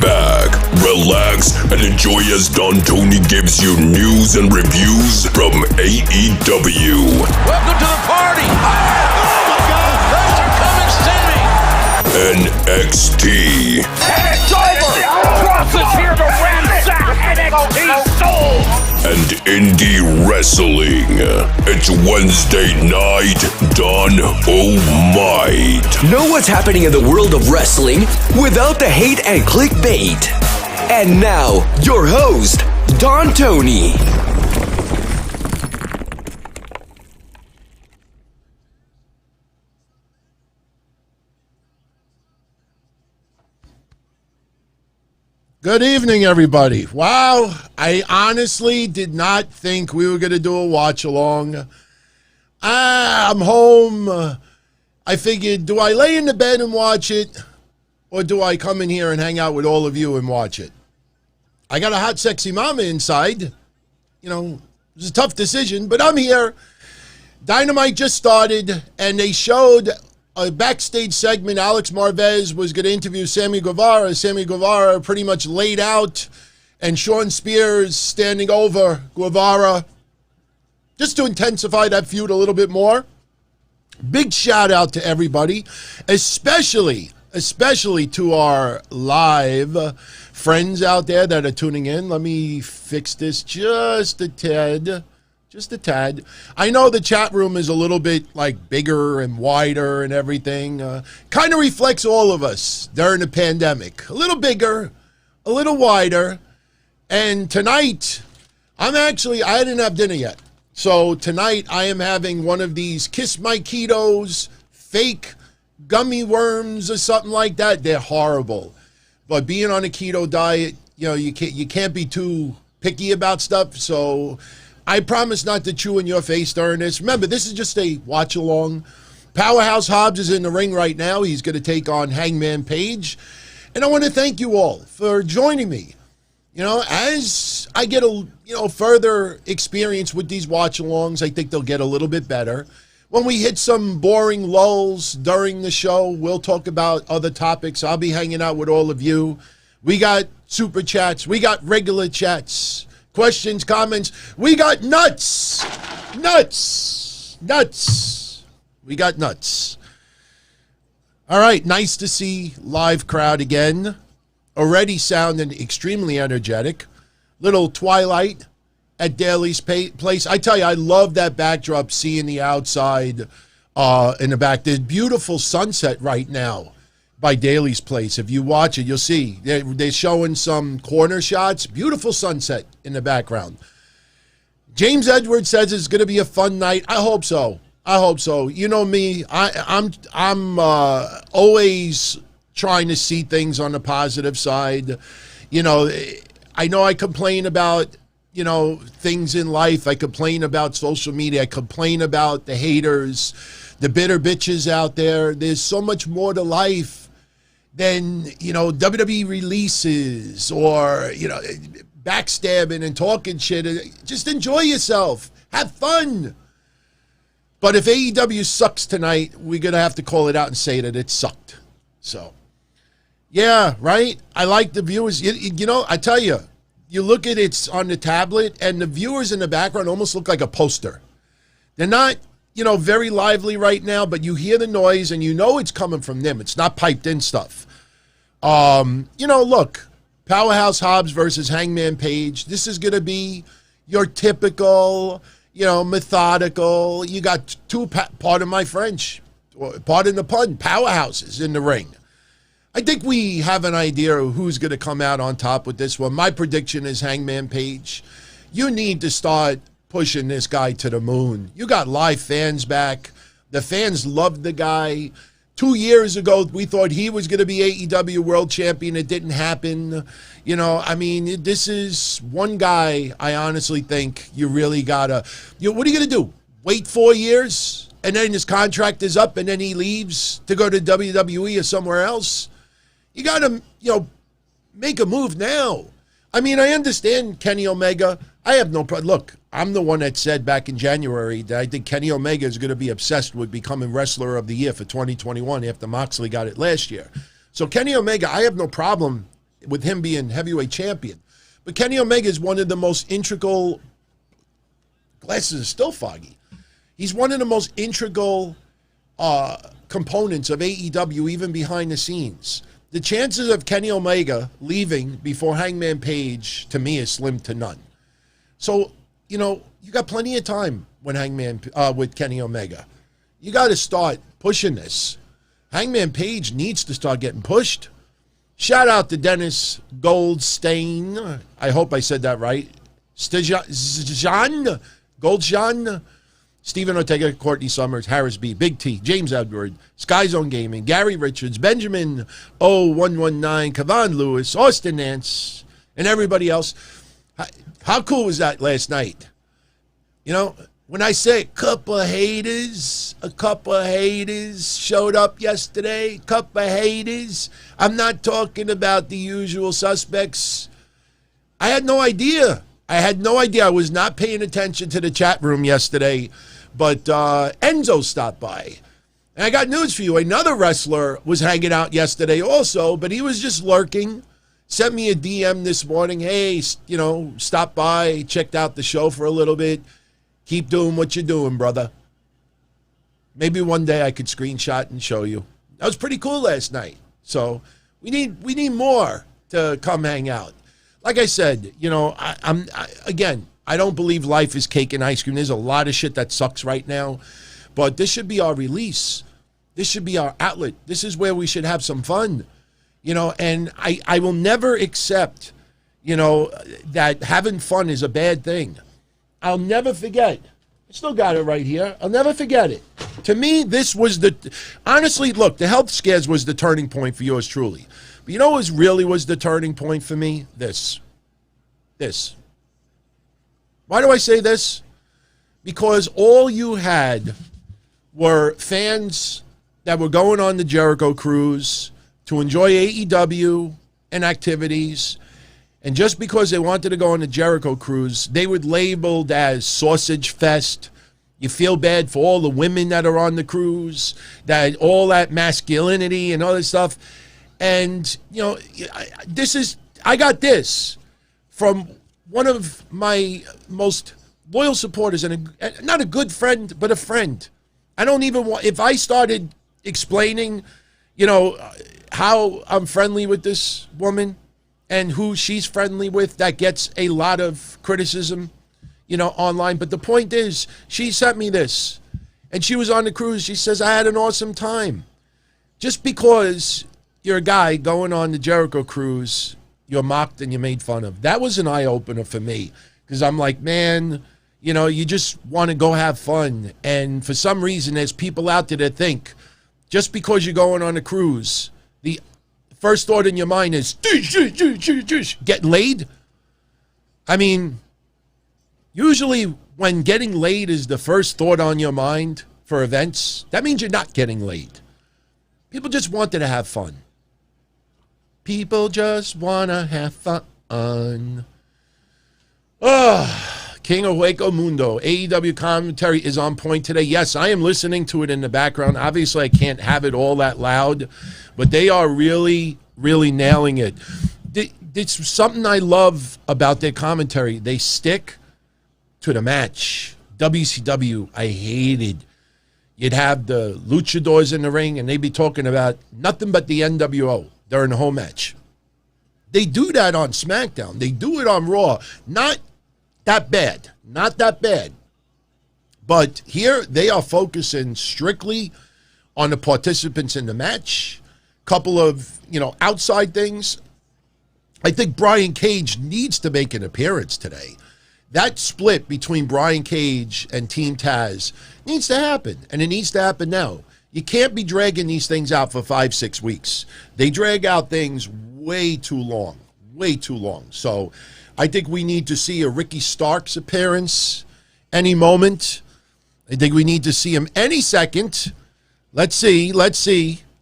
back, relax, and enjoy as Tony gives you news and reviews from AEW. Welcome to the party! Oh my God! Those are coming, Sammy! NXT. It's over! Bronson's here to ransack NXT souls! And indie wrestling. It's Wednesday night, Dynamite. Know what's happening in the world of wrestling without the hate and clickbait. And now, your host, Tony. Good evening, everybody. Wow, I honestly did not think we were going to do a watch-along. I'm home. I figured, do I lay in the bed and watch it, or do I come in here and hang out with all of you and watch it? I got a hot, sexy mama inside. You know, it was a tough decision, but I'm here. Dynamite just started, and they showed a backstage segment. Alex Marvez was going to interview Sammy Guevara. Sammy Guevara pretty much laid out, and Sean Spears standing over Guevara just to intensify that feud a little bit more. Big shout out to everybody, especially to our live friends out there that are tuning in. Let me fix this just a tad. Just a tad. I know the chat room is a little bit like bigger and wider and everything. Kind of reflects all of us during the pandemic. A little bigger, a little wider. And tonight, I didn't have dinner yet. So tonight I am having one of these Kiss My Ketos fake gummy worms or something like that. They're horrible. But being on a keto diet, you know, you can't be too picky about stuff. So I promise not to chew in your face during this. Remember, this is just a watch-along. Powerhouse Hobbs is in the ring right now. He's going to take on Hangman Page. And I want to thank you all for joining me. You know, as I get further experience with these watch-alongs, I think they'll get a little bit better. When we hit some boring lulls during the show, we'll talk about other topics. I'll be hanging out with all of you. We got super chats. We got regular chats. Questions, comments. We got nuts. We got nuts. All right, nice to see live crowd again. Already sounding extremely energetic. Little twilight at Daly's place. I tell you, I love that backdrop, seeing the outside in the back. There's beautiful sunset right now by Daly's place. If you watch it, you'll see they're showing some corner shots. Beautiful sunset in the background. James Edwards says it's going to be a fun night. I hope so. You know me. I'm always trying to see things on the positive side. You know I complain about things in life. I complain about social media. I complain about the haters, the bitter bitches out there. There's so much more to life than, WWE releases or, backstabbing and talking shit. Just enjoy yourself. Have fun. But if AEW sucks tonight, we're going to have to call it out and say that it sucked. So, yeah, right? I like the viewers. I tell you, you look at it on the tablet, and the viewers in the background almost look like a poster. They're not very lively right now, but you hear the noise and it's coming from them. It's not piped in stuff. Look, Powerhouse Hobbs versus Hangman Page. This is going to be your typical, methodical. You got two, pardon my French, pardon the pun, powerhouses in the ring. I think we have an idea of who's going to come out on top with this one. My prediction is Hangman Page. You need to start pushing this guy to the moon. You got live fans back. The fans loved the guy. 2 years ago, we thought he was going to be AEW World Champion. It didn't happen. This is one guy I honestly think you really got to... what are you going to do? Wait 4 years? And then his contract is up and then he leaves to go to WWE or somewhere else? You got to, make a move now. I understand Kenny Omega. I have no problem. Look, I'm the one that said back in January that I think Kenny Omega is going to be obsessed with becoming Wrestler of the Year for 2021 after Moxley got it last year. So Kenny Omega, I have no problem with him being heavyweight champion. But Kenny Omega is one of the most integral, glasses are still foggy. He's one of the most integral components of AEW, even behind the scenes. The chances of Kenny Omega leaving before Hangman Page, to me, is slim to none. So, you got plenty of time when with Kenny Omega. You got to start pushing this. Hangman Page needs to start getting pushed. Shout out to Dennis Goldstein. I hope I said that right. Goldstein. Stephen Ortega, Courtney Summers, Harris B, Big T, James Edward, Sky Zone Gaming, Gary Richards, Benjamin 0119, Kavan Lewis, Austin Nance, and everybody else. How cool was that last night? When I say a couple of haters showed up yesterday, couple of haters, I'm not talking about the usual suspects. I had no idea. I was not paying attention to the chat room yesterday, but Enzo stopped by. And I got news for you. Another wrestler was hanging out yesterday also, but he was just lurking. Sent me a DM this morning. Hey, stop by, checked out the show for a little bit. Keep doing what you're doing, brother. Maybe one day I could screenshot and show you. That was pretty cool last night. So we need more to come hang out. Like I said, I don't believe life is cake and ice cream. There's a lot of shit that sucks right now. But this should be our release. This should be our outlet. This is where we should have some fun. And I will never accept, that having fun is a bad thing. I'll never forget. I still got it right here. I'll never forget it. To me, this was honestly, look, the health scares was the turning point for yours truly. But what really was the turning point for me? This. Why do I say this? Because all you had were fans that were going on the Jericho cruise to enjoy AEW and activities. And just because they wanted to go on the Jericho cruise, they were labeled as Sausage Fest. You feel bad for all the women that are on the cruise, all that masculinity and all this stuff. And, I got this from one of my most loyal supporters, and not a good friend, but a friend. I don't even want, if I started explaining, how I'm friendly with this woman and who she's friendly with, that gets a lot of criticism, online. But the point is, she sent me this, and she was on the cruise. She says, I had an awesome time. Just because you're a guy going on the Jericho cruise, you're mocked and you're made fun of. That was an eye-opener for me, because I'm like, man, you just want to go have fun. And for some reason, there's people out there that think, just because you're going on a cruise, the first thought in your mind is, get laid? I mean, usually when getting laid is the first thought on your mind for events, that means you're not getting laid. People just wanted to have fun. People just want to have fun. King of Hueco Mundo. AEW commentary is on point today. Yes, I am listening to it in the background. Obviously, I can't have it all that loud, but they are really, really nailing it. It's something I love about their commentary. They stick to the match. WCW, I hated. You'd have the luchadors in the ring, and they'd be talking about nothing but the NWO during the whole match. They do that on SmackDown. They do it on Raw. Not that bad. Not that bad. But here, they are focusing strictly on the participants in the match. Couple of, outside things. I think Brian Cage needs to make an appearance today. That split between Brian Cage and Team Taz needs to happen, and it needs to happen now. You can't be dragging these things out for 5-6 weeks. They drag out things way too long. So I think we need to see a Ricky Starks appearance any moment. I think we need to see him any second. Let's see.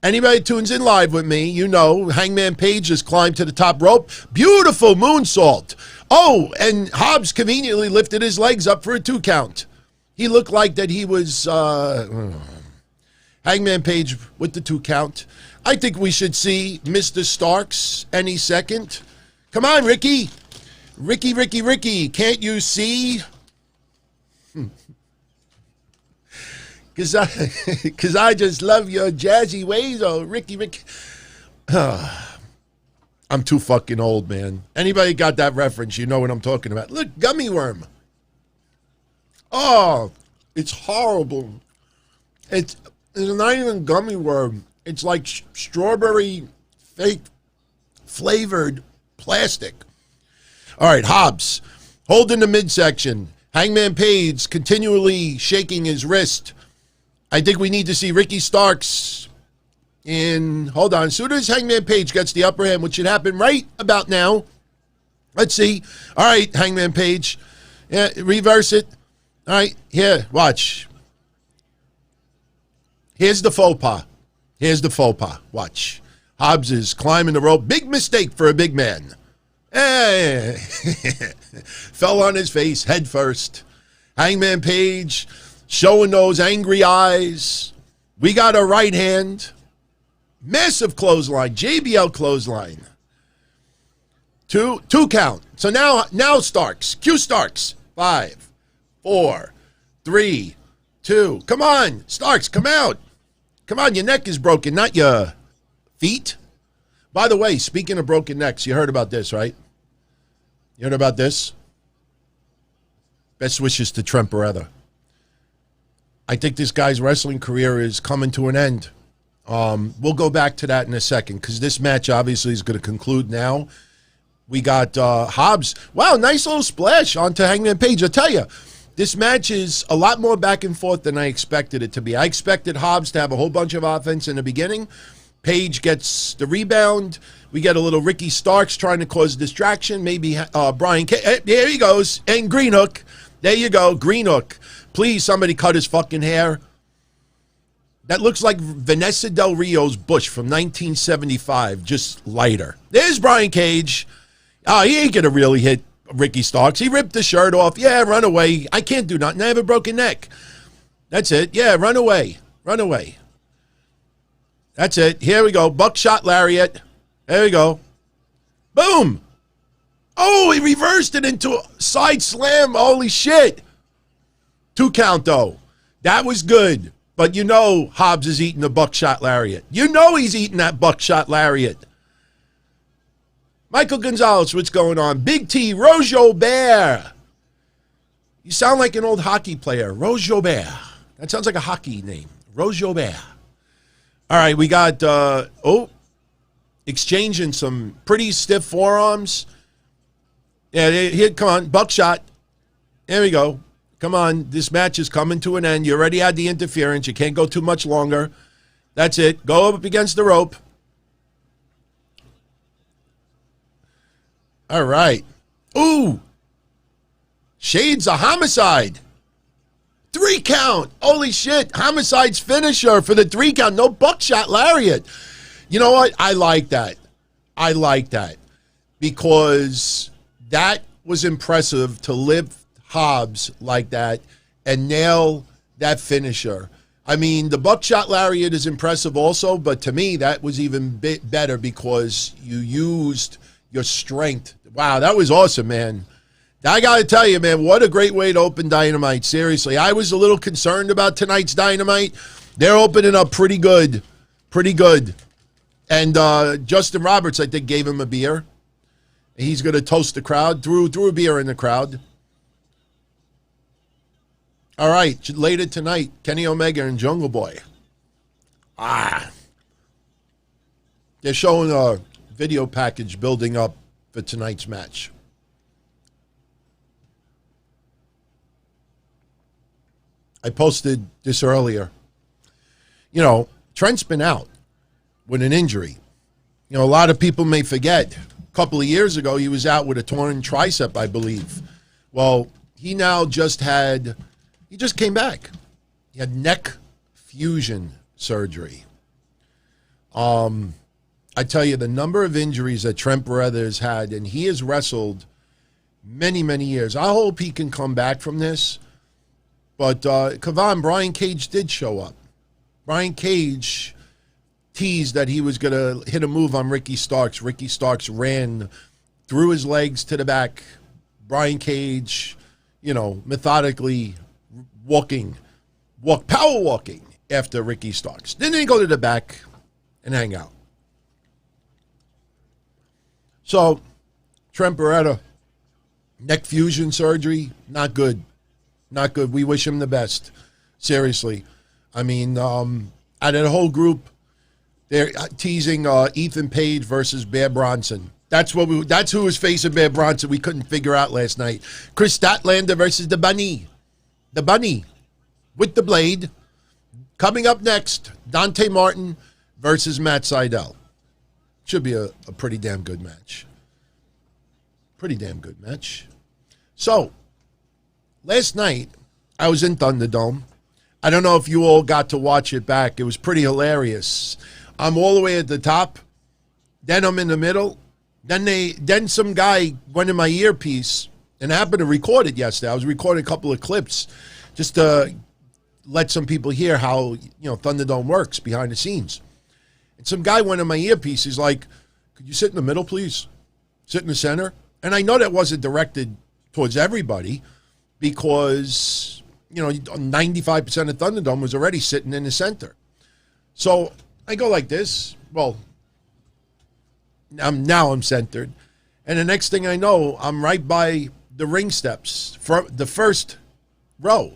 Anybody tunes in live with me, Hangman Page has climbed to the top rope. Beautiful moonsault. Oh, and Hobbs conveniently lifted his legs up for a 2 count. He looked like that he was... Hangman Page with the 2 count. I think we should see Mr. Starks any second. Come on, Ricky. Ricky. Can't you see? Because I just love your jazzy ways, oh, Ricky. I'm too fucking old, man. Anybody got that reference, you know what I'm talking about. Look, gummy worm. Oh, it's horrible. It's not even gummy worm. It's like strawberry fake flavored plastic. All right, Hobbs, holding the midsection. Hangman Page continually shaking his wrist. I think we need to see Ricky Starks hold on. As soon as Hangman Page gets the upper hand, which should happen right about now. Let's see. All right, Hangman Page. Yeah, reverse it. All right, here, watch. Here's the faux pas. Watch. Hobbs is climbing the rope. Big mistake for a big man. Hey. Fell on his face head first. Hangman Page showing those angry eyes. We got a right hand. Massive clothesline. JBL clothesline. Two count. So now Starks. Cue Starks. 5, 4, 3, 2. Come on, Starks, come out. Come on, your neck is broken, not your feet. By the way, speaking of broken necks, you heard about this, right? You heard about this? Best wishes to Trent Beretta. I think this guy's wrestling career is coming to an end. We'll go back to that in a second because this match obviously is going to conclude now. We got Hobbs. Wow, nice little splash onto Hangman Page. I tell you, this match is a lot more back and forth than I expected it to be. I expected Hobbs to have a whole bunch of offense in the beginning. Page gets the rebound. We get a little Ricky Starks trying to cause distraction. Maybe Bryant. There he goes. And Green Hook. There you go. Green Hook. Please, somebody cut his fucking hair. That looks like Vanessa Del Rio's bush from 1975, just lighter. There's Brian Cage. Oh, he ain't going to really hit Ricky Starks. He ripped the shirt off. Yeah, run away. I can't do nothing. I have a broken neck. That's it. Yeah, run away. Run away. That's it. Here we go. Buckshot lariat. There we go. Boom. Oh, he reversed it into a side slam. Holy shit. 2 count, though. That was good. But you know Hobbs is eating the buckshot lariat. You know he's eating that buckshot lariat. Michael Gonzalez, what's going on? Big T, Rojo Bear. You sound like an old hockey player. Rojo Bear. That sounds like a hockey name. Rojo Bear. All right, we got, exchanging some pretty stiff forearms. Yeah, here, come on, buckshot. There we go. Come on, this match is coming to an end. You already had the interference. You can't go too much longer. That's it. Go up against the rope. All right. Ooh. Shade's a homicide. 3 count. Holy shit. Homicide's finisher for the 3 count. No buckshot lariat. You know what? I like that. I like that. Because that was impressive to lift Hobbs like that and nail that finisher. I mean, the buckshot lariat is impressive also, but to me, that was even better because you used your strength. Wow, that was awesome, man. I got to tell you, man, what a great way to open Dynamite. Seriously, I was a little concerned about tonight's Dynamite. They're opening up pretty good. Pretty good. And Justin Roberts, I think, gave him a beer. He's going to toast the crowd. Threw a beer in the crowd. All right, later tonight, Kenny Omega and Jungle Boy. They're showing a video package building up for tonight's match. I posted this earlier. You know, Trent's been out with an injury. You know, a lot of people may forget. A couple of years ago, he was out with a torn tricep, I believe. Well, he just came back. He had neck fusion surgery. I tell you, the number of injuries that Trent Beretta has had, and he has wrestled many, many years. I hope he can come back from this. But Brian Cage did show up. Brian Cage teased that he was going to hit a move on Ricky Starks. Ricky Starks ran through his legs to the back. Brian Cage, methodically power walking after Ricky Starks. Then they go to the back and hang out. So, Trent Beretta, neck fusion surgery, not good. Not good. We wish him the best. Seriously. I mean, out of the whole group, they're teasing Ethan Page versus Bear Bronson. That's who was facing Bear Bronson. We couldn't figure out last night. Kris Statlander versus the Bunny. The Bunny with the blade. Coming up next, Dante Martin versus Matt Sydal. Should be a pretty damn good match. Pretty damn good match. So, last night, I was in Thunderdome. I don't know if you all got to watch it back. It was pretty hilarious. I'm all the way at the top. Then I'm in the middle. Then some guy went in my earpiece and I happened to record it yesterday. I was recording a couple of clips just to let some people hear how, Thunderdome works behind the scenes. And some guy went in my earpiece. He's like, could you sit in the middle, please? Sit in the center? And I know that wasn't directed towards everybody because, 95% of Thunderdome was already sitting in the center. So I go like this. Well, now I'm centered. And the next thing I know, I'm right by the ring steps for the first row.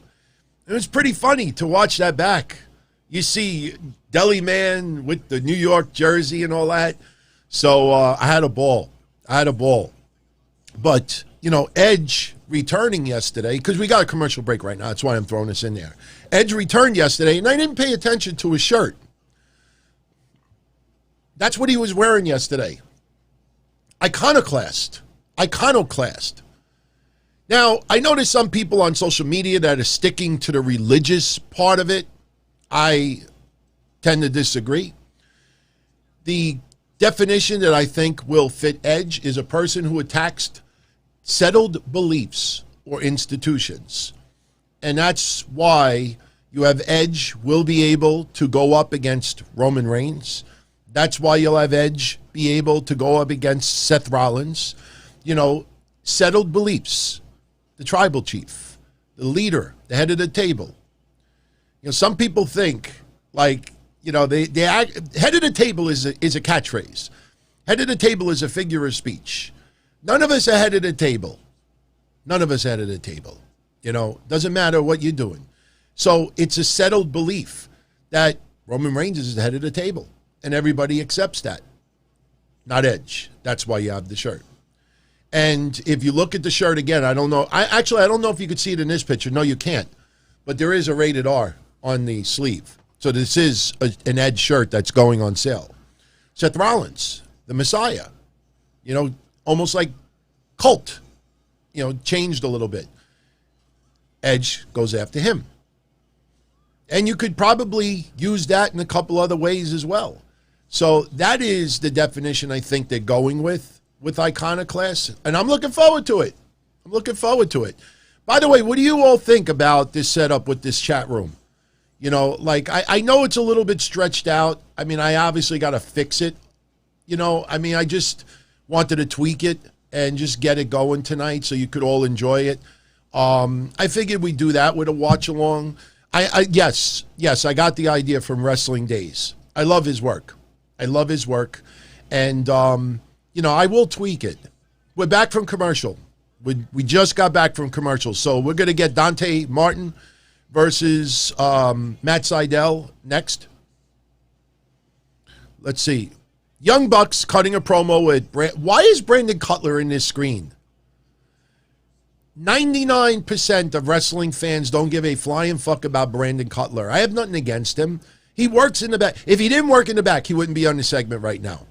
It was pretty funny to watch that back. You see Deli Man with the New York jersey and all that. So I had a ball. But, Edge returning yesterday, because we got a commercial break right now. That's why I'm throwing this in there. Edge returned yesterday, and I didn't pay attention to his shirt. That's what he was wearing yesterday. Iconoclast. Now, I noticed some people on social media that are sticking to the religious part of it. I tend to disagree. The definition that I think will fit Edge is a person who attacks settled beliefs or institutions. And that's why you have Edge will be able to go up against Roman Reigns. That's why you'll have Edge be able to go up against Seth Rollins. Settled beliefs. The tribal chief, the leader, the head of the table. Some people think head of the table is a catchphrase. Head of the table is a figure of speech. None of us are head of the table. Doesn't matter what you're doing. So it's a settled belief that Roman Reigns is the head of the table, and everybody accepts that. Not Edge. That's why you have the shirt. And if you look at the shirt again, I don't know. I don't know if you could see it in this picture. No, you can't. But there is a rated R on the sleeve. So this is an Edge shirt that's going on sale. Seth Rollins, the Messiah, almost like cult, changed a little bit. Edge goes after him. And you could probably use that in a couple other ways as well. So that is the definition I think they're going with Iconoclast. And I'm looking forward to it. By the way, what do you all think about this setup with this chat room? I know it's a little bit stretched out. I mean, I obviously got to fix it. I just wanted to tweak it and just get it going tonight so you could all enjoy it. I figured we'd do that with a watch along. Yes, I got the idea from Wrestling Days. I love his work. And, I will tweak it. We're back from commercial. We just got back from commercial. So we're going to get Dante Martin versus Matt Sydal next. Let's see. Young Bucks cutting a promo with why is Brandon Cutler in this screen? 99% of wrestling fans don't give a flying fuck about Brandon Cutler. I have nothing against him. He works in the back. If he didn't work in the back, he wouldn't be on the segment right now.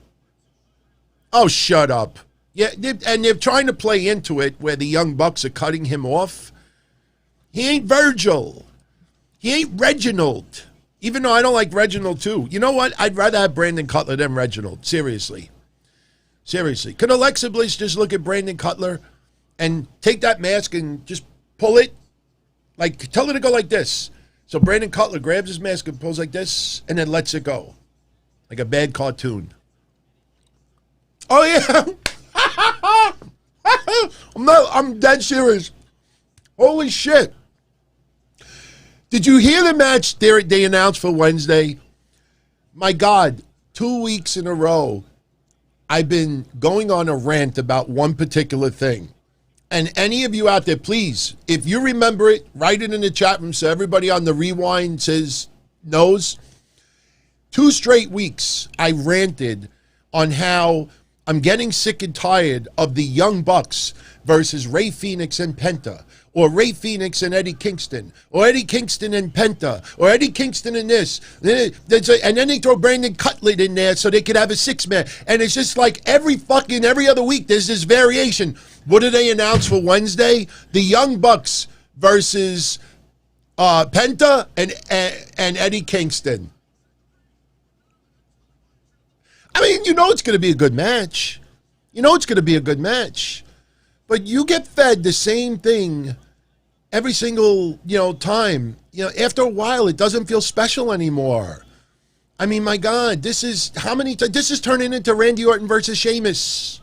Oh, shut up. Yeah, and they're trying to play into it where the Young Bucks are cutting him off. He ain't Virgil. He ain't Reginald. Even though I don't like Reginald too. You know what? I'd rather have Brandon Cutler than Reginald. Seriously. Can Alexa Bliss just look at Brandon Cutler and take that mask and just pull it? Like, tell her to go like this. So Brandon Cutler grabs his mask and pulls like this and then lets it go. Like a bad cartoon. Oh, yeah. I'm dead serious. Holy shit. Did you hear the match they announced for Wednesday? My God, 2 weeks in a row, I've been going on a rant about one particular thing. And any of you out there, please, if you remember it, write it in the chat room so everybody on the rewind knows. 2 straight weeks, I ranted on how I'm getting sick and tired of the Young Bucks versus Ray Phoenix and Penta, or Ray Phoenix and Eddie Kingston, or Eddie Kingston and Penta, or Eddie Kingston and this. And then they throw Brandon Cutler in there so they could have a 6-man. And it's just like every other week there's this variation. What did they announce for Wednesday? The Young Bucks versus Penta and Eddie Kingston. I mean, you know it's going to be a good match. But you get fed the same thing every single, time. After a while, it doesn't feel special anymore. I mean, my God, this is turning into Randy Orton versus Sheamus.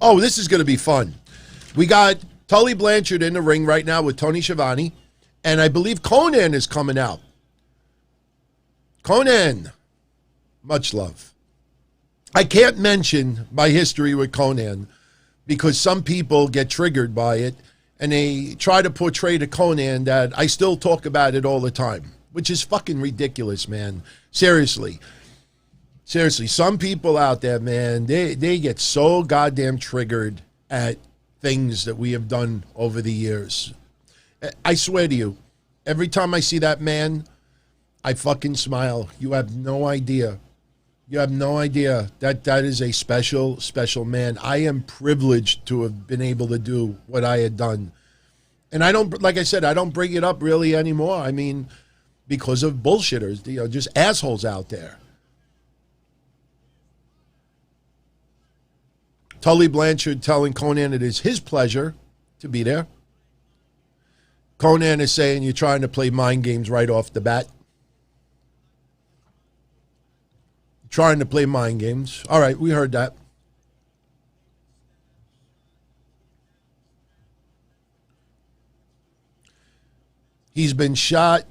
Oh, this is going to be fun. We got Tully Blanchard in the ring right now with Tony Schiavone, and I believe Konnan is coming out. Konnan, much love. I can't mention my history with Konnan because some people get triggered by it, and they try to portray to Konnan that I still talk about it all the time, which is fucking ridiculous, man. Seriously, some people out there, man, they get so goddamn triggered at things that we have done over the years. I swear to you, every time I see that man, I fucking smile. You have no idea. That is a special, special man. I am privileged to have been able to do what I had done. And I don't, like I said, I don't bring it up really anymore. I mean, because of bullshitters, just assholes out there. Tully Blanchard telling Konnan it is his pleasure to be there. Konnan is saying you're trying to play mind games right off the bat. Trying to play mind games. All right, we heard that. He's been shot,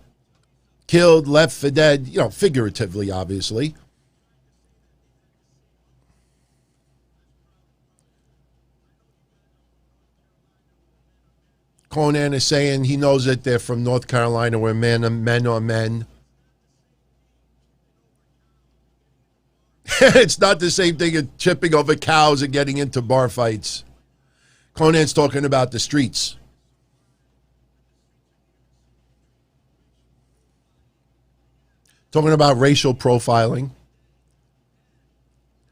killed, left for dead, figuratively, obviously. Konnan is saying he knows that they're from North Carolina where men are men. It's not the same thing as tripping over cows and getting into bar fights. Konnan's talking about the streets. Talking about racial profiling.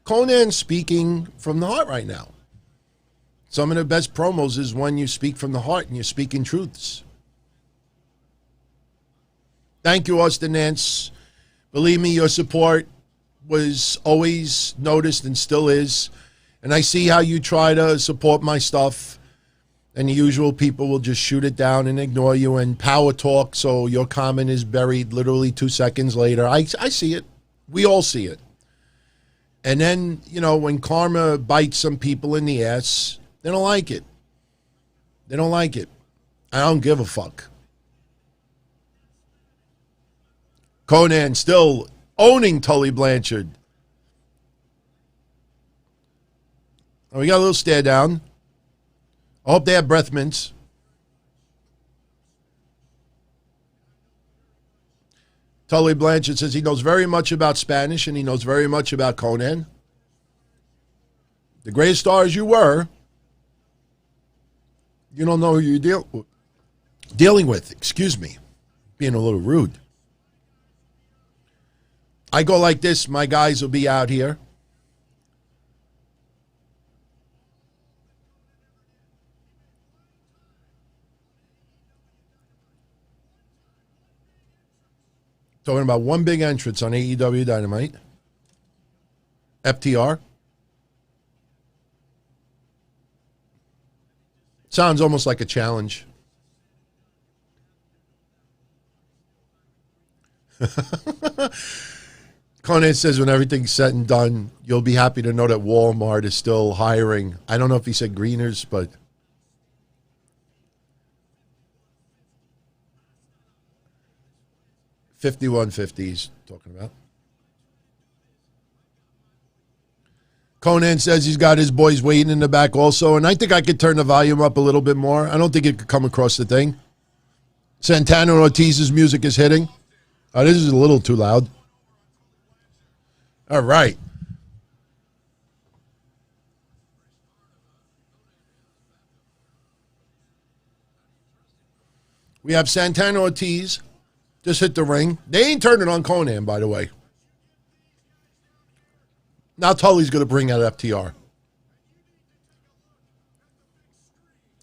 Konnan's speaking from the heart right now. Some of the best promos is when you speak from the heart and you're speaking truths. Thank you, Austin Nance. Believe me, your support was always noticed and still is. And I see how you try to support my stuff. And the usual people will just shoot it down and ignore you and power talk so your comment is buried literally 2 seconds later. I see it. We all see it. And then, when karma bites some people in the ass, they don't like it. They don't like it. I don't give a fuck. Konnan still owning Tully Blanchard. Oh, we got a little stare down. I hope they have breath mints. Tully Blanchard says he knows very much about Spanish and he knows very much about Konnan. The greatest stars you were, you don't know who you're dealing with. Excuse me. Being a little rude. I go like this, my guys will be out here. Talking about one big entrance on AEW Dynamite. FTR. Sounds almost like a challenge. Conan says when everything's said and done, you'll be happy to know that Walmart is still hiring. I don't know if he said greeners, but... $51.50 he's talking about. Conan says he's got his boys waiting in the back also, and I think I could turn the volume up a little bit more. I don't think it could come across the thing. Santana and Ortiz's music is hitting. Oh, this is a little too loud. All right. We have Santana Ortiz just hit the ring. They ain't turning on Conan, by the way. Now Tully's going to bring out FTR.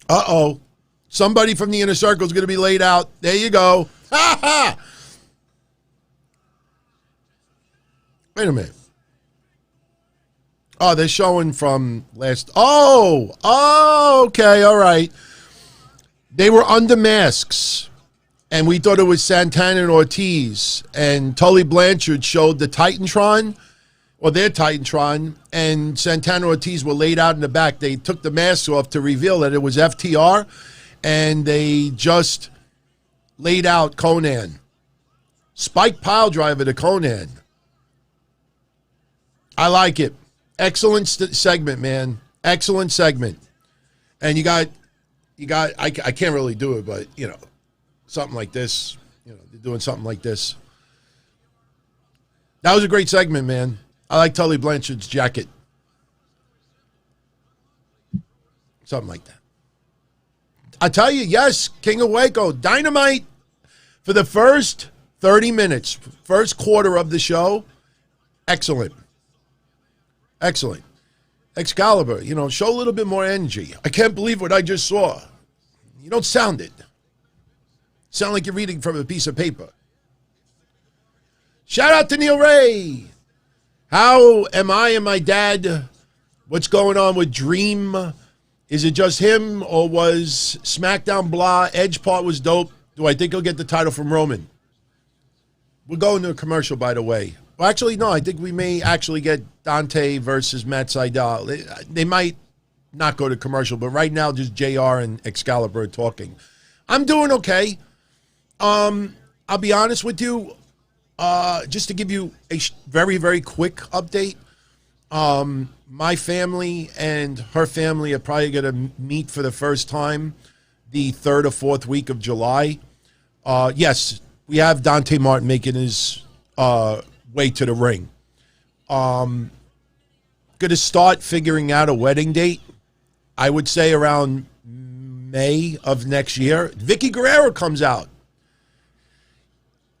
Uh-oh. Somebody from the inner circle is going to be laid out. There you go. Ha ha! Wait a minute. Oh, they're showing from last... Oh, okay, all right. They were under masks, and we thought it was Santana and Ortiz, and Tully Blanchard showed the Titantron, or their Titantron, and Santana and Ortiz were laid out in the back. They took the masks off to reveal that it was FTR, and they just laid out Conan. Spike pile driver to Conan. I like it. Excellent segment, man. Excellent segment. And you got, I can't really do it, but, you know, something like this. You know, they're doing something like this. That was a great segment, man. I like Tully Blanchard's jacket. Something like that. I tell you, yes, King of Waco, Dynamite for the first 30 minutes, first quarter of the show, excellent. Excellent. Excalibur, you know, show a little bit more energy. I can't believe what I just saw. You don't sound it. Sound like you're reading from a piece of paper. Shout out to Neil Ray. How am I and my dad? What's going on with Dream? Is it just him or was SmackDown blah? Edge part was dope. Do I think he'll get the title from Roman? We're going to a commercial, by the way. Well, actually, no. I think we may actually get Dante versus Matt Sydal. They might not go to commercial, but right now, just JR and Excalibur are talking. I'm doing okay. I'll be honest with you. Just to give you a very, very quick update. My family and her family are probably going to meet for the first time the 3rd or 4th week of July. Yes, we have Dante Martin making his way to the ring. Going to start figuring out a wedding date. I would say around May of next year. Vicky Guerrero comes out.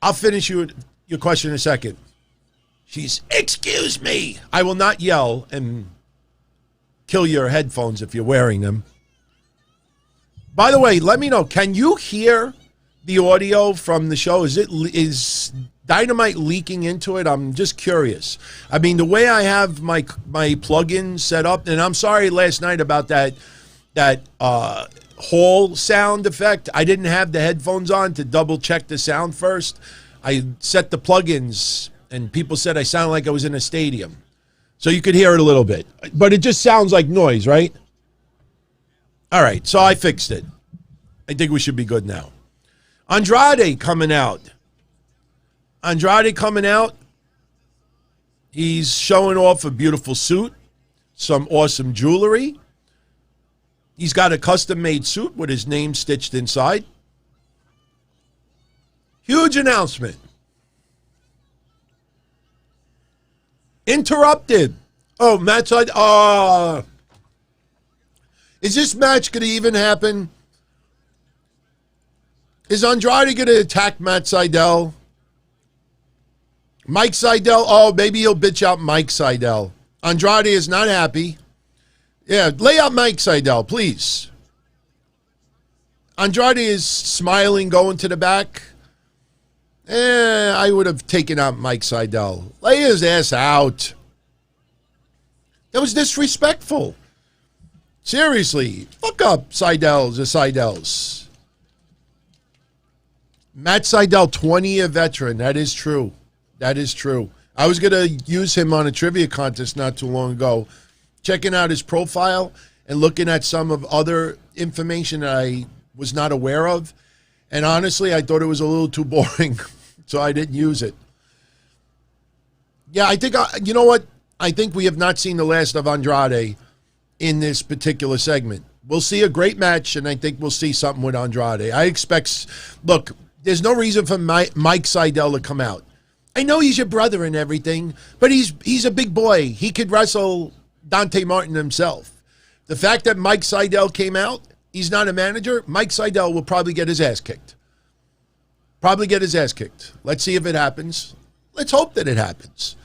I'll finish your question in a second. She's, excuse me. I will not yell and kill your headphones if you're wearing them. By the way, let me know. Can you hear the audio from the show? Is Dynamite leaking into it? I'm just curious. I mean, the way I have my plugin set up, and I'm sorry last night about that hall sound effect. I didn't have the headphones on to double check the sound first. I set the plugins, and people said I sounded like I was in a stadium. So you could hear it a little bit. But it just sounds like noise, right? All right, so I fixed it. I think we should be good now. Andrade coming out. He's showing off a beautiful suit, some awesome jewelry. He's got a custom-made suit with his name stitched inside. Huge announcement. Interrupted. Oh, match. Is this match going to even happen? Is Andrade going to attack Matt Sydal? Mike Sydal? Oh, maybe he'll bitch out Mike Sydal. Andrade is not happy. Yeah, lay out Mike Sydal, please. Andrade is smiling, going to the back. I would have taken out Mike Sydal. Lay his ass out. That was disrespectful. Seriously. Fuck up Sydals or Sydals. Matt Sydal, 20-year veteran. That is true. That is true. I was going to use him on a trivia contest not too long ago, checking out his profile and looking at some of other information that I was not aware of. And honestly, I thought it was a little too boring, so I didn't use it. Yeah, I think, you know what? I think we have not seen the last of Andrade in this particular segment. We'll see a great match, and I think we'll see something with Andrade. I expect, look, there's no reason for Mike Sydal to come out. I know he's your brother and everything, but he's a big boy. He could wrestle Dante Martin himself. The fact that Mike Sydal came out, he's not a manager, Mike Sydal will probably get his ass kicked. Probably get his ass kicked. Let's see if it happens. Let's hope that it happens.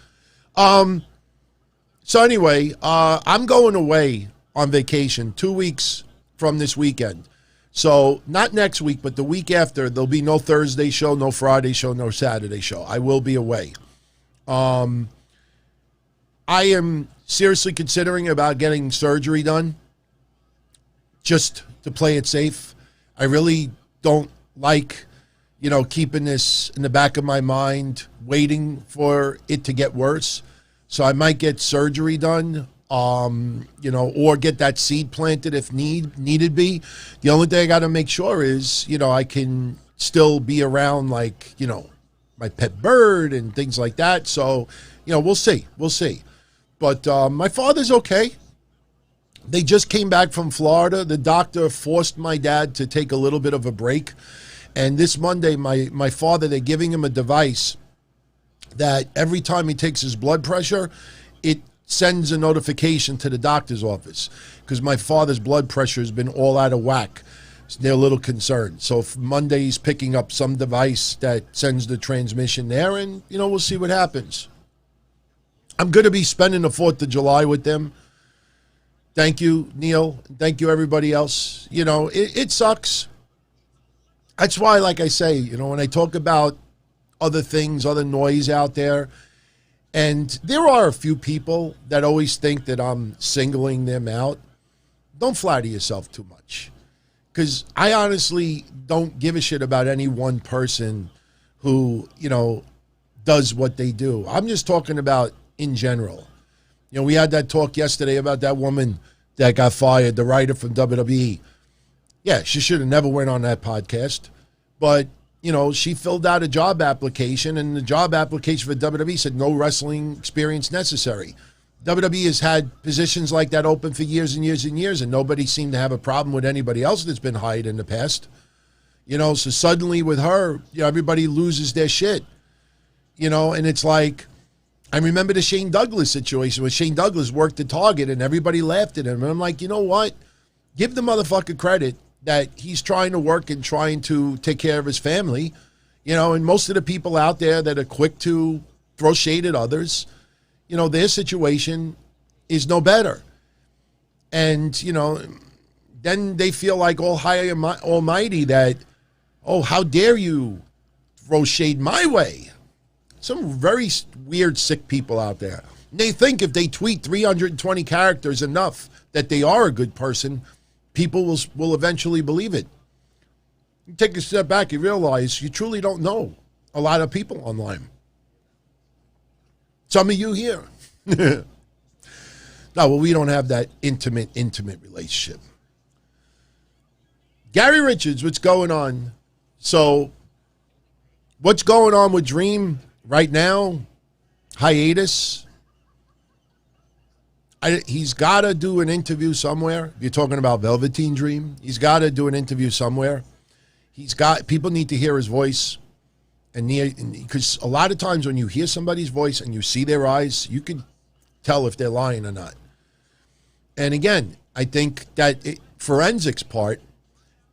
So anyway, I'm going away on vacation 2 weeks from this weekend. So not next week, but the week after, there'll be no Thursday show, no Friday show, no Saturday show. I will be away. I am seriously considering about getting surgery done just to play it safe. I really don't like, keeping this in the back of my mind, waiting for it to get worse. So I might get surgery done, or get that seed planted if needed be. The only thing I got to make sure is, I can still be around like, my pet bird and things like that. So, we'll see. We'll see. But my father's okay. They just came back from Florida. The doctor forced my dad to take a little bit of a break. And this Monday, my father, they're giving him a device that every time he takes his blood pressure, it sends a notification to the doctor's office because my father's blood pressure has been all out of whack. They're a little concerned. So Monday he's picking up some device that sends the transmission there, and, we'll see what happens. I'm going to be spending the 4th of July with them. Thank you, Neil. Thank you, everybody else. It sucks. That's why, like I say, when I talk about other things, other noise out there, and there are a few people that always think that I'm singling them out. Don't flatter yourself too much, because I honestly don't give a shit about any one person who, does what they do. I'm just talking about in general. We had that talk yesterday about that woman that got fired, the writer from WWE. Yeah, she should have never went on that podcast. But, she filled out a job application, and the job application for WWE said no wrestling experience necessary. WWE has had positions like that open for years and years and years, and nobody seemed to have a problem with anybody else that's been hired in the past. So suddenly with her, everybody loses their shit. And it's like, I remember the Shane Douglas situation where Shane Douglas worked at Target and everybody laughed at him. And I'm like, you know what? Give the motherfucker credit that he's trying to work and trying to take care of his family. And most of the people out there that are quick to throw shade at others, their situation is no better. And, then they feel like all high and almighty that, oh, how dare you throw shade my way? Some very weird, sick people out there. And they think if they tweet 320 characters enough that they are a good person, people will eventually believe it. You take a step back, you realize you truly don't know a lot of people online. Some of you here. No, well, we don't have that intimate relationship. Gary Richards, what's going on? So, what's going on with Dream right now? Hiatus. He's got to do an interview somewhere. You're talking about Velveteen Dream. He's got to do an interview somewhere. People need to hear his voice. And because a lot of times when you hear somebody's voice and you see their eyes, you can tell if they're lying or not. And again, I think that forensics part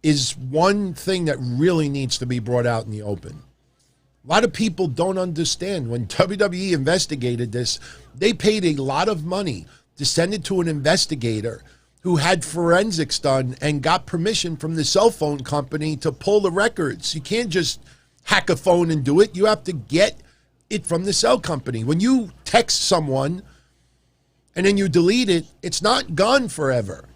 is one thing that really needs to be brought out in the open. A lot of people don't understand. When WWE investigated this, they paid a lot of money to send it to an investigator who had forensics done and got permission from the cell phone company to pull the records. You can't just hack a phone and do it. You have to get it from the cell company. When you text someone and then you delete it, it's not gone forever.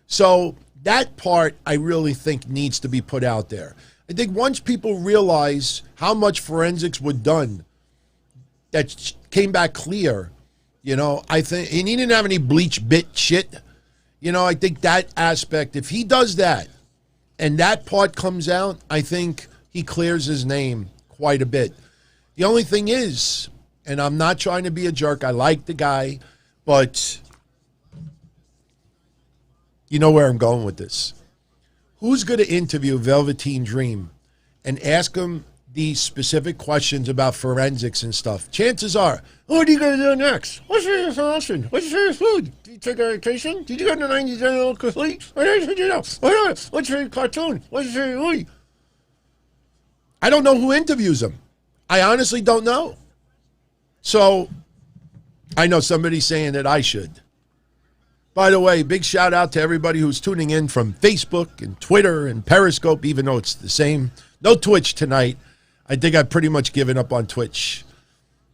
So that part I really think needs to be put out there. I think once people realize how much forensics were done, that came back clear, I think, and he didn't have any bleach bit shit. I think that aspect, if he does that and that part comes out, I think he clears his name quite a bit. The only thing is, and I'm not trying to be a jerk, I like the guy, but you know where I'm going with this. Who's going to interview Velveteen Dream and ask him these specific questions about forensics and stuff? Chances are, what are you going to do next? What's your solution? What's your food? Did you take a vacation? Did you go to 90 general sleep? What's your cartoon? What's your movie? I don't know who interviews him. I honestly don't know. So, I know somebody's saying that I should. By the way, big shout out to everybody who's tuning in from Facebook and Twitter and Periscope, even though it's the same. No Twitch tonight. I think I've pretty much given up on Twitch.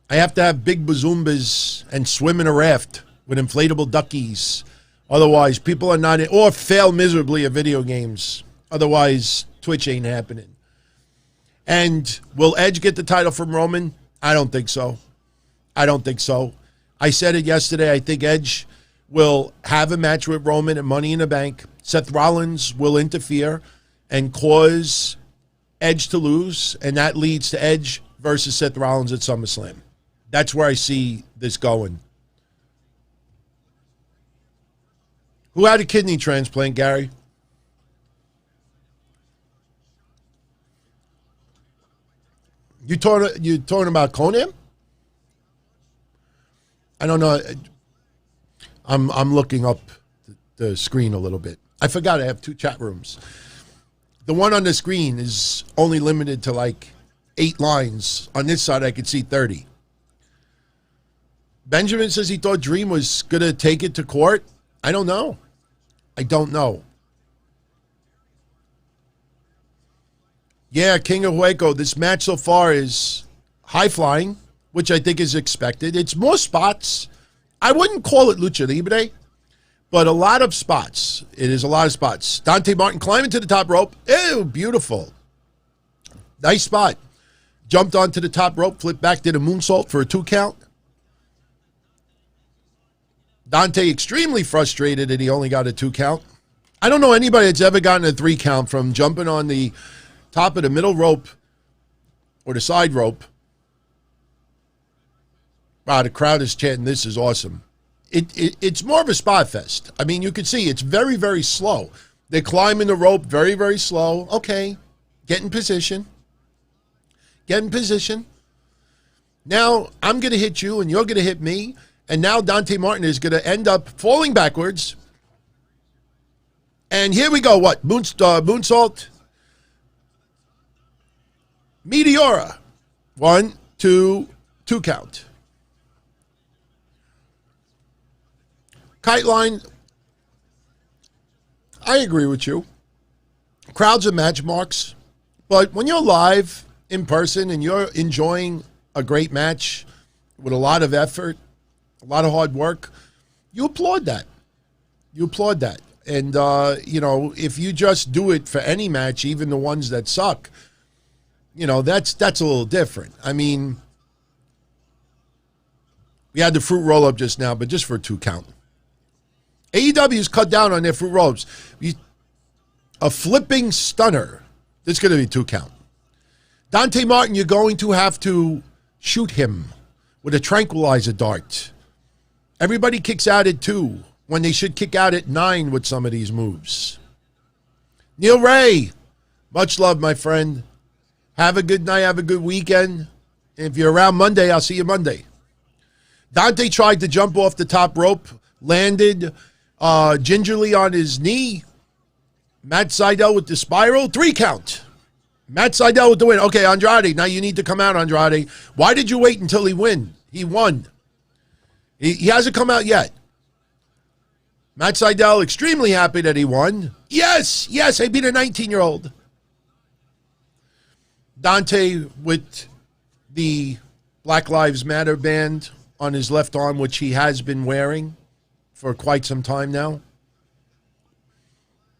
I have to have big bazoombas and swim in a raft with inflatable duckies. Otherwise, people are not in, or fail miserably at video games. Otherwise, Twitch ain't happening. And will Edge get the title from Roman? I don't think so. I said it yesterday. I think Edge will have a match with Roman at Money in the Bank. Seth Rollins will interfere and cause Edge to lose, and that leads to Edge versus Seth Rollins at SummerSlam. That's where I see this going. Who had a kidney transplant, Gary? You talking about Conan? I don't know. I'm looking up the screen a little bit. I forgot I have 2 chat rooms. The one on the screen is only limited to like 8 lines. On this side, I could see 30. Benjamin says he thought Dream was going to take it to court. I don't know. Yeah, King of Hueco, this match so far is high-flying, which I think is expected. It's more spots. I wouldn't call it Lucha Libre, but a lot of spots. It is a lot of spots. Dante Martin climbing to the top rope. Ew, beautiful. Nice spot. Jumped onto the top rope, flipped back, did a moonsault for a 2 count. Dante extremely frustrated that he only got a 2 count. I don't know anybody that's ever gotten a 3 count from jumping on the top of the middle rope or the side rope. Wow, the crowd is chanting, this is awesome. It's more of a spot fest. I mean, you can see it's very, very slow. They're climbing the rope very, very slow. Okay, get in position. Now, I'm going to hit you and you're going to hit me. And now Dante Martin is going to end up falling backwards. And here we go. What? Moonsault. Meteora. 1, 2, 2 count. Kite line. I agree with you. Crowds are match marks. But when you're live in person and you're enjoying a great match with a lot of effort, a lot of hard work, you applaud that. And, if you just do it for any match, even the ones that suck, that's a little different. I mean, we had the fruit roll-up just now, but just for a 2 count. AEW's cut down on their fruit roll-ups. A flipping stunner. This is going to be 2 count. Dante Martin, you're going to have to shoot him with a tranquilizer dart. Everybody kicks out at 2 when they should kick out at 9 with some of these moves. Neil Ray, much love, my friend. Have a good night. Have a good weekend. If you're around Monday, I'll see you Monday. Dante tried to jump off the top rope, landed gingerly on his knee. Matt Sydal with the spiral. 3 count. Matt Sydal with the win. Okay, Andrade, now you need to come out, Andrade. Why did you wait until he win? He won. He hasn't come out yet. Matt Sydal extremely happy that he won. Yes, I beat a 19-year-old. Dante with the Black Lives Matter band on his left arm, which he has been wearing for quite some time now.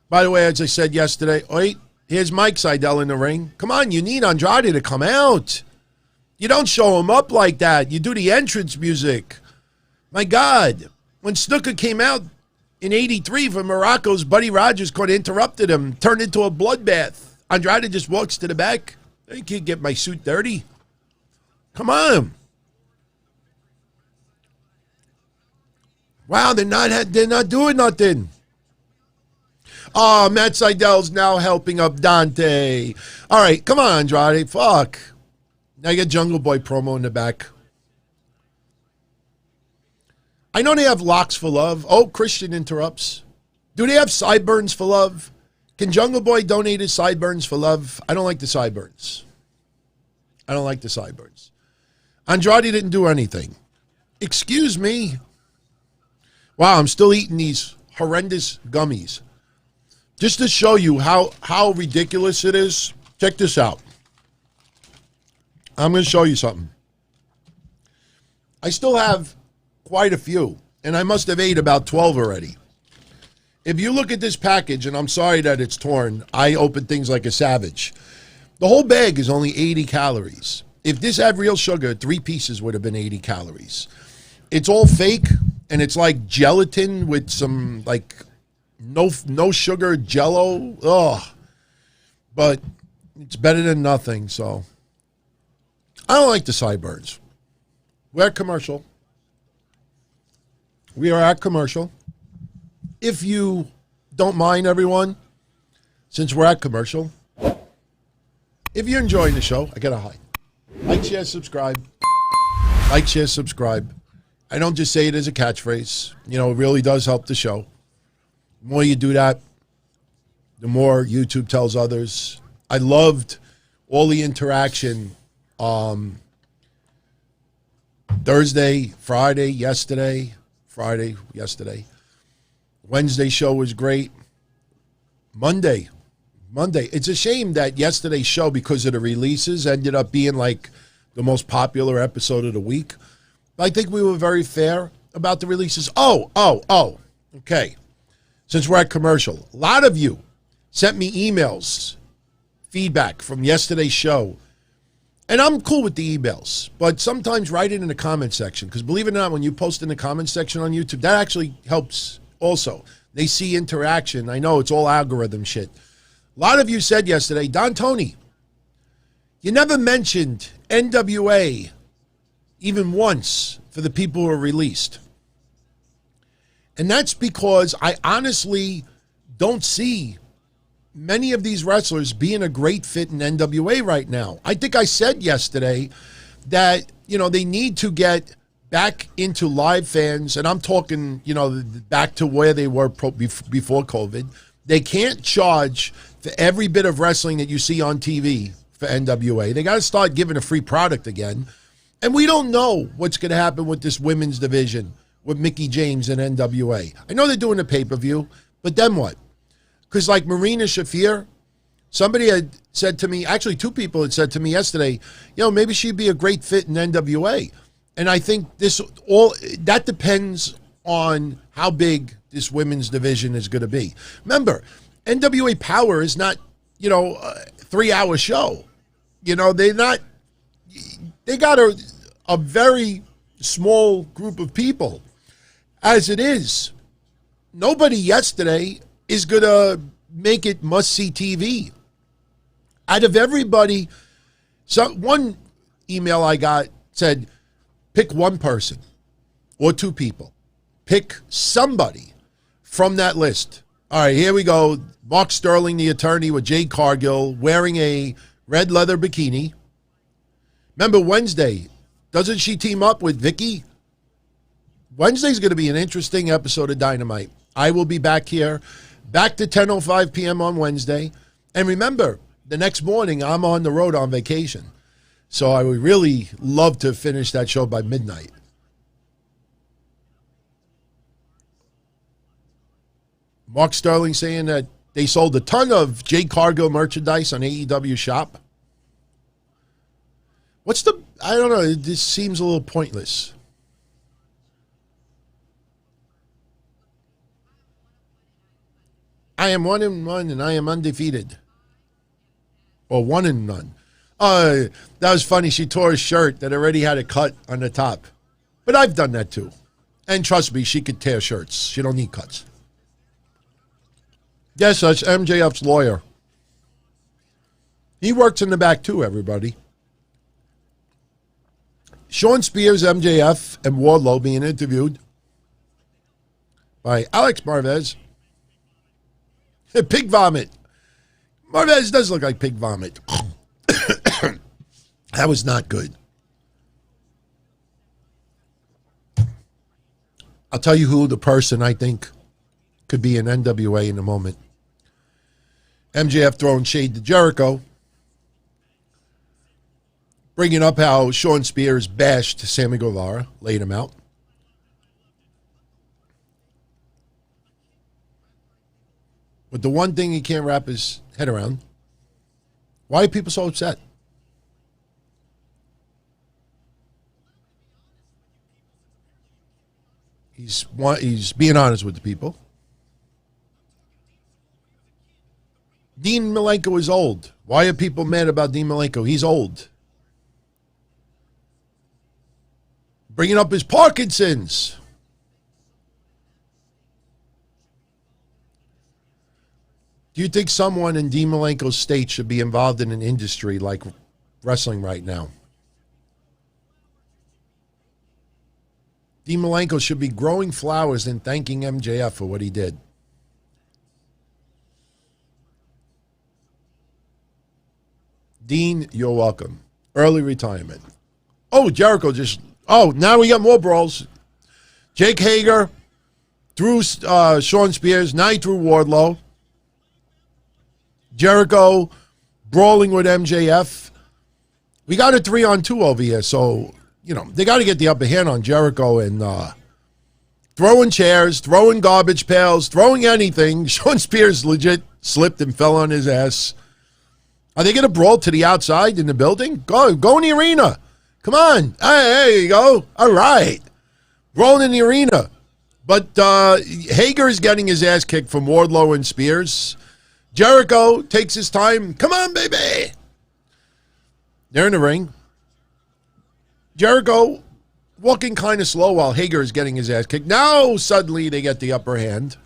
By the way, as I said yesterday, Here's Mike Sydal in the ring. Come on, you need Andrade to come out. You don't show him up like that. You do the entrance music. My God. When Snuka came out in 83 for Morocco's Buddy Rogers could have interrupted him, turned into a bloodbath. Andrade just walks to the back. I can't get my suit dirty. Come on. Wow, they're not doing nothing. Oh, Matt Sydal's now helping up Dante. All right, come on, Andrade. Fuck. Now you get Jungle Boy promo in the back. I know they have locks for love. Oh, Christian interrupts. Do they have sideburns for love? Can Jungle Boy donate his sideburns for love? I don't like the sideburns. I don't like the sideburns. Andrade didn't do anything. Excuse me. Wow, I'm still eating these horrendous gummies. Just to show you how ridiculous it is, check this out. I'm going to show you something. I still have quite a few, and I must have ate about 12 already. If you look at this package, and I'm sorry that it's torn, I open things like a savage. The whole bag is only 80 calories. If this had real sugar, 3 pieces would have been 80 calories. It's all fake, and it's like gelatin with some, like, no sugar Jello. Ugh. But it's better than nothing, so. I don't like the sideburns. We're at commercial. We are at commercial. If you don't mind, everyone, since we're at commercial, if you're enjoying the show, I got a hi. Like, share, subscribe. Like, share, subscribe. I don't just say it as a catchphrase. You know, it really does help the show. The more you do that, the more YouTube tells others. I loved all the interaction Thursday, Friday, yesterday. Wednesday show was great. Monday. It's a shame that yesterday's show, because of the releases, ended up being like the most popular episode of the week. But I think we were very fair about the releases. Oh. Okay. Since we're at commercial, a lot of you sent me emails, feedback from yesterday's show. And I'm cool with the emails, but sometimes write it in the comment section, because believe it or not, when you post in the comment section on YouTube, that actually helps also. They see interaction. I know it's all algorithm shit. A lot of you said yesterday, Don Tony, you never mentioned NWA even once for the people who are released. And that's because I honestly don't see many of these wrestlers being a great fit in NWA right now. I think I said yesterday that, you know, they need to get back into live fans, and I'm talking, you know, back to where they were before COVID. They can't charge for every bit of wrestling that you see on TV for NWA. They got to start giving a free product again. And we don't know what's going to happen with this women's division with Mickie James and NWA. I know they're doing a pay-per-view, but then what? Because like Marina Shafir, somebody had said to me, actually 2 people had said to me yesterday, you know, maybe she'd be a great fit in NWA. And I think that depends on how big this women's division is going to be. Remember, NWA Power is not, you know, a 3-hour show. You know, they got a very small group of people. As it is, nobody yesterday is going to make it must-see TV. Out of everybody, one email I got said, pick one person or 2 people. Pick somebody from that list. All right, here we go. Mark Sterling, the attorney, with Jade Cargill, wearing a red leather bikini. Remember Wednesday, doesn't she team up with Vicky? Wednesday's going to be an interesting episode of Dynamite. I will be back here, back to 10:05 p.m. on Wednesday. And remember, the next morning, I'm on the road on vacation. So I would really love to finish that show by midnight. Mark Sterling saying that they sold a ton of Jade Cargill merchandise on AEW Shop. I don't know, this seems a little pointless. I am 1-1 and I am undefeated. Or 1 and none. That was funny. She tore a shirt that already had a cut on the top. But I've done that too. And trust me, she could tear shirts. She don't need cuts. Yes, that's MJF's lawyer. He works in the back too, everybody. Sean Spears, MJF, and Wardlow being interviewed by Alex Marvez. Pig vomit. Marvez does look like pig vomit. That was not good. I'll tell you who the person I think could be in NWA in a moment. MJF throwing shade to Jericho. Bringing up how Sean Spears bashed Sammy Guevara, laid him out. But the one thing he can't wrap his head around, why are people so upset? He's being honest with the people. Dean Malenko is old. Why are people mad about Dean Malenko? He's old. Bringing up his Parkinson's. Do you think someone in Dean Malenko's state should be involved in an industry like wrestling right now? Dean Malenko should be growing flowers and thanking MJF for what he did. Dean, you're welcome. Early retirement. Oh, Jericho just... Oh, now we got more brawls. Jake Hager threw Sean Spears. Now he threw Wardlow. Jericho brawling with MJF. We got a 3-on-2 over here, so, you know, they got to get the upper hand on Jericho and throwing chairs, throwing garbage pails, throwing anything. Sean Spears legit slipped and fell on his ass. Are they going to brawl to the outside in the building? Go in the arena. Come on. Hey, there you go. All right. Rolling in the arena. But Hager is getting his ass kicked from Wardlow and Spears. Jericho takes his time. Come on, baby. They're in the ring. Jericho walking kind of slow while Hager is getting his ass kicked. Now, suddenly, they get the upper hand.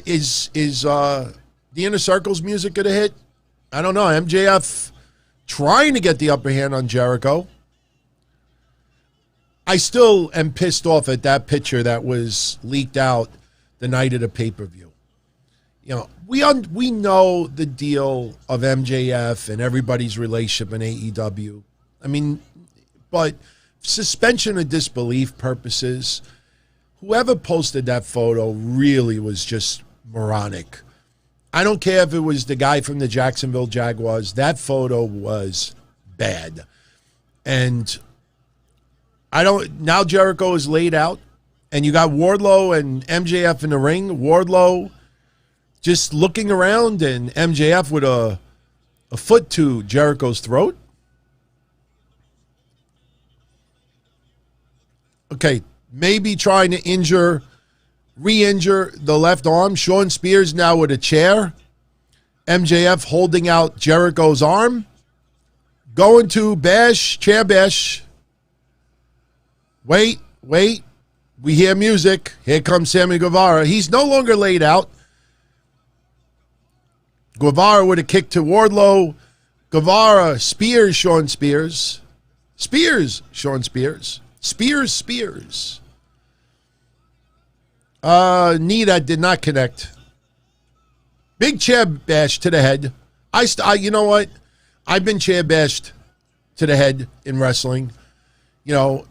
Is the Inner Circle's music going to hit? I don't know. MJF trying to get the upper hand on Jericho. I still am pissed off at that picture that was leaked out the night of the pay-per-view. You know, we know the deal of MJF and everybody's relationship in AEW. I mean, but suspension of disbelief purposes, whoever posted that photo really was just moronic. I don't care if it was the guy from the Jacksonville Jaguars. That photo was bad. And now Jericho is laid out, and you got Wardlow and MJF in the ring. Wardlow just looking around, and MJF with a foot to Jericho's throat. Okay, maybe trying to re-injure the left arm. Sean Spears now with a chair. MJF holding out Jericho's arm. Going to bash, chair bash. Wait. We hear music. Here comes Sammy Guevara. He's no longer laid out. Guevara with a kick to Wardlow. Guevara spears Sean Spears. Spears Sean Spears. Spears. Knee that did not connect. Big chair bash to the head. You know what? I've been chair bashed to the head in wrestling. You know,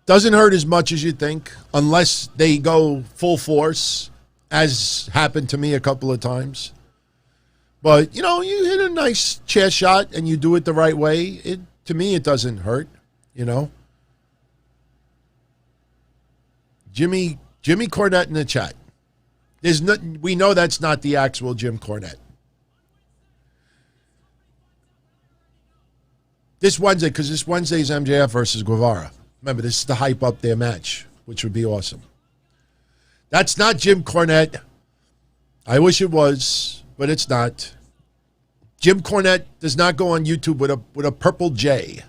doesn't hurt as much as you think unless they go full force, as happened to me a couple of times. But, you know, you hit a nice chair shot and you do it the right way. To me, it doesn't hurt, you know. Jimmy Cornette in the chat. We know that's not the actual Jim Cornette. This Wednesday, because this Wednesday is MJF versus Guevara. Remember, this is to hype up their match, which would be awesome. That's not Jim Cornette. I wish it was. but it's not. Jim Cornette does not go on YouTube with a purple J.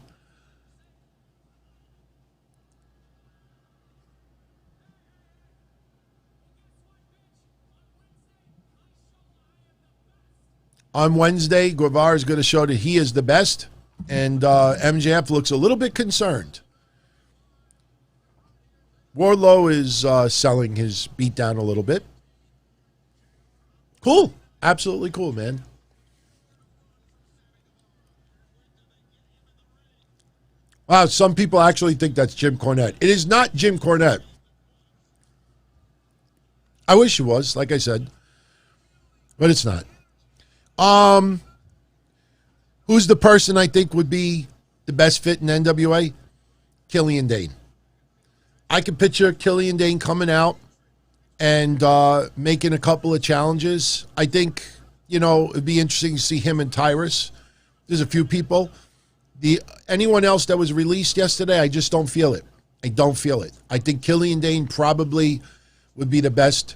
On Wednesday, Guevara is going to show that he is the best, and MJF looks a little bit concerned. Wardlow is selling his beatdown a little bit. Cool. Absolutely cool, man. Wow, some people actually think that's Jim Cornette. It is not Jim Cornette. I wish it was, like I said, but it's not. Who's the person I think would be the best fit in NWA? Killian Dane. I can picture Killian Dane coming out and making a couple of challenges. I think, it'd be interesting to see him and Tyrus. There's a few people. Anyone else that was released yesterday, I just don't feel it. I don't feel it. I think Killian Dane probably would be the best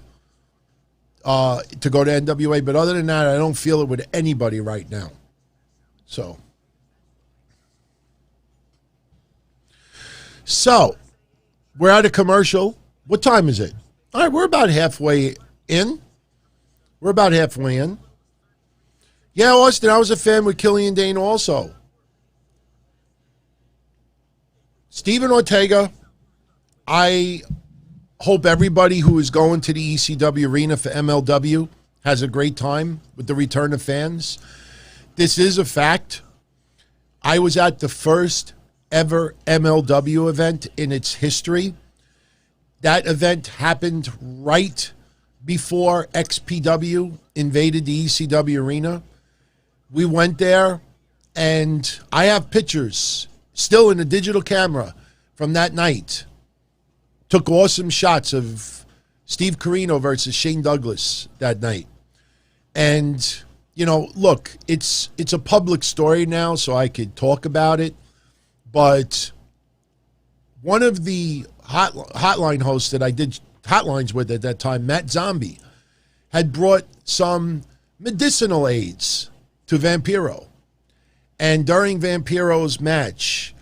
to go to NWA, but other than that, I don't feel it with anybody right now. So, we're at a commercial. What time is it? All right, we're about halfway in. Yeah, Austin, I was a fan with Killian Dane also. Steven Ortega, I hope everybody who is going to the ECW arena for MLW has a great time with the return of fans. This is a fact. I was at the first ever MLW event in its history. That event happened right before XPW invaded the ECW arena. We went there, and I have pictures still in a digital camera from that night. Took awesome shots of Steve Corino versus Shane Douglas that night. And, look, it's a public story now, so I could talk about it. But one of the hotline hosts that I did hotlines with at that time, Matt Zombie, had brought some medicinal aids to Vampiro. And during Vampiro's match,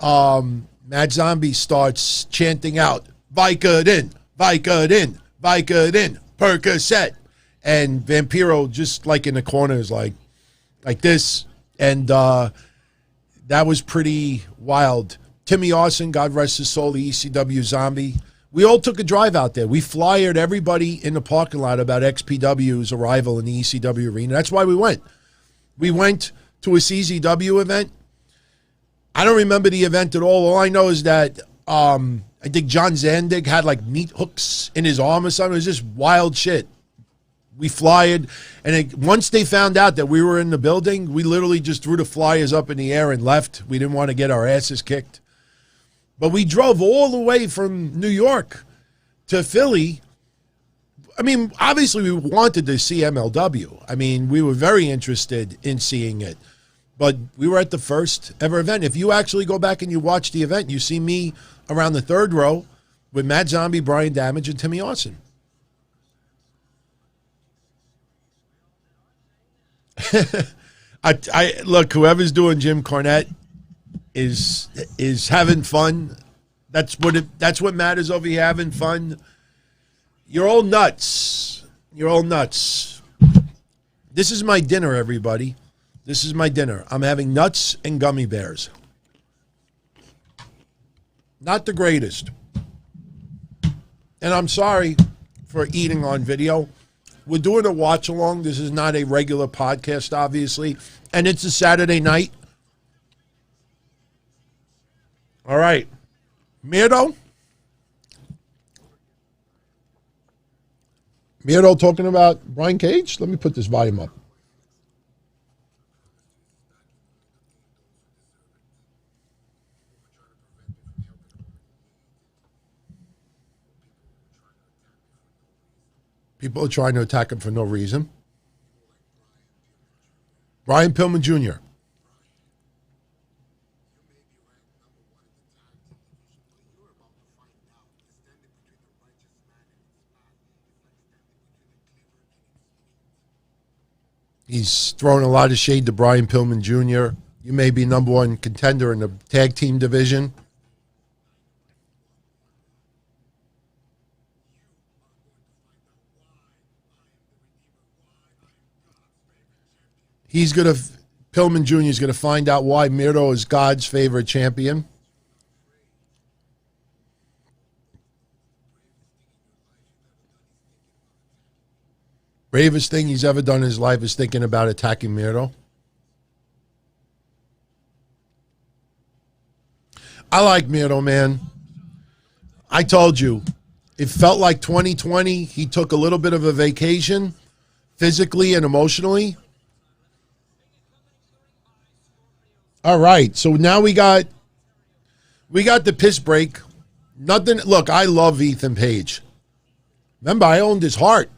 Matt Zombie starts chanting out, Vicodin, Vicodin, Vicodin, Percocet. And Vampiro, just like in the corner, is like this. And that was pretty wild. Timmy Austin, God rest his soul, the ECW Zombie. We all took a drive out there. We flyered everybody in the parking lot about XPW's arrival in the ECW arena. That's why we went. We went to a CZW event. I don't remember the event at all. All I know is that I think John Zandig had like meat hooks in his arm or something. It was just wild shit. We flyered, and once they found out that we were in the building, we literally just threw the flyers up in the air and left. We didn't want to get our asses kicked. But we drove all the way from New York to Philly. I mean, obviously we wanted to see MLW. I mean, we were very interested in seeing it. But we were at the first ever event. If you actually go back and you watch the event, you see me around the third row with Matt Zombie, Brian Damage, and Timmy Austin. I look, whoever's doing Jim Cornette is having fun. That's what matters over here, having fun. You're all nuts. This is my dinner, everybody. This is my dinner. I'm having nuts and gummy bears. Not the greatest. And I'm sorry for eating on video. We're doing a watch along. This is not a regular podcast, obviously. And it's a Saturday night. All right. Miedo talking about Brian Cage? Let me put this volume up. People are trying to attack him for no reason. Brian Pillman Jr. He's throwing a lot of shade to Brian Pillman Jr. You may be number one contender in the tag team division. Pillman Jr. is going to find out why Miro is God's favorite champion. Bravest thing he's ever done in his life is thinking about attacking Miro. I like Miro, man. I told you, it felt like 2020. He took a little bit of a vacation, physically and emotionally. All right, so now we got the piss break. Nothing. Look, I love Ethan Page. Remember, I owned his heart.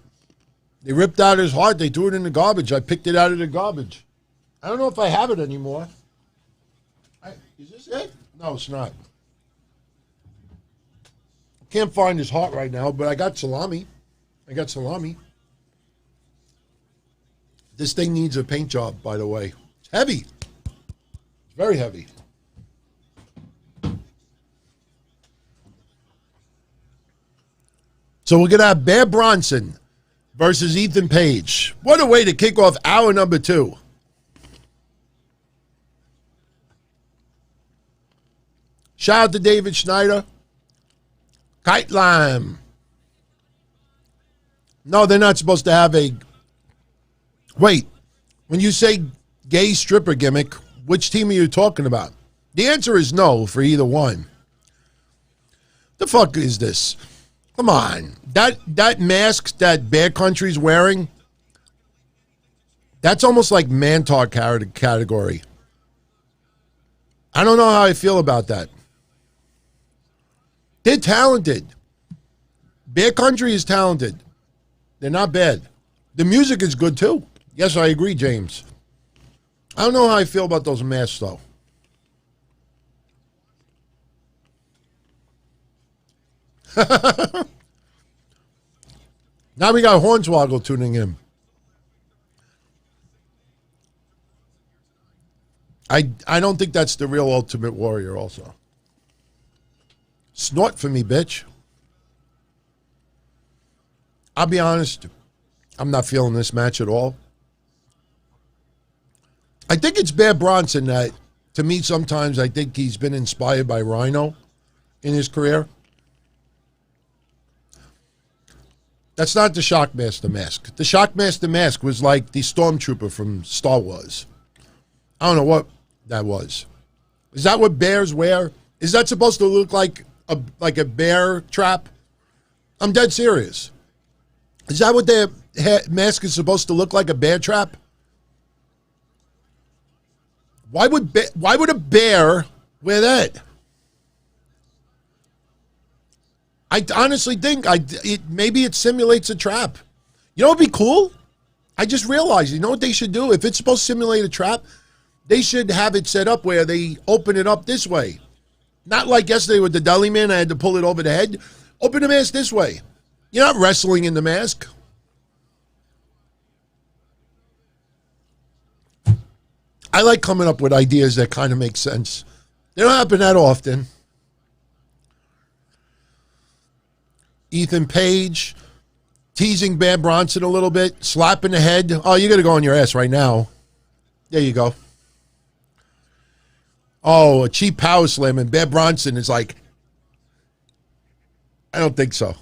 They ripped out his heart. They threw it in the garbage. I picked it out of the garbage. I don't know if I have it anymore. Is this it? No, it's not. Can't find his heart right now, but I got salami. This thing needs a paint job, by the way. It's heavy. It's very heavy. So we're going to have Bear Bronson versus Ethan Page. What a way to kick off hour number 2. Shout out to David Schneider. Kite Lime. No, they're not supposed to have a... Wait, when you say gay stripper gimmick, which team are you talking about? The answer is no for either one. The fuck is this? Come on. That mask that Bear Country's wearing, that's almost like Mantar category. I don't know how I feel about that. They're talented. Bear Country is talented. They're not bad. The music is good too. Yes, I agree, James. I don't know how I feel about those masks, though. Now we got Hornswoggle tuning in. I don't think that's the real Ultimate Warrior also. Snort for me, bitch. I'll be honest, I'm not feeling this match at all. I think it's Bear Bronson that, to me, sometimes I think he's been inspired by Rhino in his career. That's not the Shockmaster mask. The Shockmaster mask was like the Stormtrooper from Star Wars. I don't know what that was. Is that what bears wear? Is that supposed to look like a bear trap? I'm dead serious. Is that what their mask is supposed to look like, a bear trap? Why would a bear wear that? I honestly think maybe it simulates a trap. You know what would be cool? I just realized, you know what they should do? If it's supposed to simulate a trap, they should have it set up where they open it up this way. Not like yesterday with the deli man, I had to pull it over the head. Open the mask this way. You're not wrestling in the mask. I like coming up with ideas that kind of make sense. They don't happen that often. Ethan Page teasing Bear Bronson a little bit, slapping the head. Oh, you got to go on your ass right now. There you go. Oh, a cheap power slam, and Bear Bronson is like, I don't think so.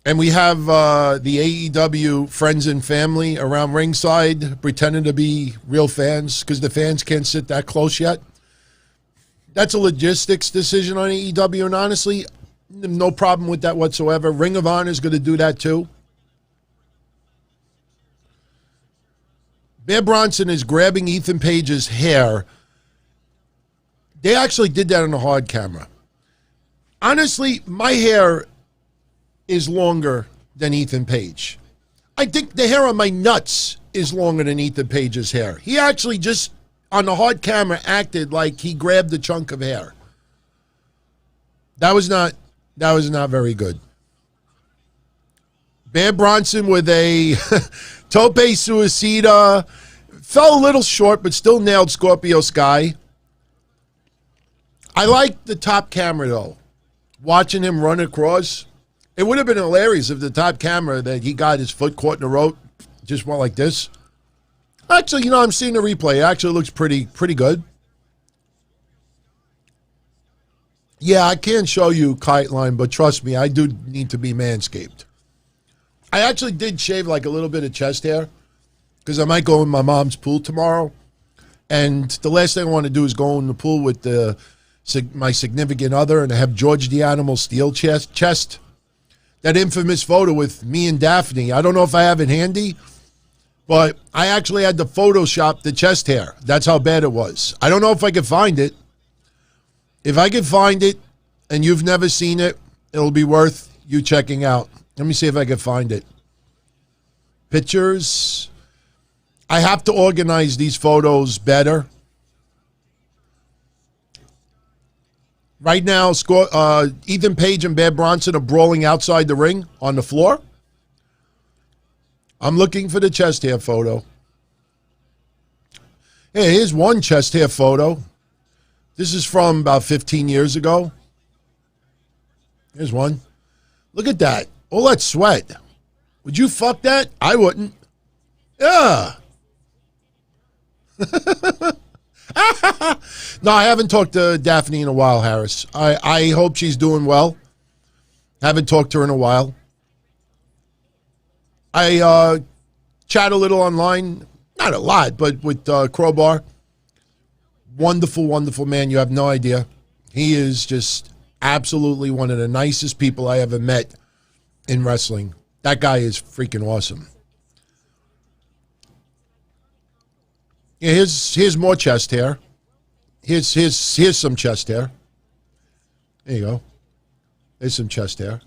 And we have the AEW friends and family around ringside pretending to be real fans because the fans can't sit that close yet. That's a logistics decision on AEW, and honestly, no problem with that whatsoever. Ring of Honor is going to do that too. Bear Bronson is grabbing Ethan Page's hair. They actually did that on a hard camera. Honestly, my hair is longer than Ethan Page. I think the hair on my nuts is longer than Ethan Page's hair. He actually just, on the hard camera, acted like he grabbed a chunk of hair. That was not very good. Bear Bronson with a tope suicida. Fell a little short, but still nailed Scorpio Sky. I like the top camera, though. Watching him run across. It would have been hilarious if the top camera that he got his foot caught in the rope just went like this. Actually, I'm seeing the replay. It actually looks pretty good. Yeah, I can't show you Kite Line, but trust me, I do need to be manscaped. I actually did shave like a little bit of chest hair because I might go in my mom's pool tomorrow. And the last thing I want to do is go in the pool with my significant other and have George the Animal steel chest. That infamous photo with me and Daphne. I don't know if I have it handy, but I actually had to Photoshop the chest hair. That's how bad it was. I don't know if I can find it. If I can find it and you've never seen it, it'll be worth you checking out. Let me see if I can find it. Pictures. I have to organize these photos better. Right now, Ethan Page and Bear Bronson are brawling outside the ring on the floor. I'm looking for the chest hair photo. Hey, here's one chest hair photo. This is from about 15 years ago. Here's one. Look at that. All that sweat. Would you fuck that? I wouldn't. Yeah. No, I haven't talked to Daphne in a while, Harris. I hope she's doing well. Haven't talked to her in a while. I chat a little online. Not a lot, but with Crowbar. Wonderful, wonderful man. You have no idea. He is just absolutely one of the nicest people I ever met in wrestling. That guy is freaking awesome. Yeah, here's more chest hair. Here's some chest hair. There you go. There's some chest hair.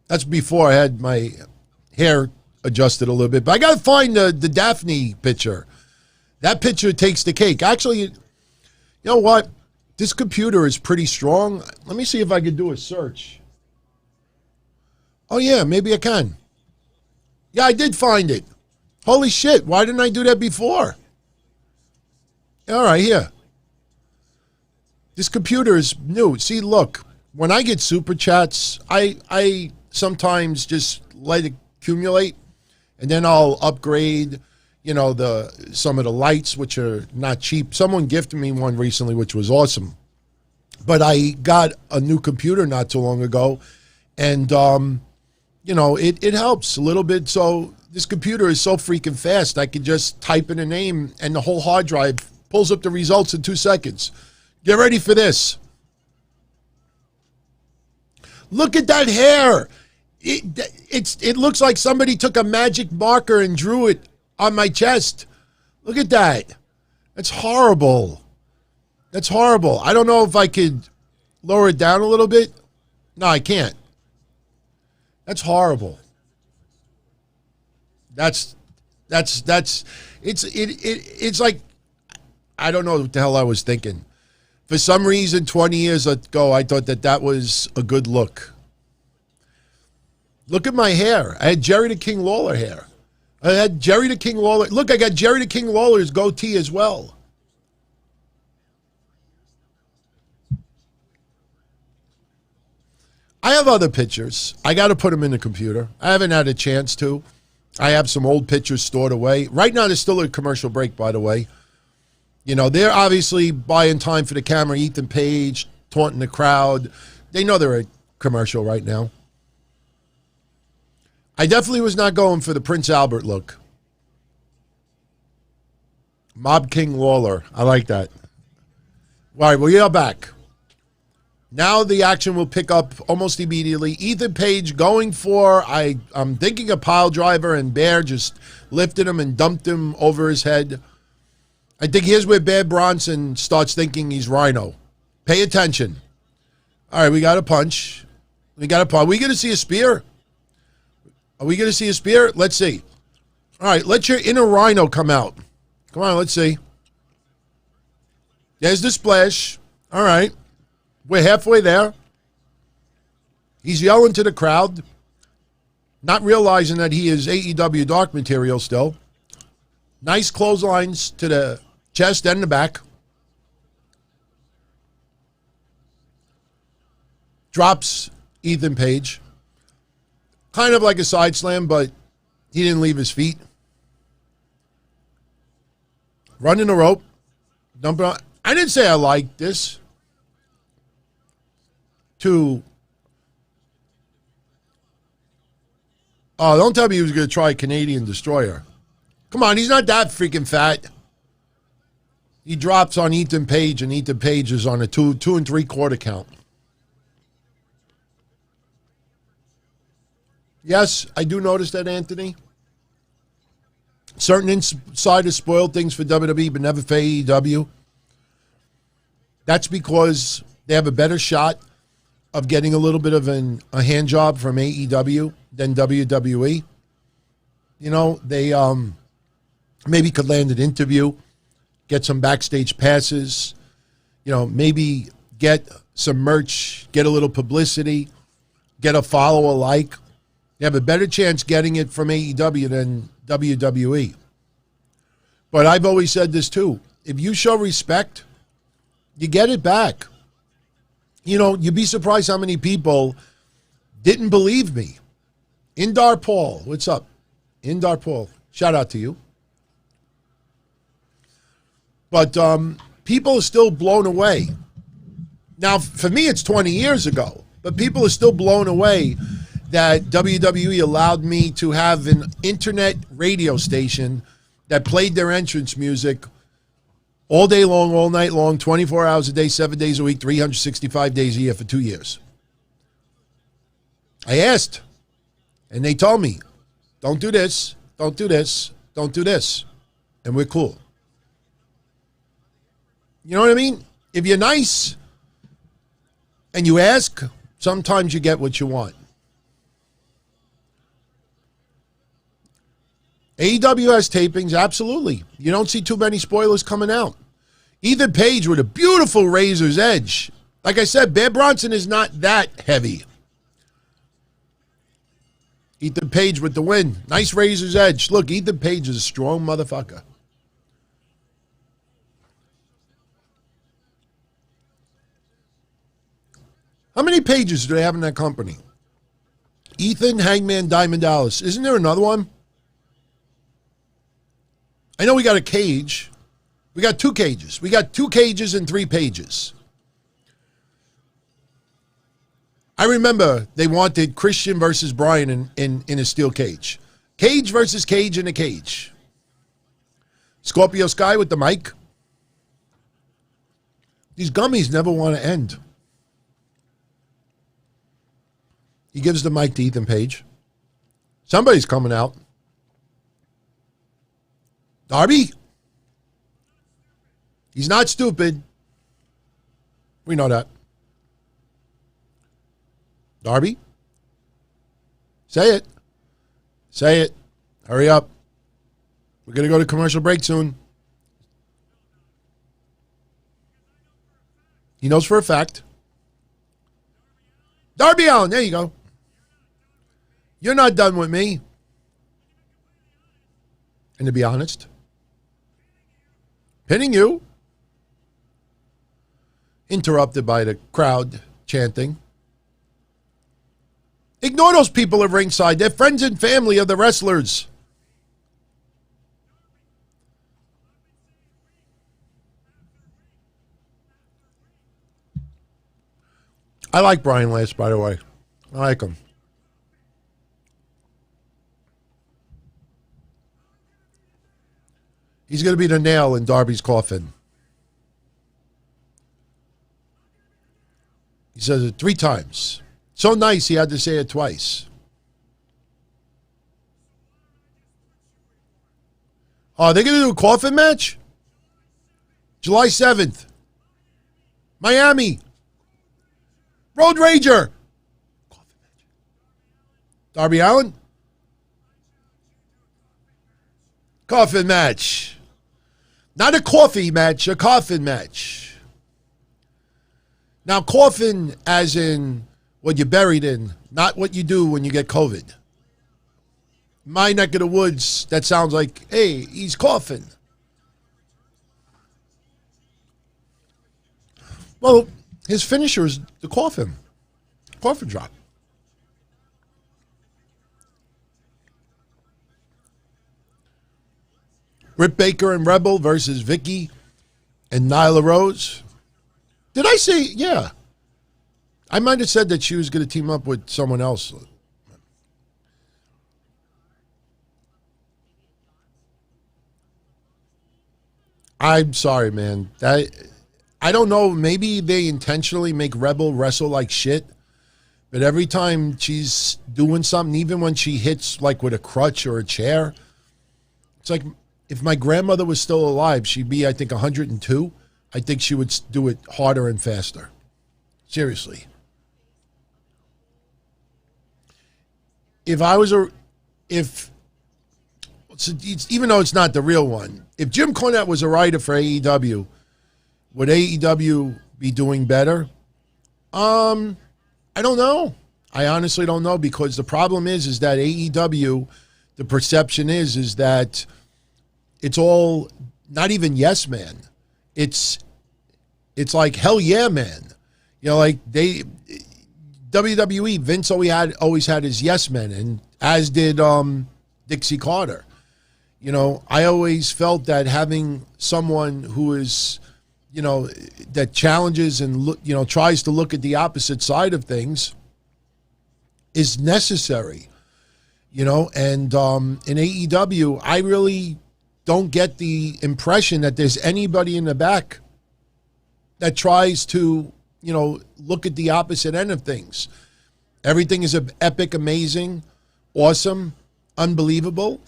That's before I had my hair adjusted a little bit. But I got to find the Daphne picture. That picture takes the cake. Actually, you know what? This computer is pretty strong. Let me see if I can do a search. Oh, yeah, maybe I can. Yeah, I did find it. Holy shit, why didn't I do that before? All right, here. This computer is new. See, look, when I get super chats, I sometimes just let it accumulate, and then I'll upgrade, some of the lights, which are not cheap. Someone gifted me one recently, which was awesome. But I got a new computer not too long ago, and, it helps a little bit. So this computer is so freaking fast, I could just type in a name, and the whole hard drive pulls up the results in 2 seconds. Get ready for this. Look at that hair. It looks like somebody took a magic marker and drew it on my chest. Look at that. That's horrible. That's horrible. I don't know if I could lower it down a little bit. No, I can't. That's horrible. It's like, I don't know what the hell I was thinking. For some reason, 20 years ago, I thought that was a good look. Look at my hair. I had Jerry the King Lawler hair. I had Jerry the King Lawler. Look, I got Jerry the King Lawler's goatee as well. I have other pictures. I got to put them in the computer. I haven't had a chance to. I have some old pictures stored away. Right now, there's still a commercial break, by the way. They're obviously buying time for the camera. Ethan Page, taunting the crowd. They know they're a commercial right now. I definitely was not going for the Prince Albert look. Mob King Lawler. I like that. All right, well, you're back. Now the action will pick up almost immediately. Ethan Page going for, I'm thinking a pile driver, and Bear just lifted him and dumped him over his head. I think here's where Bear Bronson starts thinking he's Rhino. Pay attention. All right, we got a punch. We got a punch. Are we going to see a spear? Are we going to see a spear? Let's see. All right, let your inner Rhino come out. Come on, let's see. There's the splash. All right. We're halfway there. He's yelling to the crowd. not realizing that he is AEW dark material still. Nice clotheslines to the chest and the back. Drops Ethan Page. Kind of like a side slam, but he didn't leave his feet. Running the rope. Dump it on. I didn't say I liked this. Oh, don't tell me he was going to try Canadian Destroyer. Come on, he's not that freaking fat. He drops on Ethan Page, and Ethan Page is on a 2 3/4 count. Yes, I do notice that, Anthony. Certain insiders spoiled things for WWE, but never for AEW. That's because they have a better shot of getting a little bit of a hand job from AEW than WWE. You know, they maybe could land an interview, get some backstage passes, you know, maybe get some merch, get a little publicity, get a follow, a like. You have a better chance getting it from AEW than WWE. But I've always said this too. If you show respect, you get it back. You know, you'd be surprised how many people didn't believe me. Indar Paul, what's up? Indar Paul, shout out to you. But people are still blown away. Now, for me, it's 20 years ago. But people are still blown away that WWE allowed me to have an internet radio station that played their entrance music all day long, all night long, 24 hours a day, 7 days a week, 365 days a year for 2 years. I asked, and they told me, don't do this, don't do this, don't do this, and we're cool. You know what I mean? If you're nice and you ask, sometimes you get what you want. AEW has tapings, absolutely. You don't see too many spoilers coming out. Ethan Page with a beautiful razor's edge. Like I said, Bear Bronson is not that heavy. Ethan Page with the win. Nice razor's edge. Look, Ethan Page is a strong motherfucker. How many pages do they have in that company? Ethan, Hangman, Diamond Dallas. Isn't there another one? I know we got a cage. We got 2 cages. We got 2 cages and 3 pages. I remember they wanted Christian versus Bryant in a steel cage. Cage versus cage in a cage. Scorpio Sky with the mic. These gummies never want to end. He gives the mic to Ethan Page. Somebody's coming out. Darby? He's not stupid. We know that. Darby? Say it. Say it. Hurry up. We're going to go to commercial break soon. He knows for a fact. Darby Allin, there you go. You're not done with me. And to be honest, pinning you. Interrupted by the crowd chanting. Ignore those people at ringside. They're friends and family of the wrestlers. I like Brian Last, by the way. I like him. He's going to be the nail in Darby's coffin. He says it 3 times. So nice he had to say it twice. Oh, they're going to do a coffin match? July 7th. Miami. Road Rager. Coffin match. Darby Allin. Coffin match. Not a coffee match, a coffin match. Now, coffin as in what you're buried in, not what you do when you get COVID. my neck of the woods, that sounds like, hey, he's coughing. Well, his finisher is the coffin drop. Britt Baker and Rebel versus Vicky and Nyla Rose. Did I say, yeah. I might have said that she was going to team up with someone else. I'm sorry, man. I don't know. Maybe they intentionally make Rebel wrestle like shit. But every time she's doing something, even when she hits like with a crutch or a chair, it's like if my grandmother was still alive, she'd be, I think, 102. I think she would do it harder and faster. Seriously. Even though it's not the real one, if Jim Cornette was a writer for AEW, would AEW be doing better? I don't know. I honestly don't know, because the problem is that AEW, the perception is that it's all not even yes man. It's like hell yeah man. You know, like WWE, Vince always had his yes men, and as did Dixie Carter. You know, I always felt that having someone who is, you know, that challenges and tries to look at the opposite side of things is necessary. You know, and in AEW, I really don't get the impression that there's anybody in the back that tries to, you know, look at the opposite end of things. Everything is epic, amazing, awesome, unbelievable.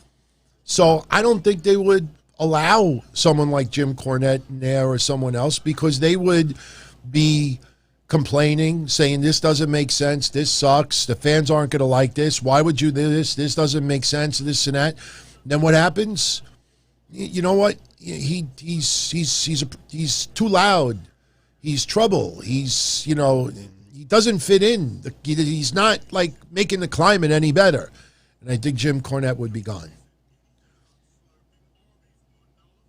So I don't think they would allow someone like Jim Cornette in there or someone else, because they would be complaining, saying this doesn't make sense, this sucks, the fans aren't going to like this, why would you do this, this doesn't make sense, this and that. Then what happens? You know what? He's too loud. He's trouble. He's, you know, he doesn't fit in. He's not like making the climate any better. And I think Jim Cornette would be gone.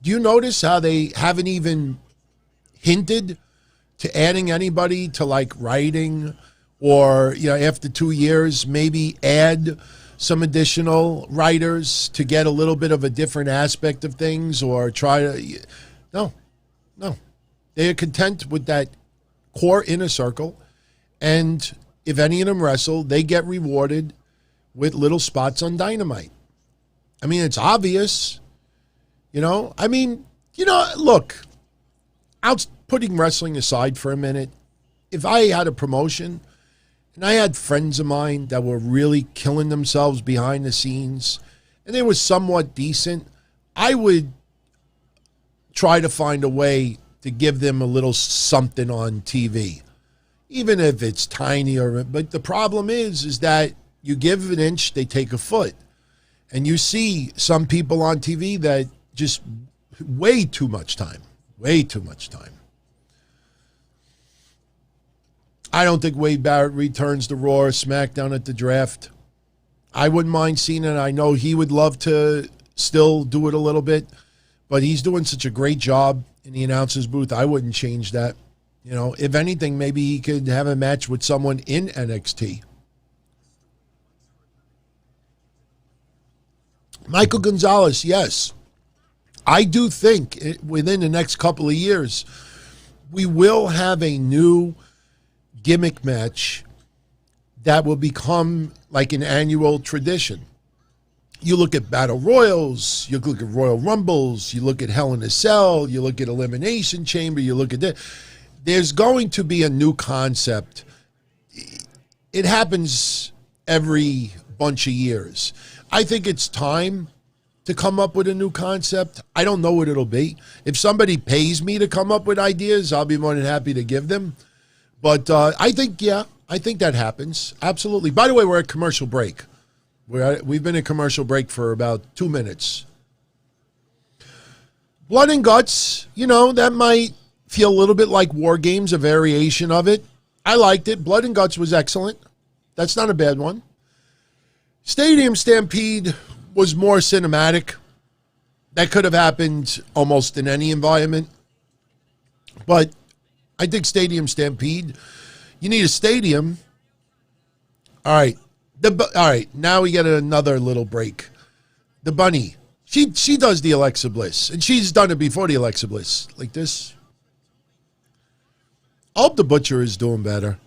Do you notice how they haven't even hinted to adding anybody to like writing, or, you know, after 2 years, maybe add some additional writers to get a little bit of a different aspect of things, or try to, no. They are content with that core inner circle, and if any of them wrestle, they get rewarded with little spots on Dynamite. I mean, it's obvious, you know? I mean, you know, look, putting wrestling aside for a minute, if I had a promotion and I had friends of mine that were really killing themselves behind the scenes and they were somewhat decent, I would try to find a way to give them a little something on TV, even if it's tiny. But the problem is that you give an inch, they take a foot. And you see some people on TV that just way too much time. I don't think Wade Barrett returns to Raw or SmackDown at the draft. I wouldn't mind seeing it. I know he would love to still do it a little bit, but he's doing such a great job in the announcer's booth. I wouldn't change that. You know, if anything, maybe he could have a match with someone in NXT. Michael Gonzalez, yes. I do think within the next couple of years, we will have a new gimmick match that will become like an annual tradition. You look at Battle Royals, you look at Royal Rumbles, you look at Hell in a Cell, you look at Elimination Chamber, you look at that. There's going to be a new concept. It happens every bunch of years. I think it's time to come up with a new concept. I don't know what it'll be. If somebody pays me to come up with ideas, I'll be more than happy to give them. But I think that happens. Absolutely. By the way, we're at commercial break. We've been in commercial break for about 2 minutes. Blood and Guts, you know, that might feel a little bit like War Games, a variation of it. I liked it. Blood and Guts was excellent. That's not a bad one. Stadium Stampede was more cinematic. That could have happened almost in any environment. But I think Stadium Stampede, you need a stadium. All right. All right, now we get another little break. The bunny. She does the Alexa Bliss, and she's done it before the Alexa Bliss. Like this. I hope the Butcher is doing better.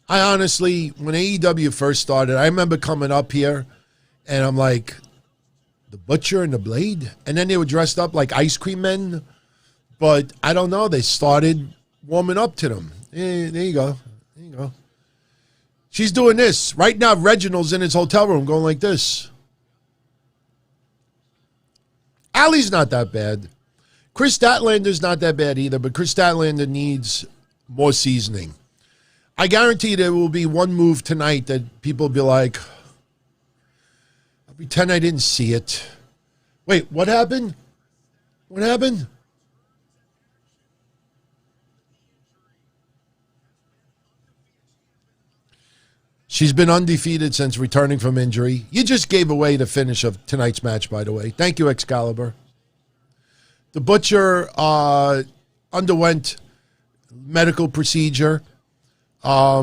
I honestly, when AEW first started, I remember coming up here, and I'm like, the Butcher and the Blade? And then they were dressed up like ice cream men. But I don't know, they started warming up to them. There you go. There you go. She's doing this. Right now, Reginald's in his hotel room going like this. Allie's not that bad. Kris Statlander's not that bad either, but Kris Statlander needs more seasoning. I guarantee there will be one move tonight that people will be like, I'll pretend I didn't see it. Wait, what happened? What happened? She's been undefeated since returning from injury. You just gave away the finish of tonight's match, by the way. Thank you, Excalibur. The Butcher underwent medical procedure. A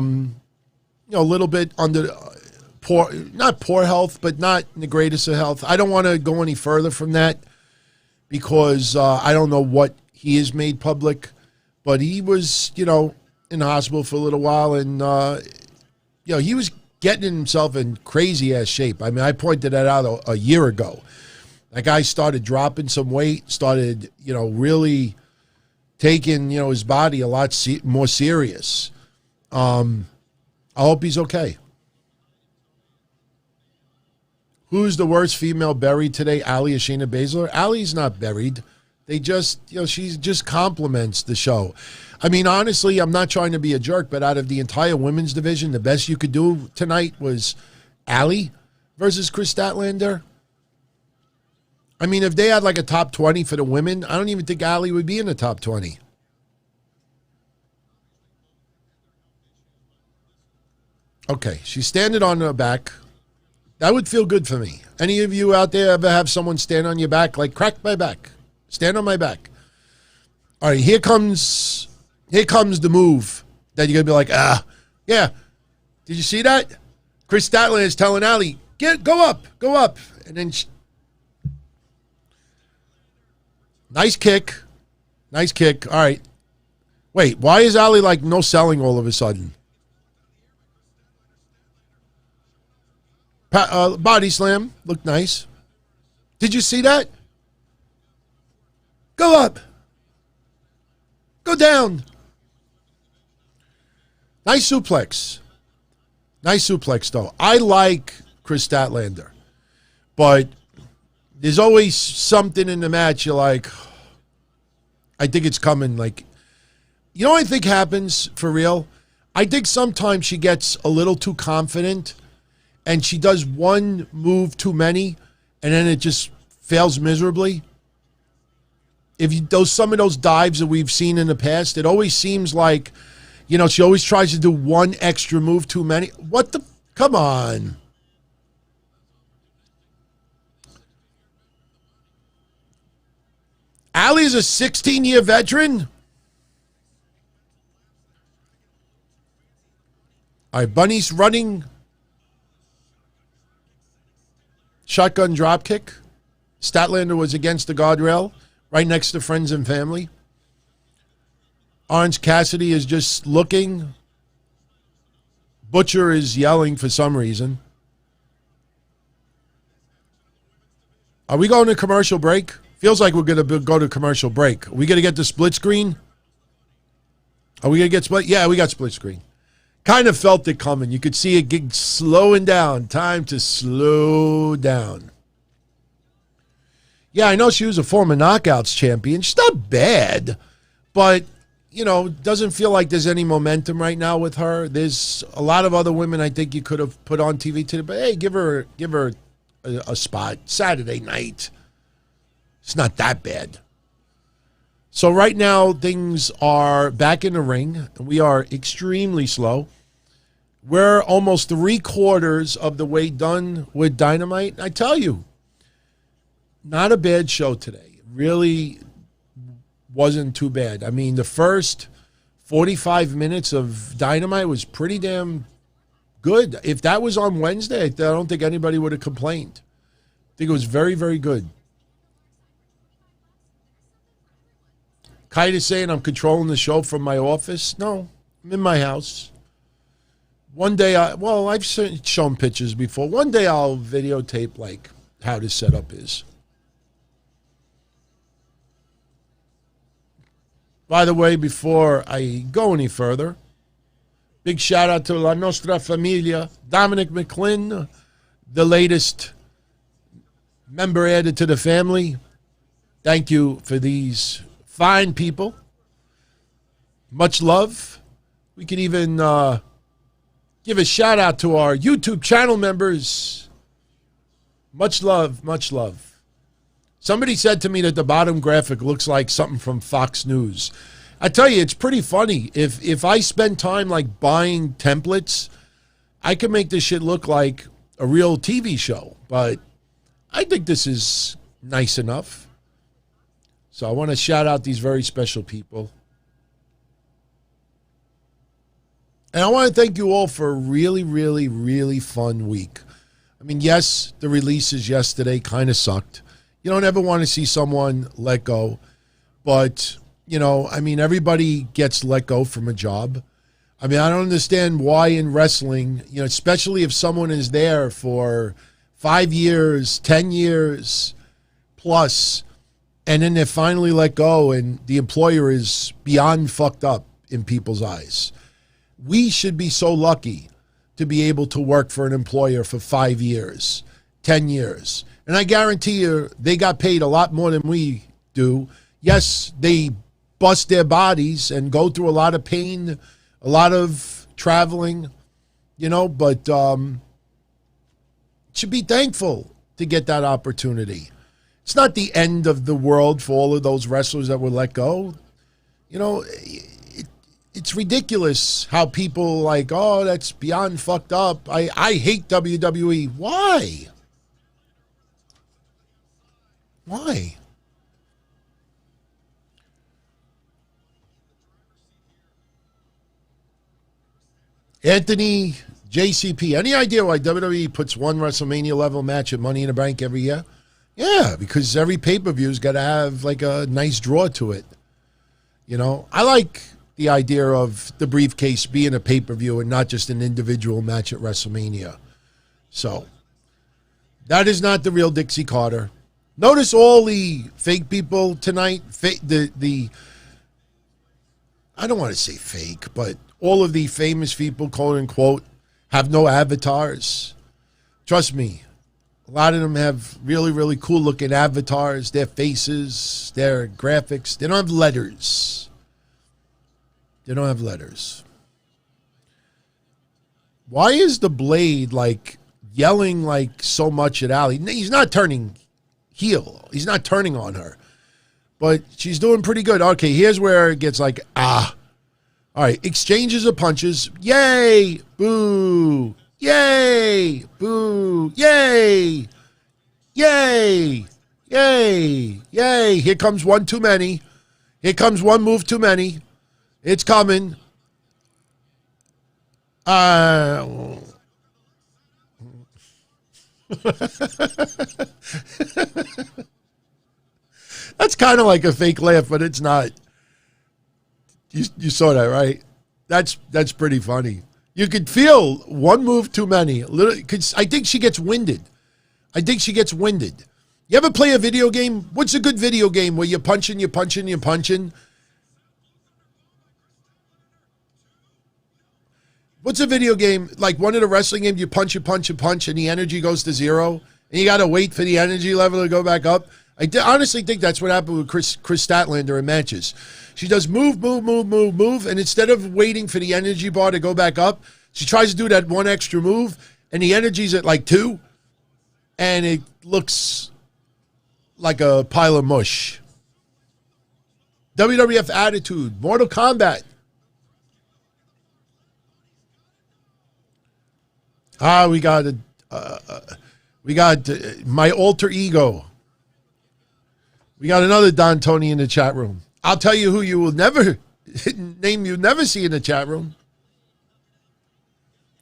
little bit under not poor health, but not in the greatest of health. I don't want to go any further from that because I don't know what he has made public. But he was, in the hospital for a little while, and he was getting himself in crazy-ass shape. I mean, I pointed that out a year ago. That guy started dropping some weight, started, really taking, his body a lot more serious. I hope he's okay. Who's the worst female buried today? Allie or Shayna Baszler? Allie's not buried. They just, she just compliments the show. I mean, honestly, I'm not trying to be a jerk, but out of the entire women's division, the best you could do tonight was Allie versus Kris Statlander. I mean, if they had like a top 20 for the women, I don't even think Allie would be in the top 20. Okay, she's standing on her back. That would feel good for me. Any of you out there ever have someone stand on your back? Like, crack my back. Stand on my back. All right, here comes the move that you're going to be like, yeah. Did you see that? Kris Statlander is telling Allie, go up. And then nice kick. All right. Wait, why is Allie like no selling all of a sudden? Body slam. Looked nice. Did you see that? Go up. Go down. Nice suplex, though. I like Kris Statlander. But there's always something in the match you're like, I think it's coming. Like, you know what I think happens for real? I think sometimes she gets a little too confident and she does one move too many and then it just fails miserably. Some of those dives that we've seen in the past, it always seems like, she always tries to do one extra move too many. Come on. Allie's a 16-year veteran. All right, Bunny's running. Shotgun drop kick. Statlander was against the guardrail, right next to friends and family. Orange Cassidy is just looking. Butcher is yelling for some reason. Are we going to commercial break? Feels like we're going to go to commercial break. Are we going to get the split screen? Are we going to get split? Yeah, we got split screen. Kind of felt it coming. You could see it slowing down. Time to slow down. Yeah, I know she was a former Knockouts champion. She's not bad, but, doesn't feel like there's any momentum right now with her. There's a lot of other women I think you could have put on TV today, but hey, give her a spot. Saturday night. It's not that bad. So right now, things are back in the ring. We are extremely slow. We're almost 3/4 of the way done with Dynamite. I tell you, not a bad show today. Really wasn't too bad. I mean, the first 45 minutes of Dynamite was pretty damn good. If that was on Wednesday, I don't think anybody would have complained. I think it was very, very good. Kite is saying I'm controlling the show from my office. No, I'm in my house. One day, I've shown pictures before. One day I'll videotape, like, how the setup is. By the way, before I go any further, big shout out to La Nostra Famiglia, Dominic McGlynn, the latest member added to the family. Thank you for these fine people. Much love. We could even give a shout out to our YouTube channel members. Much love, much love. Somebody said to me that the bottom graphic looks like something from Fox News. I tell you, it's pretty funny. If I spend time like buying templates, I can make this shit look like a real TV show. But I think this is nice enough. So I want to shout out these very special people. And I want to thank you all for a really, really, really fun week. I mean, yes, the releases yesterday kind of sucked. You don't ever want to see someone let go. But, you know, I mean, everybody gets let go from a job. I mean, I don't understand why in wrestling, you know, especially if someone is there for 5 years, 10 years plus, and then they're finally let go and the employer is beyond fucked up in people's eyes. We should be so lucky to be able to work for an employer for 5 years, 10 years. And I guarantee you they got paid a lot more than we do. Yes, they bust their bodies and go through a lot of pain, a lot of traveling, you know, but should be thankful to get that opportunity. It's not the end of the world for all of those wrestlers that were let go. You know, it's ridiculous how people like, oh, that's beyond fucked up. I hate WWE. Why? Why? Anthony JCP, any idea why WWE puts one WrestleMania level match at Money in the Bank every year? Yeah, because every pay-per-view's got to have like a nice draw to it. You know, I like the idea of the briefcase being a pay-per-view and not just an individual match at WrestleMania. So, that is not the real Dixie Carter. Notice all the fake people tonight, I don't want to say fake, but all of the famous people, quote unquote, have no avatars. Trust me, a lot of them have really, really cool looking avatars, their faces, their graphics. They don't have letters. They don't have letters. Why is the Blade like yelling like so much at Allie? He's not turning heel. He's not turning on her. But she's doing pretty good. Okay, here's where it gets like, ah. All right, exchanges of punches. Yay! Boo! Yay! Boo! Yay! Yay! Yay! Yay! Here comes one too many. Here comes one move too many. It's coming. That's kind of like a fake laugh, but it's not. You saw that, right? That's pretty funny. You could feel one move too many. I think she gets winded. You ever play a video game? What's a good video game where you're punching? What's a video game, like one of the wrestling games, you punch, and the energy goes to zero, and you got to wait for the energy level to go back up? I honestly think that's what happened with Kris Statlander in matches. She does move, and instead of waiting for the energy bar to go back up, she tries to do that one extra move, and the energy's at like 2, and it looks like a pile of mush. WWF Attitude, Mortal Kombat. We got my alter ego. We got another Don Tony in the chat room. I'll tell you who you will never name you never see in the chat room.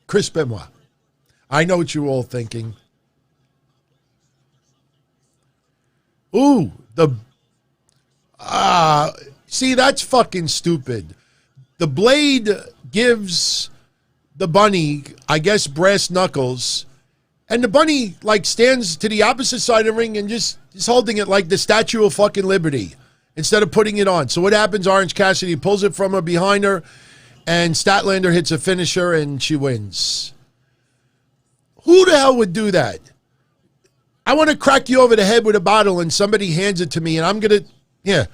Chris Benoit. I know what you're all thinking. Ooh, see, that's fucking stupid. The Blade gives the bunny, I guess, brass knuckles, and the bunny, like, stands to the opposite side of the ring and just is holding it like the Statue of fucking Liberty instead of putting it on. So what happens? Orange Cassidy pulls it from her behind her, and Statlander hits a finisher, and she wins. Who the hell would do that? I want to crack you over the head with a bottle, and somebody hands it to me, and I'm going to,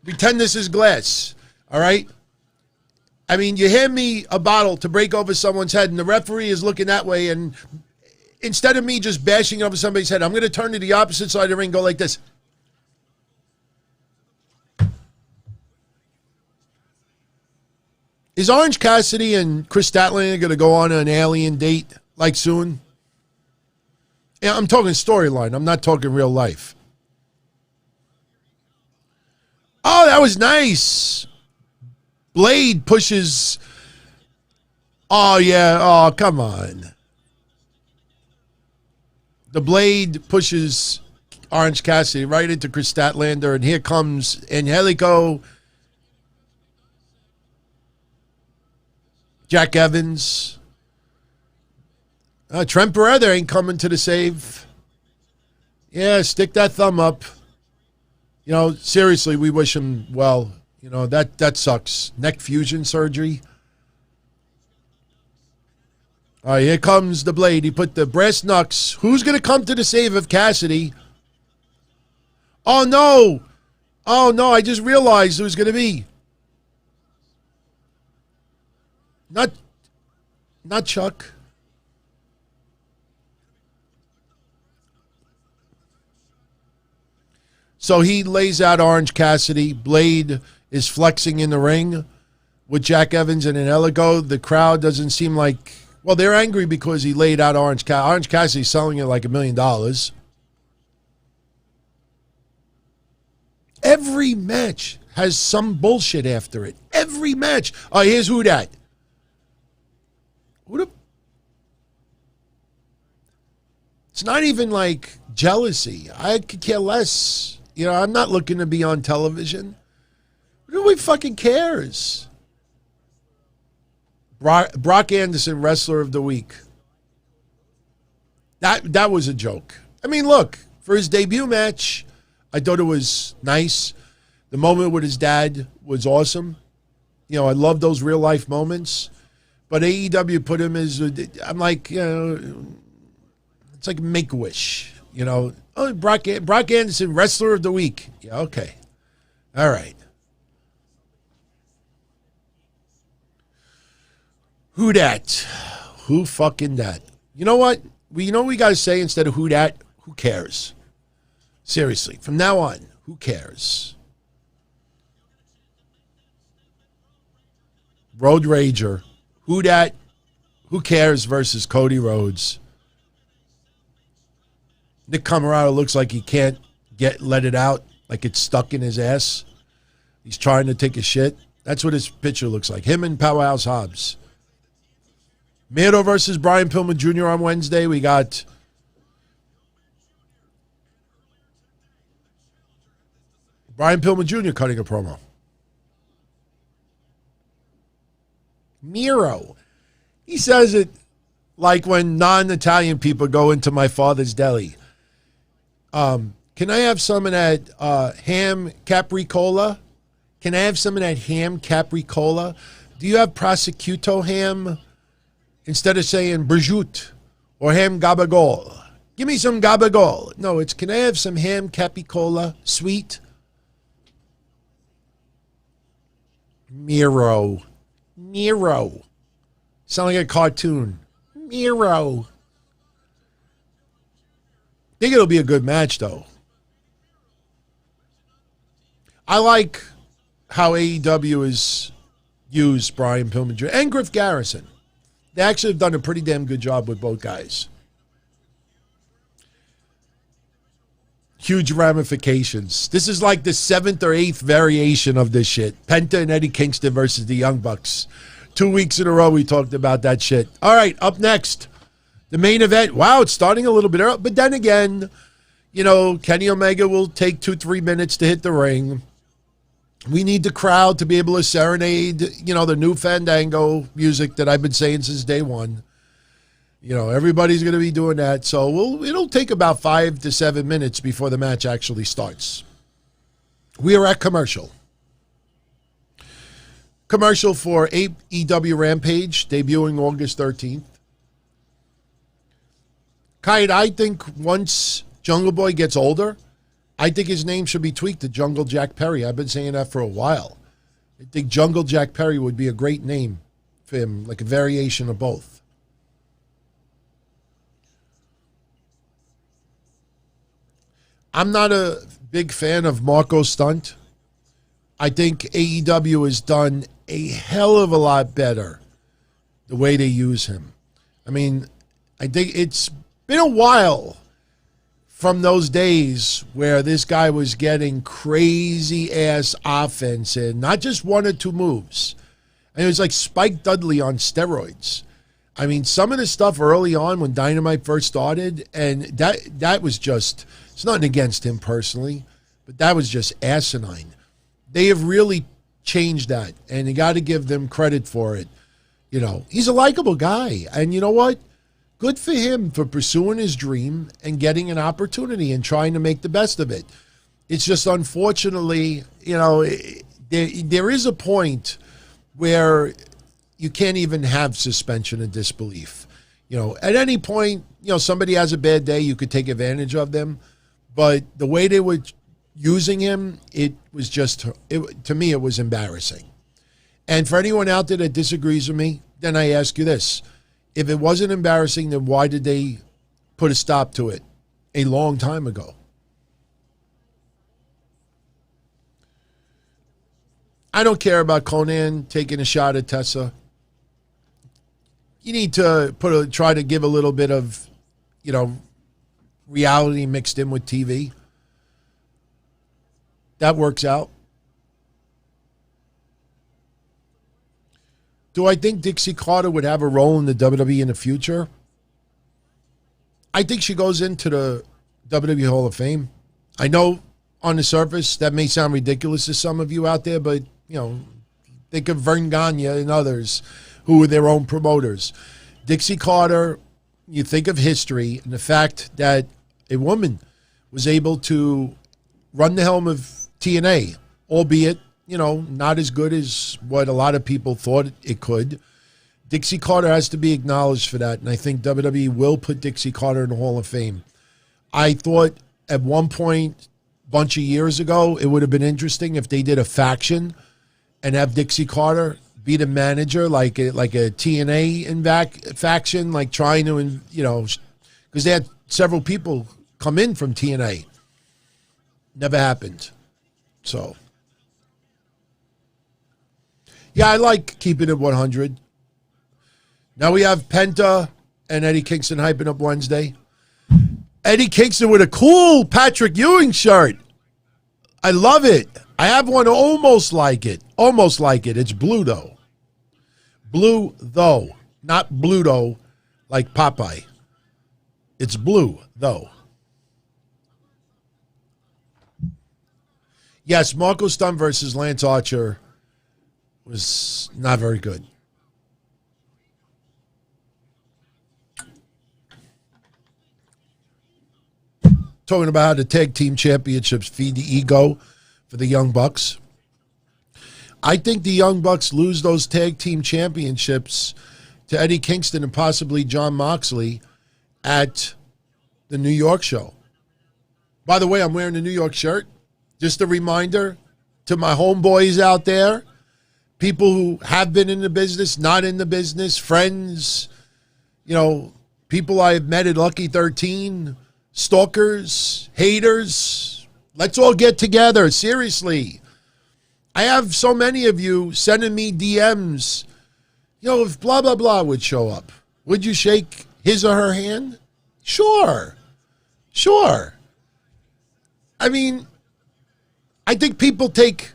pretend this is glass, all right? I mean, you hand me a bottle to break over someone's head, and the referee is looking that way, and instead of me just bashing over somebody's head, I'm going to turn to the opposite side of the ring and go like this. Is Orange Cassidy and Kris Statlander going to go on an alien date, like, soon? Yeah, I'm talking storyline. I'm not talking real life. Oh, that was nice. Blade pushes. Oh, yeah. Oh, come on. The Blade pushes Orange Cassidy right into Kris Statlander, and here comes Angelico, Jack Evans. Trent Beretta ain't coming to the save. Yeah, stick that thumb up. You know, seriously, we wish him well. You know, that sucks. Neck fusion surgery. All right, here comes the Blade. He put the brass knucks. Who's going to come to the save of Cassidy? Oh, no. Oh, no, I just realized who's going to be. Not Chuck. So he lays out Orange Cassidy. Blade is flexing in the ring with Jack Evans and Angelico. The crowd doesn't seem like... Well, they're angry because he laid out Orange Cassidy. Orange Cassidy's selling it like $1 million. Every match has some bullshit after it. Every match. Oh, here's who that. It's not even like jealousy. I could care less. You know, I'm not looking to be on television. Who fucking cares? Brock Anderson, Wrestler of the Week. That was a joke. I mean, look, for his debut match, I thought it was nice. The moment with his dad was awesome. You know, I love those real life moments. But AEW put him as, I'm like, you know, it's like Make-A-Wish, you know. Oh, Brock Anderson, Wrestler of the Week. Yeah, okay. All right. Who dat? Who fucking dat? You know what? You know what we got to say instead of who dat? Who cares? Seriously, from now on, who cares? Road Rager. Who dat? Who cares versus Cody Rhodes. Nick Camarado looks like he can't let it out, like it's stuck in his ass. He's trying to take a shit. That's what his picture looks like. Him and Powerhouse Hobbs. Miro versus Brian Pillman Jr. on Wednesday. We got Brian Pillman Jr. cutting a promo. Miro. He says it like when non-Italian people go into my father's deli. Can I have some of that ham capricola? Can I have some of that ham capricola? Do you have prosciutto ham instead of saying prosciutto or ham gabagol? Give me some gabagol. No, it's can I have some ham capricola, sweet? Miro. Sound like a cartoon. Miro. Think it'll be a good match, though. I like how AEW has used Brian Pillman Jr. and Griff Garrison. They actually have done a pretty damn good job with both guys. Huge ramifications. This is like the 7th or 8th variation of this shit. Penta and Eddie Kingston versus the Young Bucks. 2 weeks in a row we talked about that shit. All right, up next, the main event. Wow, it's starting a little bit early. But then again, you know, Kenny Omega will take 2-3 minutes to hit the ring. We need the crowd to be able to serenade, you know, the new Fandango music that I've been saying since day one. You know, everybody's going to be doing that. So it'll take about 5 to 7 minutes before the match actually starts. We are at commercial. Commercial for AEW Rampage, debuting August 13th. Kite, I think once Jungle Boy gets older, I think his name should be tweaked to Jungle Jack Perry. I've been saying that for a while. I think Jungle Jack Perry would be a great name for him, like a variation of both. I'm not a big fan of Marco Stunt. I think AEW has done a hell of a lot better the way they use him. I mean, I think it's been a while from those days where this guy was getting crazy-ass offense and not just 1 or 2 moves. And it was like Spike Dudley on steroids. I mean, some of the stuff early on when Dynamite first started, and that was just, it's nothing against him personally, but that was just asinine. They have really changed that, and you got to give them credit for it. You know, he's a likable guy, and you know what? Good for him for pursuing his dream and getting an opportunity and trying to make the best of it. It's just unfortunately, you know, there is a point where you can't even have suspension of disbelief. You know, at any point, you know, somebody has a bad day, you could take advantage of them. But the way they were using him, it was just, to me, it was embarrassing. And for anyone out there that disagrees with me, then I ask you this. If it wasn't embarrassing, then why did they put a stop to it a long time ago? I don't care about Conan taking a shot at Tessa. You need to try to give a little bit of, you know, reality mixed in with TV. That works out. Do I think Dixie Carter would have a role in the WWE in the future? I think she goes into the WWE Hall of Fame. I know on the surface that may sound ridiculous to some of you out there, but, you know, think of Vern Gagne and others who were their own promoters. Dixie Carter, you think of history and the fact that a woman was able to run the helm of TNA, albeit, you know, not as good as what a lot of people thought it could. Dixie Carter has to be acknowledged for that, and I think WWE will put Dixie Carter in the Hall of Fame. I thought at one point, a bunch of years ago, it would have been interesting if they did a faction and have Dixie Carter be the manager, like a TNA faction, like trying to, you know, because they had several people come in from TNA. Never happened. So, yeah, I like keeping it 100. Now we have Penta and Eddie Kingston hyping up Wednesday. Eddie Kingston with a cool Patrick Ewing shirt. I love it. I have one almost like it. Almost like it. It's blue, though. Blue, though. Not Bluto like Popeye. It's blue, though. Yes, Marco Stunt versus Lance Archer was not very good. Talking about how the tag team championships feed the ego for the Young Bucks. I think the Young Bucks lose those tag team championships to Eddie Kingston and possibly Jon Moxley at the New York show. By the way, I'm wearing a New York shirt. Just a reminder to my homeboys out there, people who have been in the business, not in the business, friends, you know, people I've met at Lucky 13, stalkers, haters. Let's all get together. Seriously. I have so many of you sending me DMs if blah, blah, blah would show up, would you shake his or her hand? Sure. I mean, I think people take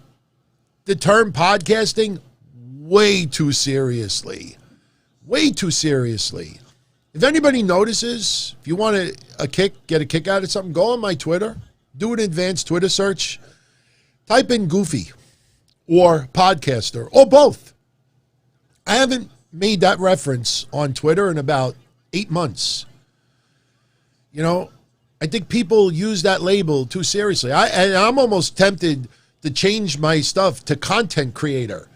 the term podcasting way too seriously. Way too seriously. If anybody notices, if you want get a kick out of something, go on my Twitter, do an advanced Twitter search, type in Goofy or Podcaster or both. I haven't made that reference on Twitter in about 8 months. I think people use that label too seriously. I'm almost tempted to change my stuff to content creator.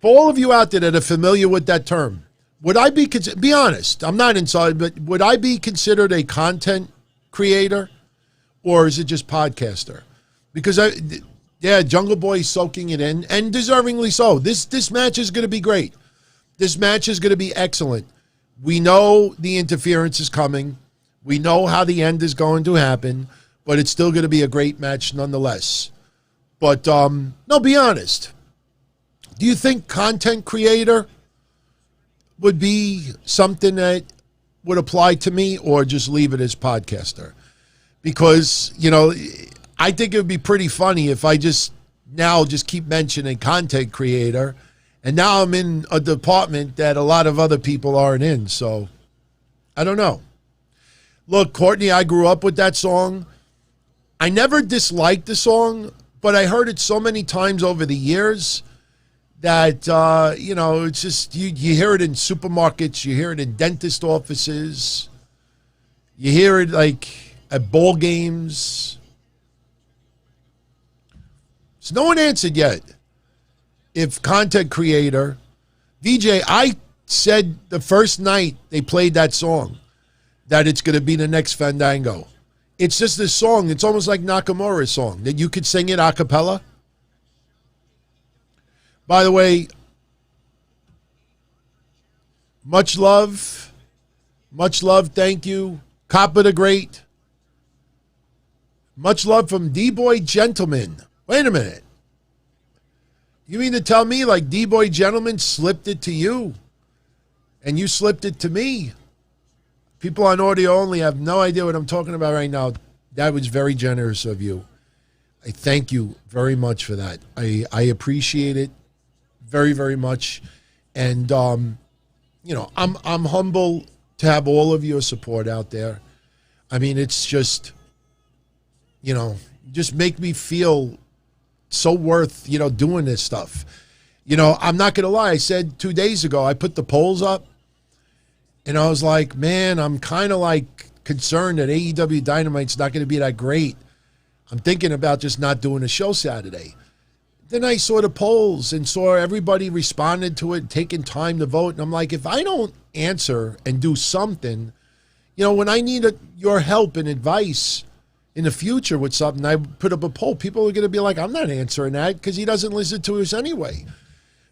For all of you out there that are familiar with that term, would I be honest, I'm not inside, but would I be considered a content creator or is it just podcaster? Because Jungle Boy soaking it in and deservingly so. This match is going to be great. This match is going to be excellent. We know the interference is coming. We know how the end is going to happen, but it's still going to be a great match nonetheless. But, no, be honest. Do you think content creator would be something that would apply to me or just leave it as podcaster? Because, I think it would be pretty funny if I just keep mentioning content creator, and now I'm in a department that a lot of other people aren't in. So, I don't know. Look, Courtney, I grew up with that song. I never disliked the song, but I heard it so many times over the years that, it's just, you hear it in supermarkets, you hear it in dentist offices, you hear it, at ball games. So no one answered yet. If content creator, VJ, I said the first night they played that song that it's going to be the next Fandango. It's just this song. It's almost like Nakamura's song that you could sing it a cappella. By the way, much love. Much love. Thank you. Cappa the Great. Much love from D-Boy Gentleman. Wait a minute. You mean to tell me D-Boy Gentleman slipped it to you and you slipped it to me? People on audio only have no idea what I'm talking about right now. That was very generous of you. I thank you very much for that. I appreciate it very, very much. And, I'm humble to have all of your support out there. I mean, it's just, just make me feel so worth, doing this stuff. I'm not going to lie. I said 2 days ago, I put the polls up. And I was like, man, I'm kind of concerned that AEW Dynamite's not going to be that great. I'm thinking about just not doing a show Saturday. Then I saw the polls and saw everybody responded to it, taking time to vote. And I'm like, if I don't answer and do something, when I need your help and advice in the future with something, I put up a poll. People are going to be like, I'm not answering that because he doesn't listen to us anyway.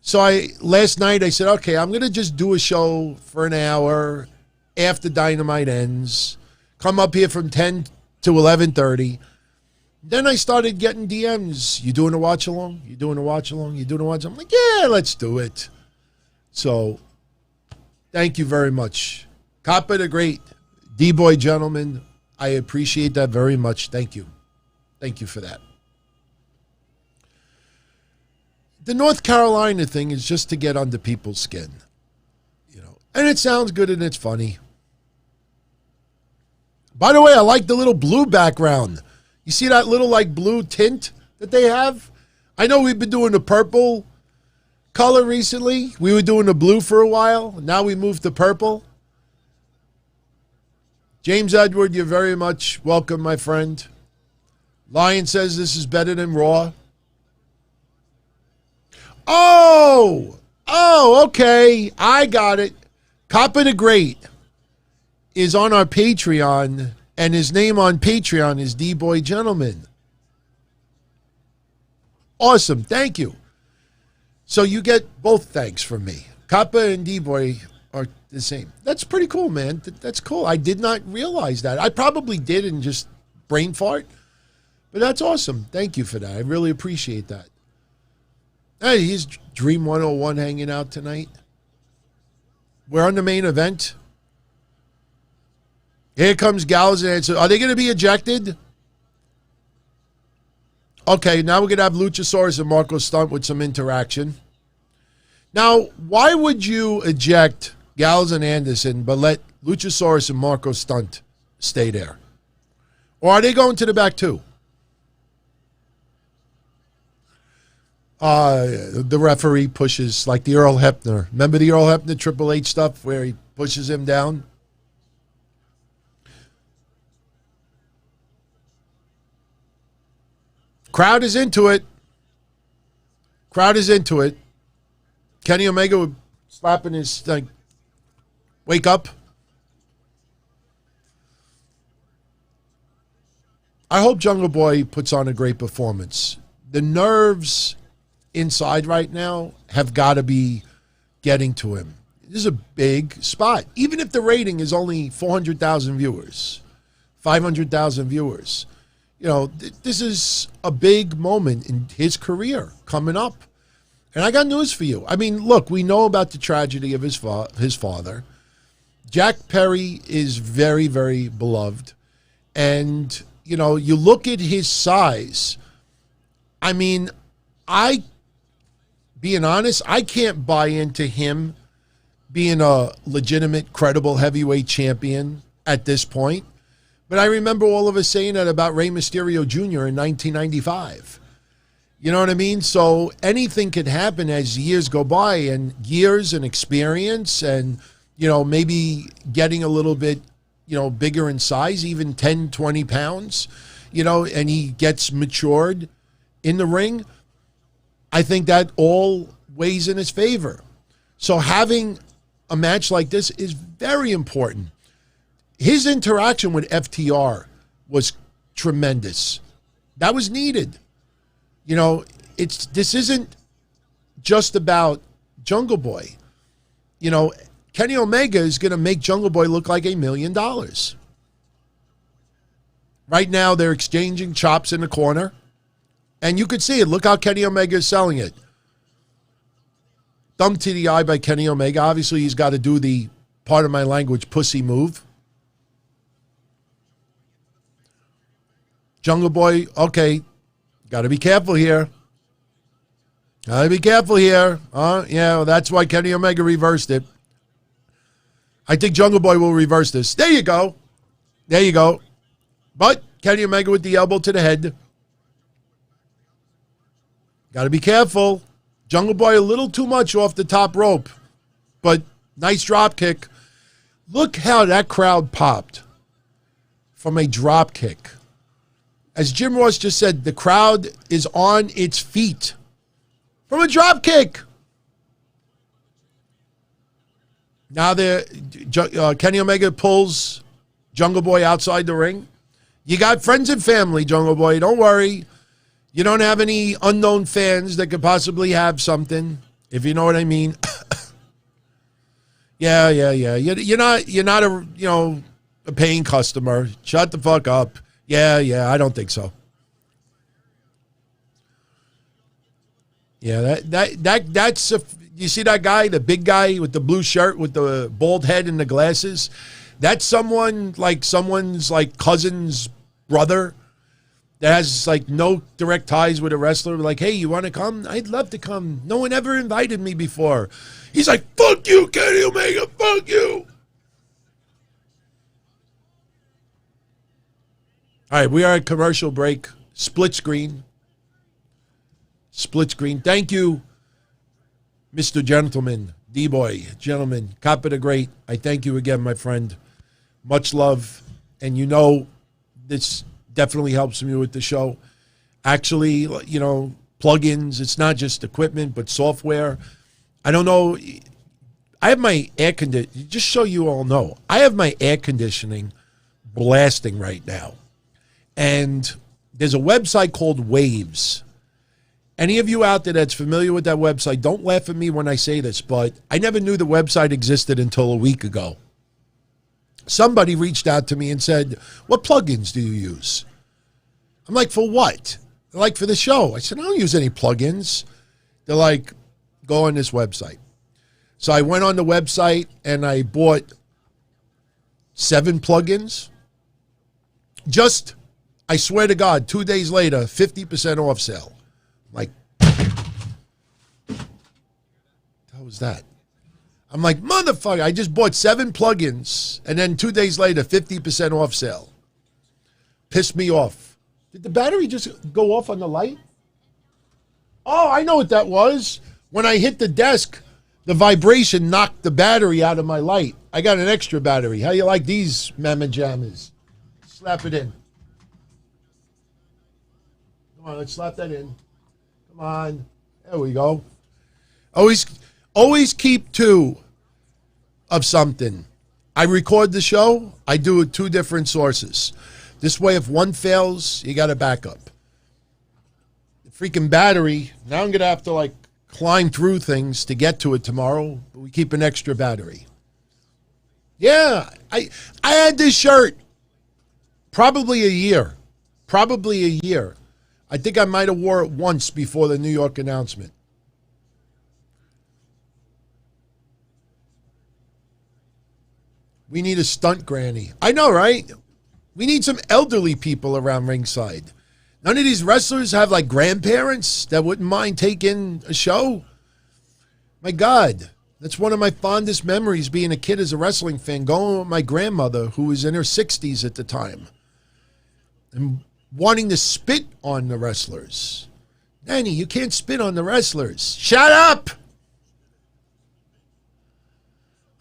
So last night I said, okay, I'm going to just do a show for an hour after Dynamite ends. Come up here from 10 to 11:30. Then I started getting DMs. You doing a watch along? You doing a watch along? You doing a watch along? I'm like, yeah, let's do it. So thank you very much. Cappa the Great, D-Boy Gentleman. I appreciate that very much. Thank you. Thank you for that. The North Carolina thing is just to get under people's skin, and it sounds good and it's funny. By the way, I like the little blue background. You see that little blue tint that they have? I know we've been doing the purple color recently. We were doing the blue for a while. Now we moved to purple. James Edward, you're very much welcome, my friend. Lion says this is better than Raw. Oh, okay. I got it. Cappa the Great is on our Patreon, and his name on Patreon is D-Boy Gentleman. Awesome. Thank you. So you get both thanks from me. Cappa and D-Boy are the same. That's pretty cool, man. That's cool. I did not realize that. I probably did and just brain fart, but that's awesome. Thank you for that. I really appreciate that. Hey, he's Dream 101 hanging out tonight. We're on the main event. Here comes Gallows and Anderson. Are they going to be ejected? Okay, now we're going to have Luchasaurus and Marco Stunt with some interaction. Now, why would you eject Gallows and Anderson but let Luchasaurus and Marco Stunt stay there? Or are they going to the back too? The referee pushes, like the Earl Hebner. Remember the Earl Hebner Triple H stuff where he pushes him down? Crowd is into it. Crowd is into it. Kenny Omega was slapping his, like, wake up. I hope Jungle Boy puts on a great performance. The nerves inside right now have got to be getting to him. This is a big spot. Even if the rating is only 400,000 viewers, 500,000 viewers, you know, this is a big moment in his career coming up. And I got news for you. I mean, look, we know about the tragedy of his father. Jack Perry is very, very beloved. And, you know, you look at his size. I mean, being honest, I can't buy into him being a legitimate, credible heavyweight champion at this point. But I remember all of us saying that about Rey Mysterio Jr. in 1995. You know what I mean? So anything could happen as years go by, and years and experience and, you know, maybe getting a little bit, you know, bigger in size, even 10, 20 pounds, you know, and he gets matured in the ring. I think that all weighs in his favor. So having a match like this is very important. His interaction with FTR was tremendous. That was needed. You know, this isn't just about Jungle Boy. You know, Kenny Omega is going to make Jungle Boy look like $1 million. Right now, they're exchanging chops in the corner. And you could see it. Look how Kenny Omega is selling it. Thumb to the eye by Kenny Omega. Obviously, he's got to do the, part of my language, pussy move. Jungle Boy, okay, got to be careful here. Got to be careful here. Yeah, well, that's why Kenny Omega reversed it. I think Jungle Boy will reverse this. There you go. There you go. But Kenny Omega with the elbow to the head. Got to be careful. Jungle Boy a little too much off the top rope. But nice drop kick. Look how that crowd popped from a drop kick. As Jim Ross just said, the crowd is on its feet from a drop kick. Now Kenny Omega pulls Jungle Boy outside the ring. You got friends and family, Jungle Boy. Don't worry. You don't have any unknown fans that could possibly have something, if you know what I mean. Yeah. You're not a a paying customer. Shut the fuck up. Yeah, I don't think so. Yeah, that's you see that guy, the big guy with the blue shirt with the bald head and the glasses? That's someone's cousin's brother that has like no direct ties with a wrestler. Like, hey, you want to come? I'd love to come. No one ever invited me before. He's like, fuck you, Kenny Omega, fuck you. All right, we are at commercial break. Split screen. Thank you, Mr. Gentleman, D-Boy, gentleman, Cappa the Great. I thank you again, my friend. Much love. And you know, this definitely helps me with the show. Actually, you know, plugins. It's not just equipment, but software. I don't know. I have my air conditioning. Just so you all know, I have my air conditioning blasting right now. And there's a website called Waves. Any of you out there that's familiar with that website, don't laugh at me when I say this, but I never knew the website existed until a week ago. Somebody reached out to me and said, what plugins do you use? I'm like, for what? They're like, for the show. I said, I don't use any plugins. They're like, go on this website. So I went on the website and I bought 7 plugins. Just, I swear to God, 2 days later, 50% off sale. Like, how was that? I'm like, motherfucker, I just bought 7 plugins and then 2 days later, 50% off sale. Pissed me off. Did the battery just go off on the light? Oh, I know what that was. When I hit the desk, the vibration knocked the battery out of my light. I got an extra battery. How you like these mamma jammas? Slap it in. Come on, let's slap that in. Come on. There we go. Always keep 2 of something. I record the show. I do it 2 different sources. This way, if one fails, you got a backup. The freaking battery, now I'm going to have to, like, climb through things to get to it tomorrow, but we keep an extra battery. Yeah, I had this shirt probably a year. I think I might have wore it once before the New York announcement. We need a stunt granny. I know, right? We need some elderly people around ringside. None of these wrestlers have like grandparents that wouldn't mind taking a show. My God, that's one of my fondest memories being a kid as a wrestling fan, going with my grandmother who was in her 60s at the time and wanting to spit on the wrestlers. Nanny, you can't spit on the wrestlers. Shut up!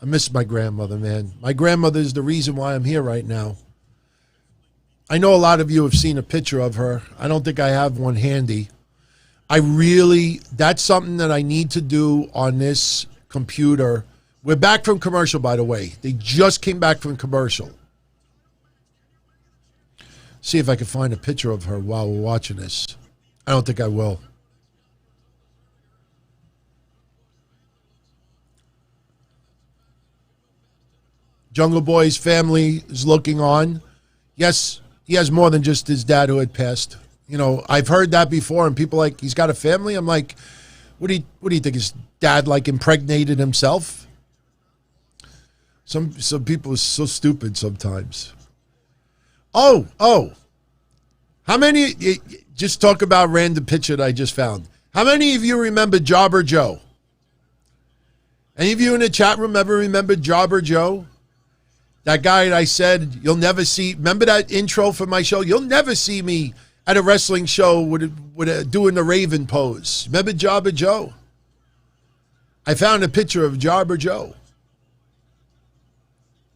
I miss my grandmother, man. My grandmother is the reason why I'm here right now. I know a lot of you have seen a picture of her. I don't think I have one handy. That's something that I need to do on this computer. We're back from commercial, by the way. They just came back from commercial. See if I can find a picture of her while we're watching this. I don't think I will. Jungle Boy's family is looking on. Yes, he has more than just his dad who had passed. You know, I've heard that before, and people like, he's got a family. I'm like, what do you think? His dad like impregnated himself? Some people are so stupid sometimes. Oh. How many, just talk about random picture that I just found. How many of you remember Jobber Joe? Any of you in the chat room ever remember Jobber Joe? That guy that I said, you'll never see, remember that intro for my show? You'll never see me at a wrestling show doing the Raven pose. Remember Jobber Joe? I found a picture of Jobber Joe.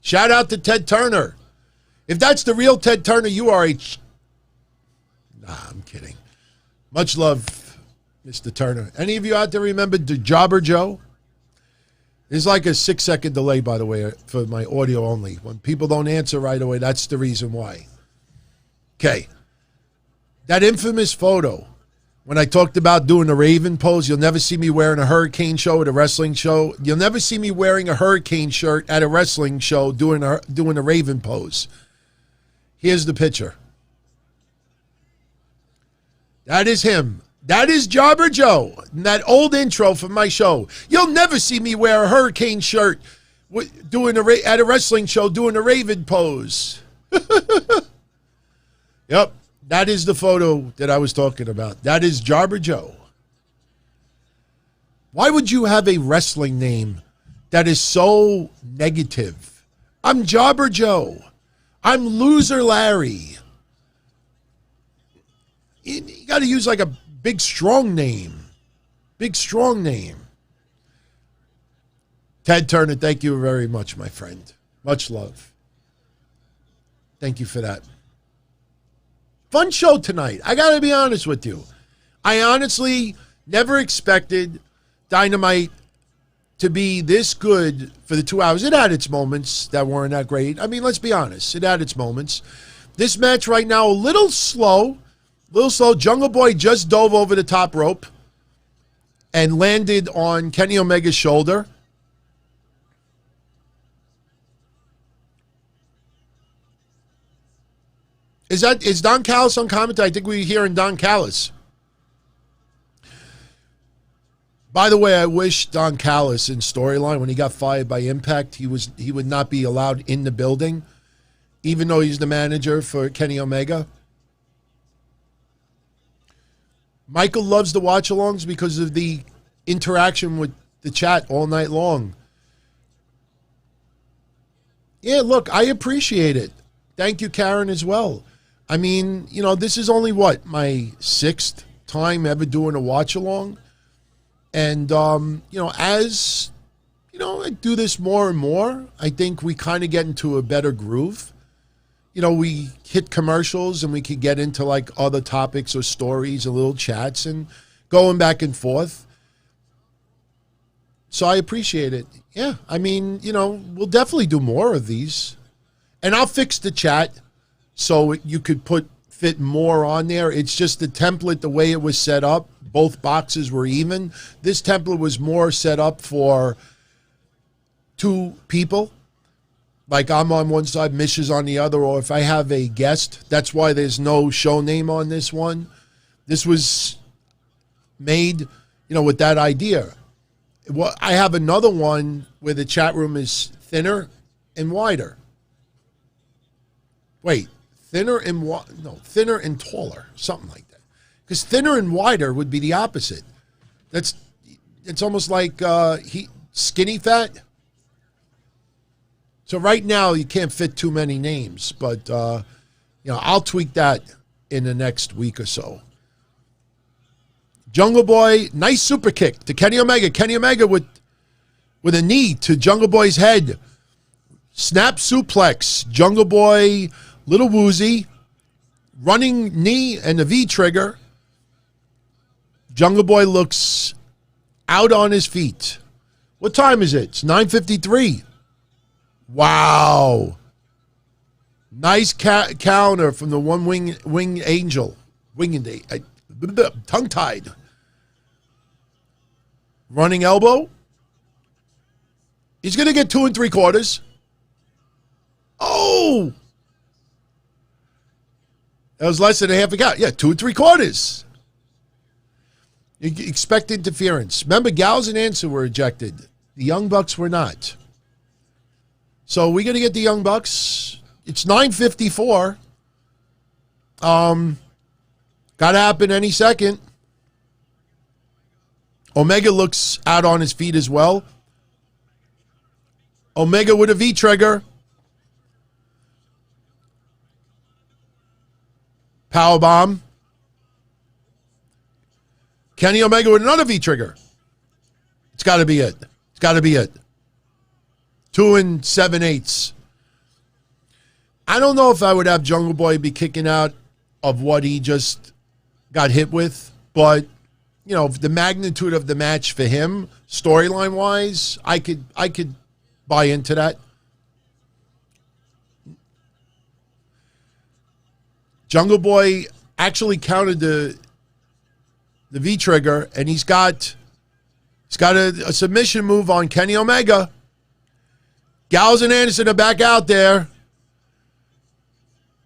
Shout out to Ted Turner. If that's the real Ted Turner, you are a... Nah, I'm kidding. Much love, Mr. Turner. Any of you out there remember the Jobber Joe? There's like a 6-second delay, by the way, for my audio only. When people don't answer right away, that's the reason why. Okay. That infamous photo, when I talked about doing the Raven pose, you'll never see me wearing a hurricane show at a wrestling show. You'll never see me wearing a hurricane shirt at a wrestling show doing the Raven pose. Here's the picture. That is him. That is Jobber Joe. That old intro from my show. You'll never see me wear a hurricane shirt at a wrestling show doing a Raven pose. Yep. That is the photo that I was talking about. That is Jobber Joe. Why would you have a wrestling name that is so negative? I'm Jobber Joe. I'm Loser Larry. You got to use like a big, strong name. Big, strong name. Ted Turner, thank you very much, my friend. Much love. Thank you for that. Fun show tonight. I got to be honest with you. I honestly never expected Dynamite to be this good for the 2 hours. It had its moments that weren't that great. I mean, let's be honest. It had its moments. This match right now, a little slow. Jungle Boy just dove over the top rope and landed on Kenny Omega's shoulder. Is Don Callis on commentary? I think we're hearing Don Callis. By the way, I wish Don Callis in storyline, when he got fired by Impact, he would not be allowed in the building, even though he's the manager for Kenny Omega. Michael loves the watch-alongs because of the interaction with the chat all night long. Yeah, look, I appreciate it. Thank you, Karen, as well. I mean, this is only, my 6th time ever doing a watch-along. And, as, I do this more and more, I think we kind of get into a better groove. We hit commercials and we could get into, other topics or stories or little chats and going back and forth. So I appreciate it. Yeah, I mean, we'll definitely do more of these. And I'll fix the chat so you could fit more on there. It's just the template, the way it was set up. Both boxes were even. This template was more set up for 2 people. Like I'm on one side, Mish is on the other, or if I have a guest, that's why there's no show name on this one. This was made, with that idea. Well, I have another one where the chat room is thinner and wider. Wait, thinner and taller, something like that. Because thinner and wider would be the opposite. It's almost like skinny fat. So right now you can't fit too many names, but I'll tweak that in the next week or so. Jungle Boy, nice super kick to Kenny Omega. Kenny Omega with a knee to Jungle Boy's head. Snap suplex. Jungle Boy, little woozy. Running knee and a V trigger. Jungle Boy looks out on his feet. What time is it? It's 9:53. Wow. Nice counter from the one wing angel. Tongue-tied. Running elbow. He's going to get 2 3/4. Oh! That was less than a half a count. Yeah, 2 3/4. You expect interference. Remember, Gallows and Answer were ejected. The Young Bucks were not. So we're going to get the Young Bucks. It's 9:54. Got to happen any second. Omega looks out on his feet as well. Omega with a V-trigger. Powerbomb. Kenny Omega with another V-trigger. It's got to be it. It's got to be it. 2 7/8. I don't know if I would have Jungle Boy be kicking out of what he just got hit with, but the magnitude of the match for him, storyline wise, I could buy into that. Jungle Boy actually countered the V trigger, and he's got a submission move on Kenny Omega. Gallows and Anderson are back out there.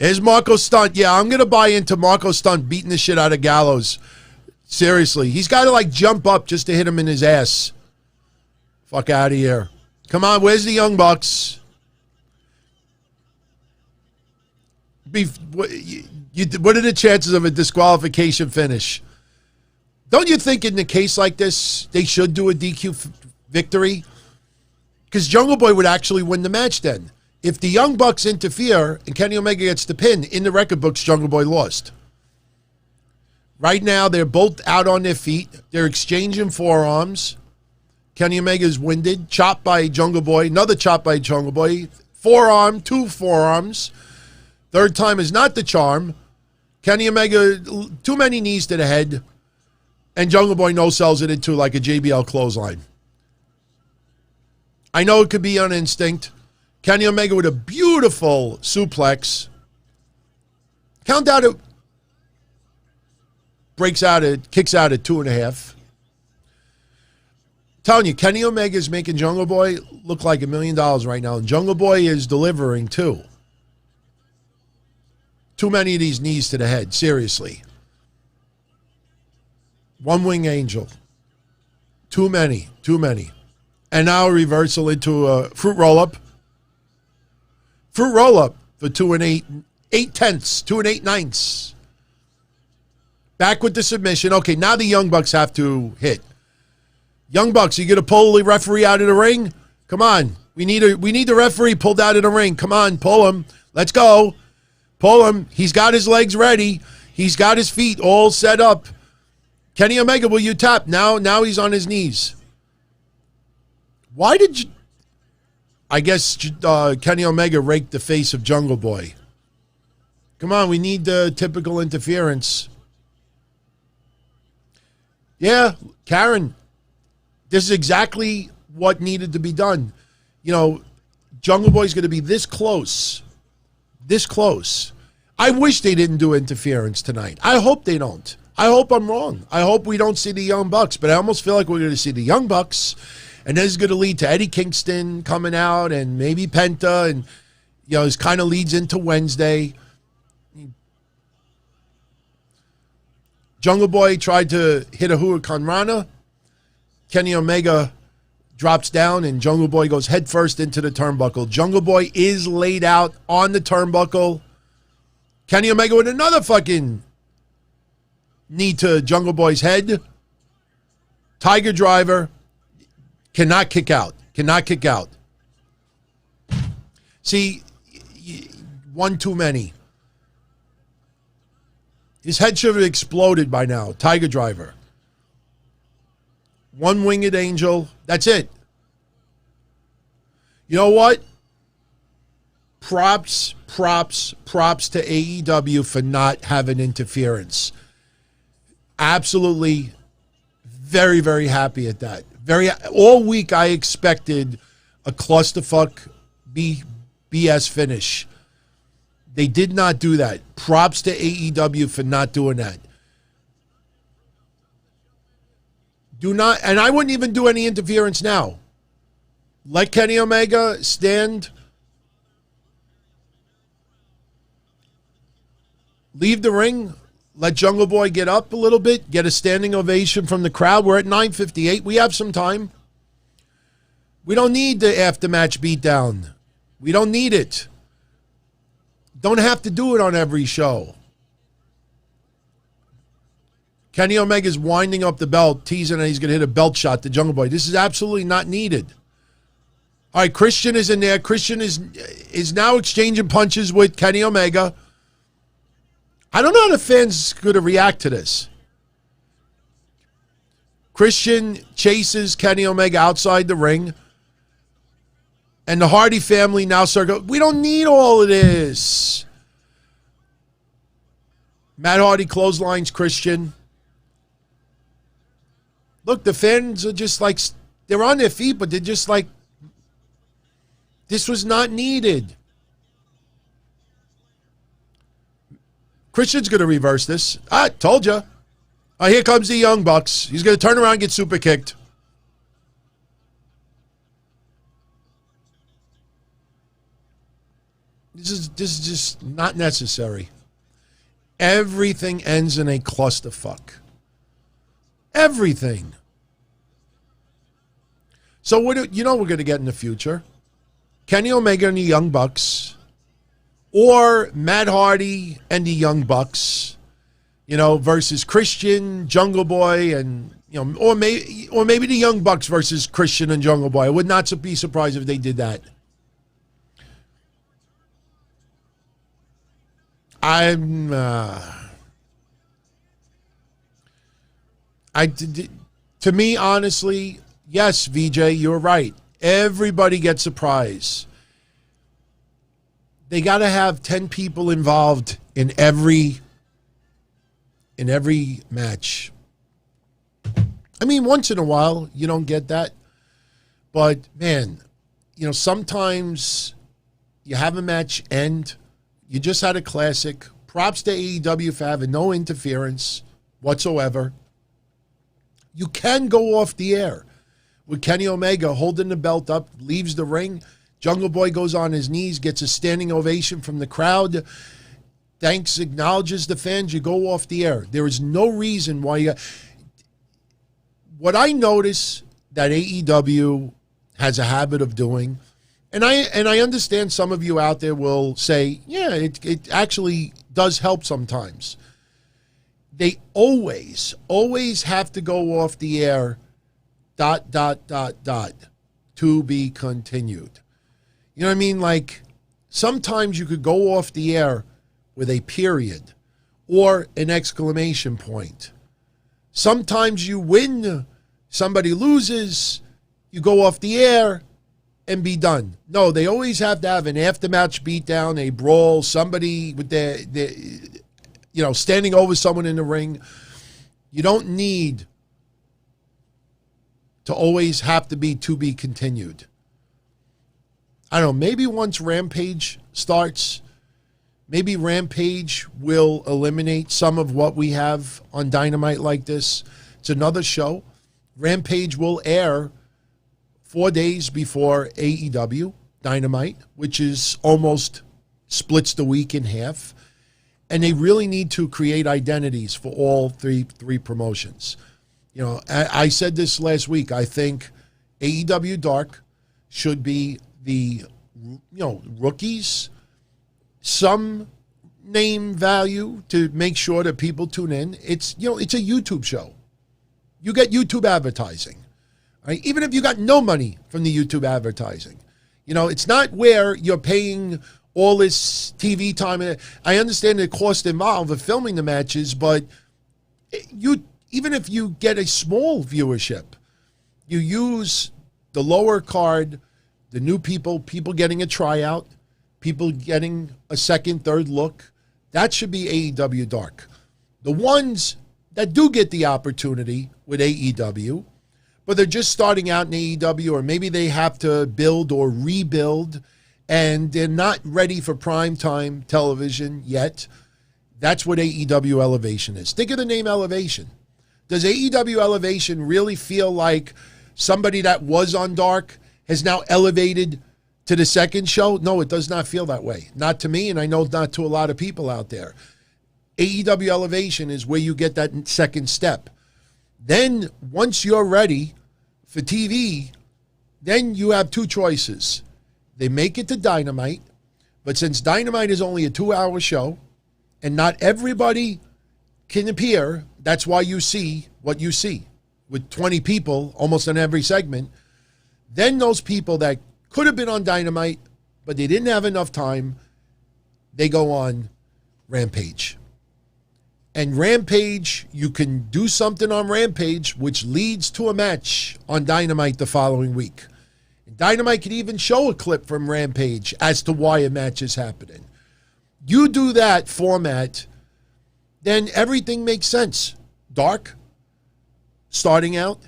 Here's Marco Stunt. Yeah, I'm going to buy into Marco Stunt beating the shit out of Gallows. Seriously. He's got to, jump up just to hit him in his ass. Fuck out of here. Come on, where's the Young Bucks? What are the chances of a disqualification finish? Don't you think in a case like this, they should do a DQ victory? Because Jungle Boy would actually win the match then. If the Young Bucks interfere and Kenny Omega gets the pin, in the record books, Jungle Boy lost. Right now, they're both out on their feet. They're exchanging forearms. Kenny Omega's winded. Chopped by Jungle Boy. Another chop by Jungle Boy. Forearm, 2 forearms. Third time is not the charm. Kenny Omega, too many knees to the head. And Jungle Boy no-sells it into like a JBL clothesline. I know it could be on instinct. Kenny Omega with a beautiful suplex. Count out it. Kicks out at 2.5. Telling you, Kenny Omega is making Jungle Boy look like $1 million right now. And Jungle Boy is delivering too. Too many of these knees to the head. Seriously. One wing angel. Too many. And now a reversal into a fruit roll-up. Fruit roll-up for 2 8/10, 2 8/9. Back with the submission. Okay, now the Young Bucks have to hit. Young Bucks, you going to pull the referee out of the ring? Come on. We need the referee pulled out of the ring. Come on, pull him. Let's go. Pull him. He's got his legs ready. He's got his feet all set up. Kenny Omega, will you tap? Now he's on his knees. Why did you... I guess Kenny Omega raked the face of Jungle Boy. Come on, we need the typical interference. Yeah, Karen, this is exactly what needed to be done. You know, Jungle Boy's going to be this close. This close. I wish they didn't do interference tonight. I hope they don't. I hope I'm wrong. I hope we don't see the Young Bucks, but I almost feel like we're going to see the Young Bucks, and this is going to lead to Eddie Kingston coming out and maybe Penta, and, you know, this kind of leads into Wednesday. Jungle Boy tried to hit a Huracan Rana. Kenny Omega drops down, and Jungle Boy goes headfirst into the turnbuckle. Jungle Boy is laid out on the turnbuckle. Kenny Omega with another fucking knee to Jungle Boy's head. Tiger Driver. Cannot kick out. See, one too many. His head should have exploded by now. Tiger Driver. One winged angel. That's it. You know what? Props to AEW for not having interference. Absolutely very, very happy at that. All week I expected a clusterfuck BS finish. They did not do that. Props to AEW for not doing that. Do not, and I wouldn't even do any interference now. Let Kenny Omega stand. Leave the ring. Let Jungle Boy get up a little bit. Get a standing ovation from the crowd. We're at 9:58. We have some time. We don't need the after-match beatdown. We don't need it. Don't have to do it on every show. Kenny Omega's winding up the belt, teasing that he's going to hit a belt shot to Jungle Boy. This is absolutely not needed. All right, Christian is in there. Christian is now exchanging punches with Kenny Omega. I don't know how the fans are going to react to this. Christian chases Kenny Omega outside the ring. And the Hardy family now start going, we don't need all of this. Matt Hardy clotheslines Christian. Look, the fans are just like, they're on their feet, but they're just like, this was not needed. Christian's going to reverse this. Told you. Here comes the Young Bucks. He's going to turn around and get super kicked. This is just not necessary. Everything ends in a clusterfuck. Everything. So we're going to get in the future? Kenny Omega and the Young Bucks, or Matt Hardy and the Young Bucks, versus Christian, Jungle Boy, and or maybe the Young Bucks versus Christian and Jungle Boy. I would not be surprised if they did that. To me, honestly, yes, VJ, you're right. Everybody gets a prize. They got to have 10 people involved in every match. I mean, once in a while, you don't get that. But, man, sometimes you have a match end. You just had a classic. Props to AEW for having no interference whatsoever. You can go off the air with Kenny Omega holding the belt up, leaves the ring. Jungle Boy goes on his knees, gets a standing ovation from the crowd. Thanks, acknowledges the fans. You go off the air. There is no reason why what I notice that AEW has a habit of doing, and I understand some of you out there will say, yeah, it actually does help sometimes. They always have to go off the air, ... to be continued. You know what I mean? Like, sometimes you could go off the air with a period or an exclamation point. Sometimes you win, somebody loses, you go off the air and be done. No, they always have to have an aftermatch beatdown, a brawl, somebody with their standing over someone in the ring. You don't need to always have to be continued. I don't know, maybe once Rampage starts, maybe Rampage will eliminate some of what we have on Dynamite like this. It's another show. Rampage will air 4 days before AEW Dynamite, which is almost splits the week in half. And they really need to create identities for all three promotions. You know, I said this last week. I think AEW Dark should be the, rookies, some name value to make sure that people tune in. It's a YouTube show. You get YouTube advertising, right? Even if you got no money from the YouTube advertising. It's not where you're paying all this TV time. I understand the cost involved of filming the matches, but even if you get a small viewership, you use the lower card, the new people getting a tryout, people getting a second, third look. That should be AEW Dark. The ones that do get the opportunity with AEW, but they're just starting out in AEW, or maybe they have to build or rebuild, and they're not ready for primetime television yet. That's what AEW Elevation is. Think of the name Elevation. Does AEW Elevation really feel like somebody that was on Dark has now elevated to the second show? No, it does not feel that way. Not to me, and I know not to a lot of people out there. AEW Elevation is where you get that second step. Then, once you're ready for TV, then you have two choices. They make it to Dynamite, but since Dynamite is only a 2-hour show, and not everybody can appear, that's why you see what you see, with 20 people almost on every segment. Then those people that could have been on Dynamite, but they didn't have enough time, they go on Rampage. And Rampage, you can do something on Rampage, which leads to a match on Dynamite the following week. And Dynamite could even show a clip from Rampage as to why a match is happening. You do that format, then everything makes sense. Dark, starting out,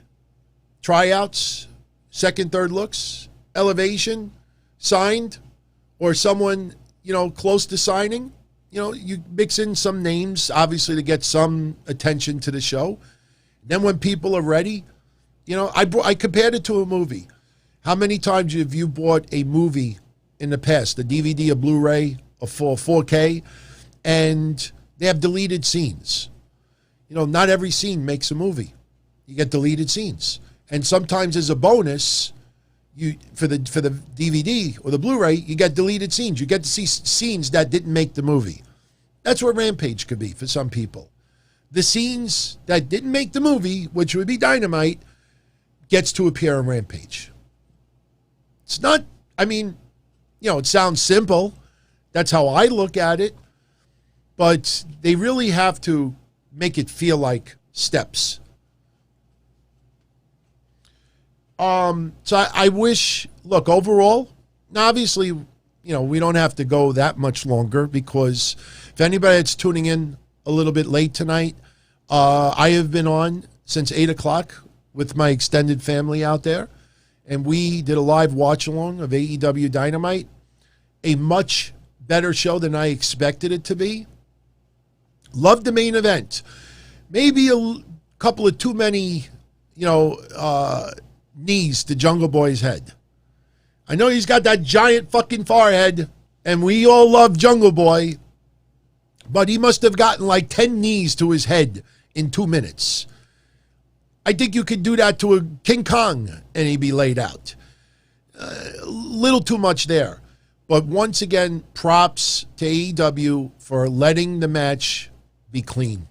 tryouts, second, third looks, Elevation, signed, or someone, close to signing. You mix in some names, obviously, to get some attention to the show. Then when people are ready, I compared it to a movie. How many times have you bought a movie in the past, a DVD, a Blu-ray, a 4K, and they have deleted scenes? Not every scene makes a movie. You get deleted scenes. And sometimes as a bonus, for the DVD or the Blu-ray, you get deleted scenes. You get to see scenes that didn't make the movie. That's what Rampage could be for some people. The scenes that didn't make the movie, which would be Dynamite, gets to appear on Rampage. It's not, it sounds simple. That's how I look at it. But they really have to make it feel like steps. So I wish, look, overall, obviously, we don't have to go that much longer, because if anybody that's tuning in a little bit late tonight, I have been on since 8 o'clock with my extended family out there, and we did a live watch-along of AEW Dynamite, a much better show than I expected it to be. Loved the main event. Maybe a couple of too many, knees to Jungle Boy's head. I know he's got that giant fucking forehead, and we all love Jungle Boy, but he must have gotten like 10 knees to his head in 2 minutes. I think you could do that to a King Kong and he'd be laid out. A little too much there. But once again, props to AEW for letting the match be clean.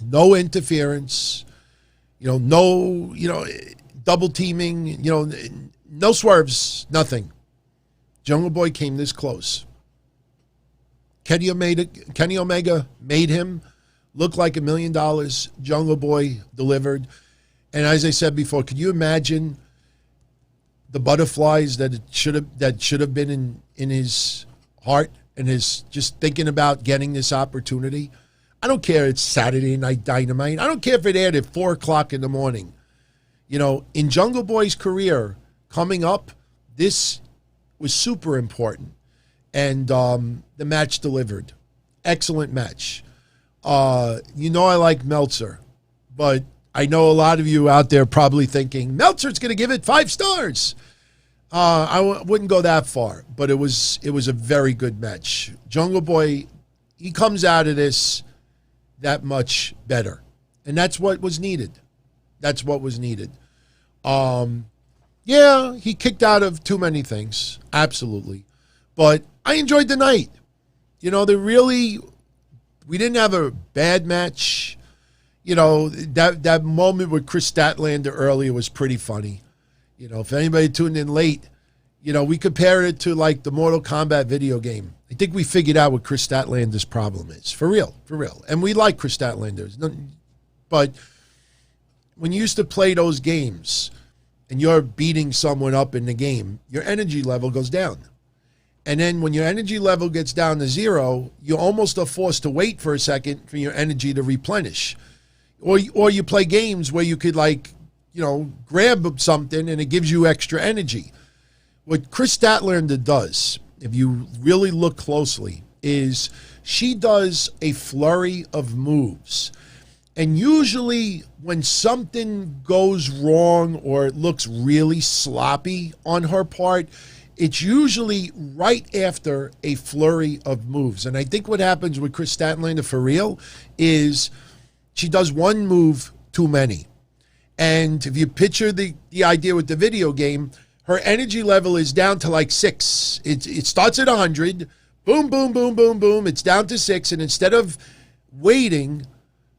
No interference, no, double teaming, no swerves, nothing. Jungle Boy came this close. Kenny Omega made him look like $1 million. Jungle Boy delivered. And as I said before, could you imagine the butterflies that should have been in his heart and his just thinking about getting this opportunity? I don't care it's Saturday Night Dynamite. I don't care if it aired at 4 o'clock in the morning. In Jungle Boy's career coming up, this was super important. And the match delivered. Excellent match. I like Meltzer, but I know a lot of you out there probably thinking, Meltzer's going to give it 5 stars. I wouldn't go that far, but it was a very good match. Jungle Boy, he comes out of this that much better. And that's what was needed. Yeah, he kicked out of too many things. Absolutely. But I enjoyed the night. We didn't have a bad match. That moment with Kris Statlander earlier was pretty funny. If anybody tuned in late, we compared it to like the Mortal Kombat video game. I think we figured out what Kris Statlander's problem is. For real. And we like Kris Statlander. But when you used to play those games and you're beating someone up in the game, your energy level goes down. And then when your energy level gets down to 0, you almost are forced to wait for a second for your energy to replenish. Or you play games where you could grab something and it gives you extra energy. What Kris Statlander does, if you really look closely, is she does a flurry of moves. And usually when something goes wrong or it looks really sloppy on her part, it's usually right after a flurry of moves. And I think what happens with Kris Statlander for real is she does one move too many. And if you picture the idea with the video game, her energy level is down to like 6. It starts at 100. Boom, boom, boom, boom, boom. It's down to 6. And instead of waiting,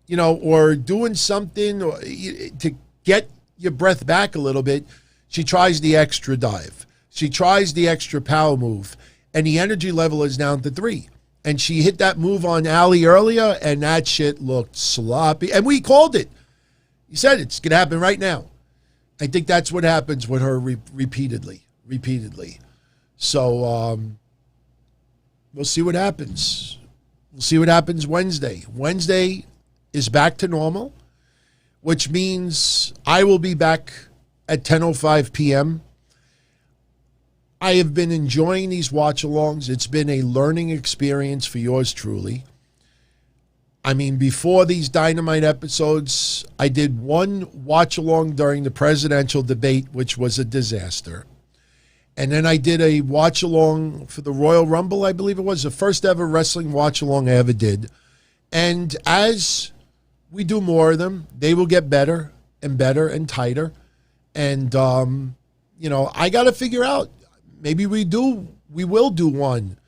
or doing something to get your breath back a little bit, she tries the extra dive. She tries the extra power move, and the energy level is down to 3. And she hit that move on Allie earlier, and that shit looked sloppy. And we called it. You said it's going to happen right now. I think that's what happens with her repeatedly. So we'll see what happens. We'll see what happens Wednesday. Wednesday is back to normal, which means I will be back at 10:05 p.m. I have been enjoying these watch-alongs. It's been a learning experience for yours truly. I mean, before these Dynamite episodes, I did one watch-along during the presidential debate, which was a disaster. And then I did a watch-along for the Royal Rumble, I believe it was. The first ever wrestling watch-along I ever did. And as we do more of them, they will get better and tighter. And, I got to figure out, maybe we will do one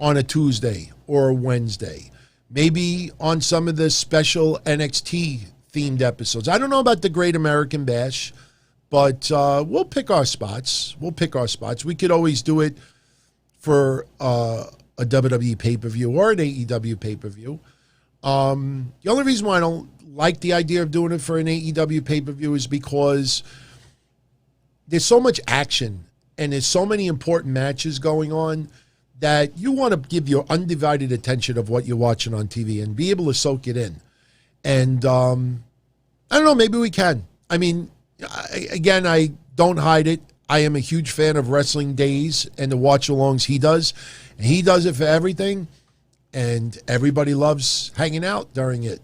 on a Tuesday or a Wednesday. Maybe on some of the special NXT themed episodes. I don't know about the Great American Bash, but we'll pick our spots. We could always do it for a WWE pay-per-view or an AEW pay-per-view. The only reason why I don't like the idea of doing it for an AEW pay-per-view is because there's so much action and there's so many important matches going on that you want to give your undivided attention of what you're watching on TV and be able to soak it in. And I don't know, maybe we can. I mean, I don't hide it. I am a huge fan of Wrestling Days and the watch-alongs he does. And he does it for everything. And everybody loves hanging out during it.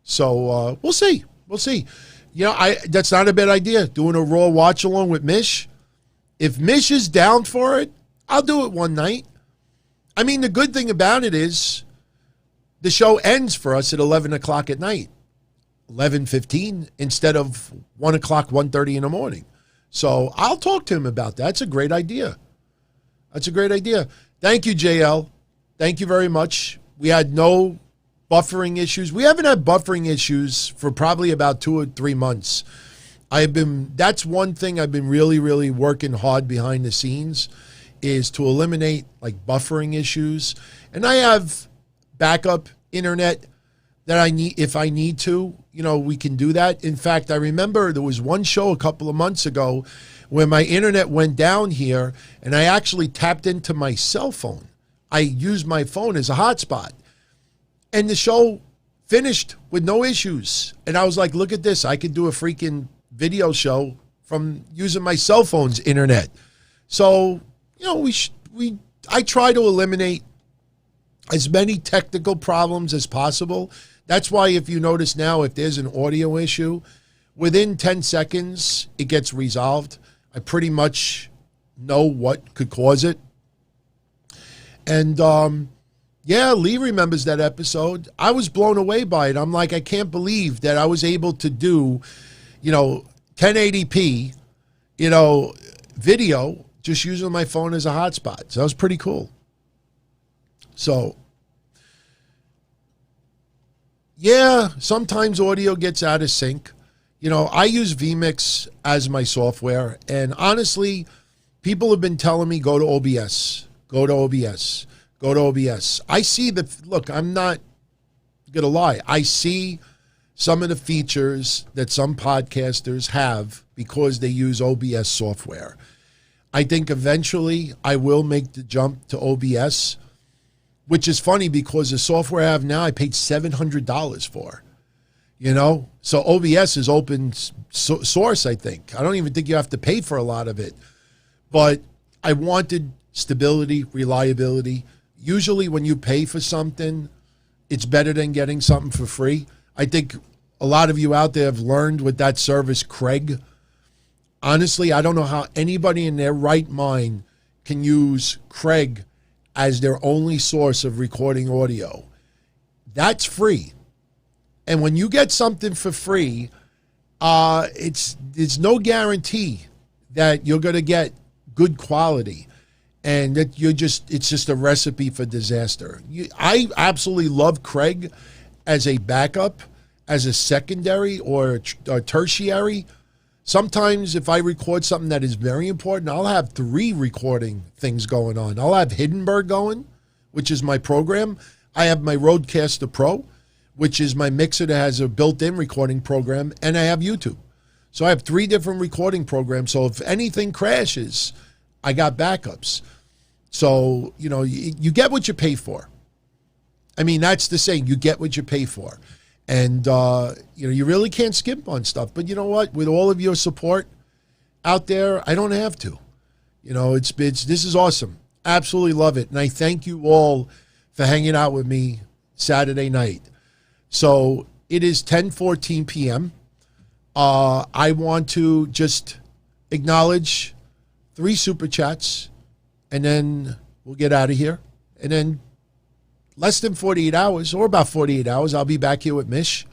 So we'll see. That's not a bad idea, doing a Raw watch-along with Mish. If Mish is down for it, I'll do it one night. I mean, the good thing about it is the show ends for us at 11 o'clock at night. 11:15 instead of 1 o'clock, 1:30 in the morning. So I'll talk to him about that. That's a great idea. That's a great idea. Thank you, JL. Thank you very much. We had no buffering issues. We haven't had buffering issues for probably about 2 or 3 months. That's one thing I've been really, really working hard behind the scenes, is to eliminate like buffering issues. And I have backup internet that I need, if I need to, we can do that. In fact, I remember there was one show a couple of months ago where my internet went down here and I actually tapped into my cell phone. I used my phone as a hotspot and the show finished with no issues. And I was like, look at this. I could do a freaking video show from using my cell phone's internet. So, I try to eliminate as many technical problems as possible. That's why if you notice now, if there's an audio issue, within 10 seconds, it gets resolved. I pretty much know what could cause it. And, Lee remembers that episode. I was blown away by it. I'm like, I can't believe that I was able to do, 1080p, video just using my phone as a hotspot. So that was pretty cool. So, yeah, sometimes audio gets out of sync. I use vMix as my software. And honestly, people have been telling me, go to OBS, go to OBS, go to OBS. I see look, I'm not going to lie. I see some of the features that some podcasters have because they use OBS software. I think eventually I will make the jump to OBS, which is funny because the software I have now, I paid $700 for, So OBS is open source, I think. I don't even think you have to pay for a lot of it. But I wanted stability, reliability. Usually when you pay for something, it's better than getting something for free. I think a lot of you out there have learned with that service, Craig. Honestly, I don't know how anybody in their right mind can use Craig as their only source of recording audio. That's free. And when you get something for free, it's no guarantee that you're going to get good quality and that it's just a recipe for disaster. I absolutely love Craig as a backup, as a secondary or tertiary. Sometimes if I record something that is very important, I'll have 3 recording things going on. I'll have Hindenburg going, which is my program. I have my Rodecaster Pro, which is my mixer that has a built-in recording program, and I have YouTube. So I have 3 different recording programs. So if anything crashes, I got backups. So, you get what you pay for. I mean, that's the saying, you get what you pay for. And, you really can't skimp on stuff. But you know what? With all of your support out there, I don't have to. This is awesome. Absolutely love it. And I thank you all for hanging out with me Saturday night. So it is 10:14 p.m. I want to just acknowledge 3 super chats, and then we'll get out of here. And then less than 48 hours, or about 48 hours, I'll be back here with Mish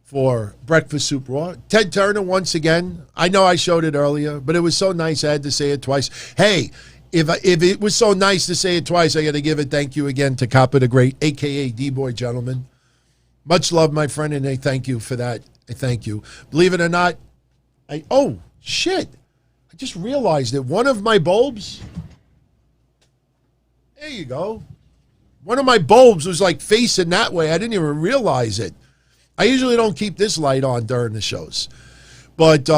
for Breakfast Soup Raw. Ted Turner, once again. I know I showed it earlier, but it was so nice I had to say it twice. Hey, if it was so nice to say it twice, I got to give a thank you again to Cappa the Great, a.k.a. D-Boy Gentleman. Much love, my friend, and I thank you for that. I thank you. Believe it or not, oh, shit. I just realized that one of my bulbs, there you go. One of my bulbs was like facing that way. I didn't even realize it. I usually don't keep this light on during the shows. But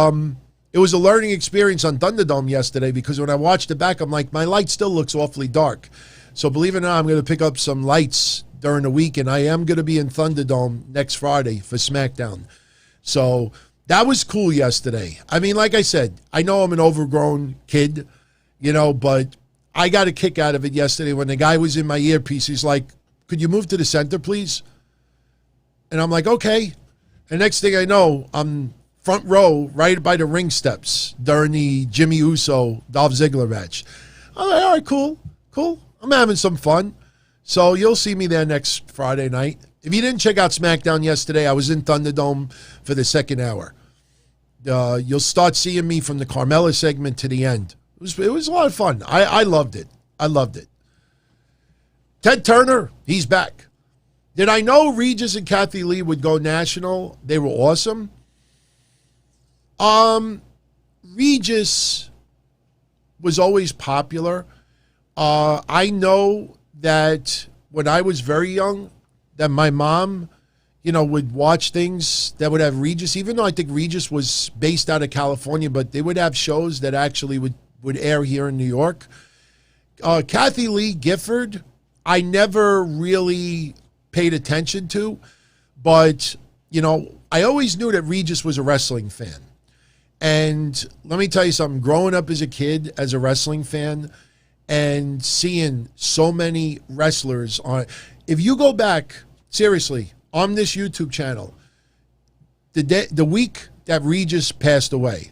it was a learning experience on Thunderdome yesterday because when I watched it back, I'm like, my light still looks awfully dark. So believe it or not, I'm going to pick up some lights during the week, and I am going to be in Thunderdome next Friday for SmackDown. So that was cool yesterday. I mean, like I said, I know I'm an overgrown kid, but I got a kick out of it yesterday when the guy was in my earpiece. He's like, could you move to the center, please? And I'm like, okay. And next thing I know, I'm front row right by the ring steps during the Jimmy Uso Dolph Ziggler match. I'm like, all right, cool. I'm having some fun. So you'll see me there next Friday night. If you didn't check out SmackDown yesterday, I was in Thunderdome for the second hour. You'll start seeing me from the Carmella segment to the end. It was a lot of fun. I loved it. I loved it. Ted Turner, he's back. Did I know Regis and Kathy Lee would go national? They were awesome. Regis was always popular. I know that when I was very young, that my mom, would watch things that would have Regis, even though I think Regis was based out of California, but they would have shows that actually would air here in New York. Kathy Lee Gifford, I never really paid attention to, but, I always knew that Regis was a wrestling fan. And let me tell you something, growing up as a kid, as a wrestling fan, and seeing so many wrestlers on, if you go back, seriously, on this YouTube channel, the week that Regis passed away,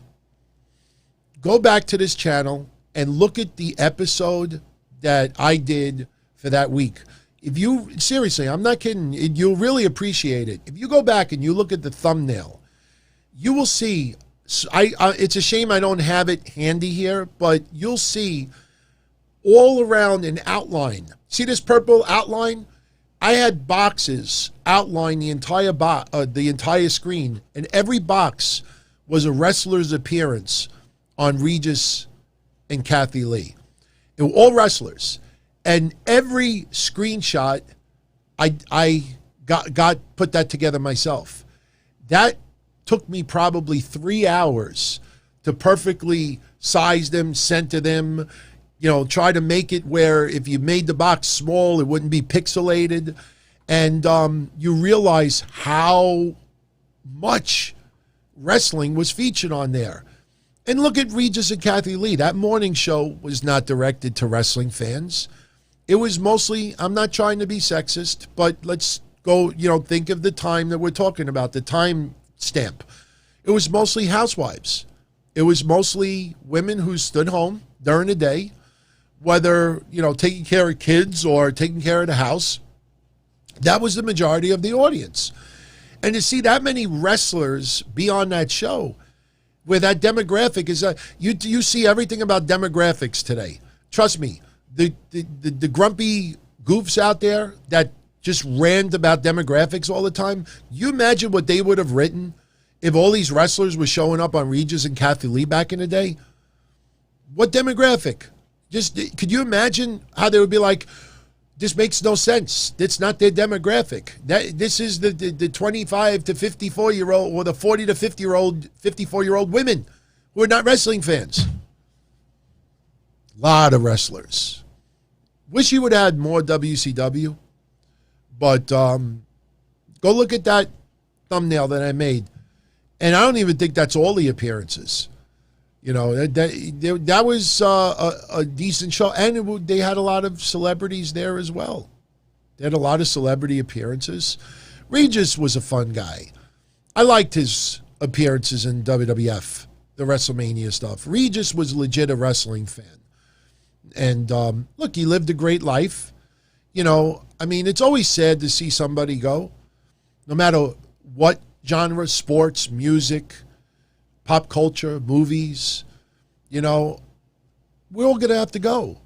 go back to this channel and look at the episode that I did for that week. If you, seriously, I'm not kidding, you'll really appreciate it. If you go back and you look at the thumbnail, you will see, it's a shame I don't have it handy here, but you'll see all around an outline. See this purple outline? I had boxes outline the entire screen, and every box was a wrestler's appearance on Regis and Kathy Lee. They were all wrestlers, and every screenshot I got put that together myself. That took me probably 3 hours to perfectly size them, center them, try to make it where if you made the box small, it wouldn't be pixelated. And you realize how much wrestling was featured on there. And look at Regis and Kathy Lee. That morning show was not directed to wrestling fans. It was mostly, I'm not trying to be sexist, but let's go, think of the time that we're talking about, the time stamp. It was mostly housewives. It was mostly women who stood home during the day, whether, taking care of kids or taking care of the house. That was the majority of the audience. And to see that many wrestlers be on that show, where that demographic is, you see everything about demographics today. Trust me, the grumpy goofs out there that just rant about demographics all the time, you imagine what they would have written if all these wrestlers were showing up on Regis and Kathy Lee back in the day? What demographic? Just, could you imagine how they would be like, this makes no sense. It's not their demographic. This is the 25 to 54-year-old or the 40 to 54-year-old women who are not wrestling fans. Lot of wrestlers. Wish you would have had more WCW, but go look at that thumbnail that I made. And I don't even think that's all the appearances. That was a decent show. And they had a lot of celebrities there as well. They had a lot of celebrity appearances. Regis was a fun guy. I liked his appearances in WWF, the WrestleMania stuff. Regis was legit a wrestling fan. And look, he lived a great life. It's always sad to see somebody go, no matter what genre, sports, music, pop culture, movies, we're all going to have to go,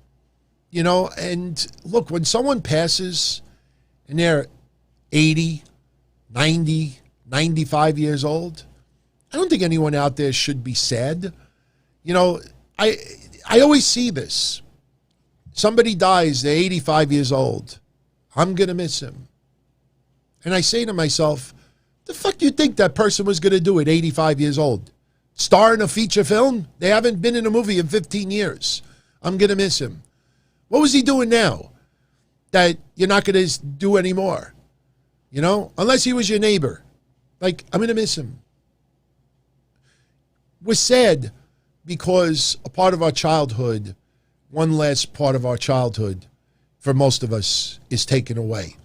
and look, when someone passes and they're 80, 90, 95 years old, I don't think anyone out there should be sad. I always see this. Somebody dies, they're 85 years old. I'm going to miss him. And I say to myself, the fuck do you think that person was going to do at 85 years old? Star in a feature film? They haven't been in a movie in 15 years. I'm going to miss him. What was he doing now that you're not going to do anymore? Unless he was your neighbor. I'm going to miss him. We're sad because a part of our childhood, one last part of our childhood, for most of us, is taken away.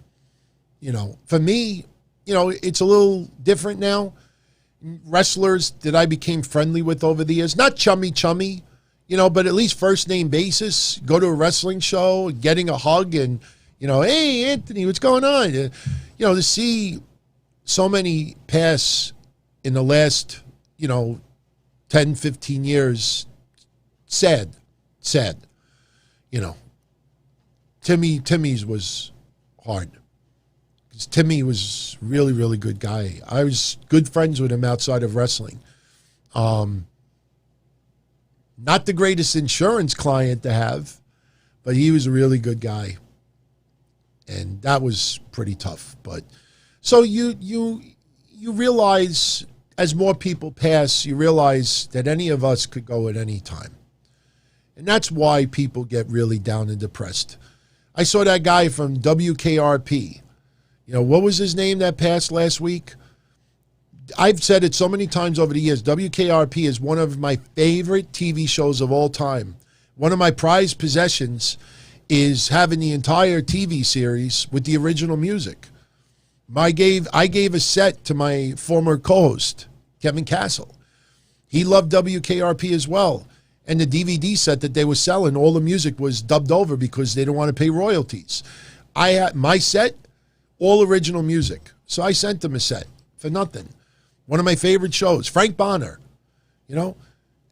For me, it's a little different now. Wrestlers that I became friendly with over the years, not chummy, but at least first name basis, go to a wrestling show, getting a hug and, Hey, Anthony, what's going on? To see so many pass in the last, 10, 15 years, sad. Timmy's was hard. Because Timmy was really, really good guy. I was good friends with him outside of wrestling. Not the greatest insurance client to have, but he was a really good guy. And that was pretty tough. But so you realize, as more people pass, you realize that any of us could go at any time. And that's why people get really down and depressed. I saw that guy from WKRP. What was his name that passed last week? I've said it so many times over the years. WKRP is one of my favorite TV shows of all time. One of my prized possessions is having the entire TV series with the original music. I gave a set to my former co-host, Kevin Castle. He loved WKRP as well. And the DVD set that they were selling, all the music was dubbed over because they didn't want to pay royalties. I had my set, all original music. So I sent them a set for nothing. One of my favorite shows, Frank Bonner,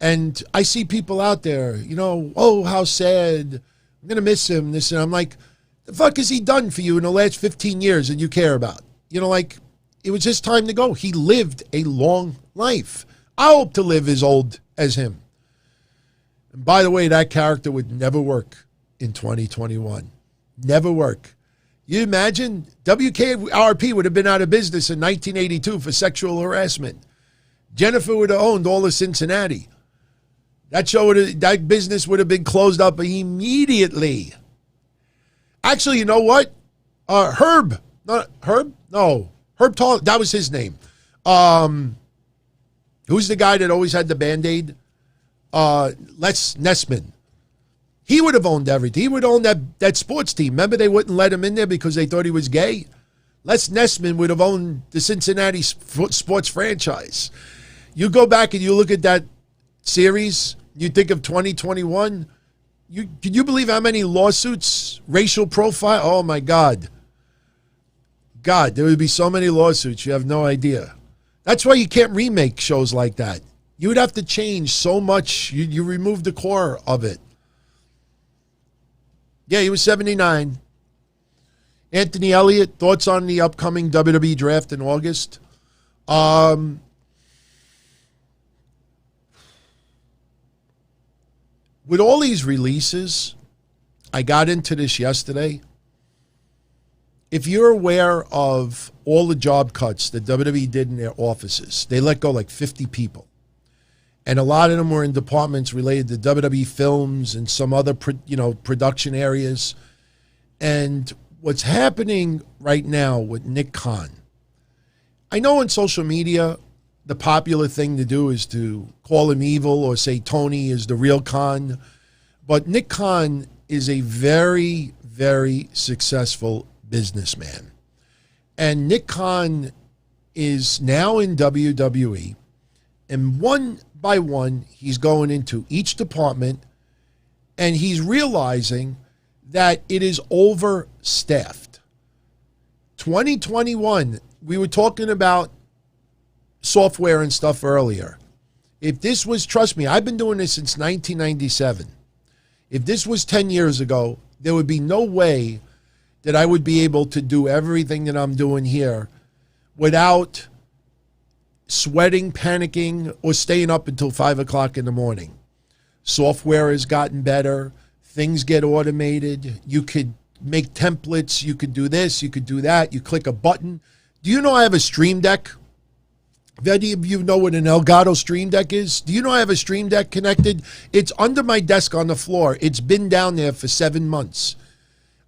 And I see people out there, oh, how sad. I'm going to miss him, this, and I'm like, the fuck has he done for you in the last 15 years that you care about? It was his time to go. He lived a long life. I hope to live as old as him. And by the way, that character would never work in 2021. Never work. You imagine WKRP would have been out of business in 1982 for sexual harassment. Jennifer would have owned all of Cincinnati. That business would have been closed up immediately. Actually, you know what? Herb Tall. That was his name. Who's the guy that always had the Band-Aid? Les Nessman. He would have owned everything. He would own that sports team. Remember, they wouldn't let him in there because they thought he was gay? Les Nessman would have owned the Cincinnati sports franchise. You go back and you look at that series, you think of 2021, can you believe how many lawsuits, racial profile? Oh, my God. God, there would be so many lawsuits. You have no idea. That's why you can't remake shows like that. You would have to change so much. You remove the core of it. Yeah, he was 79. Anthony Elliot, thoughts on the upcoming WWE draft in August? With all these releases, I got into this yesterday. If you're aware of all the job cuts that WWE did in their offices, they let go like 50 people. And a lot of them were in departments related to WWE films and some other, production areas. And what's happening right now with Nick Khan, I know on social media, the popular thing to do is to call him evil or say Tony is the real Khan. But Nick Khan is a very, very successful businessman. And Nick Khan is now in WWE. And one by one, he's going into each department and he's realizing that it is overstaffed. 2021, we were talking about software and stuff earlier. If this was, trust me, I've been doing this since 1997. If this was 10 years ago, there would be no way that I would be able to do everything that I'm doing here without sweating, panicking, or staying up until 5 o'clock in the morning. Software has gotten better. Things get automated. You could make templates. You could do this. You could do that. You click a button. Do you know I have a Stream Deck? If any of you know what an Elgato Stream Deck is, do you know I have a Stream Deck connected? It's under my desk on the floor. It's been down there for 7 months.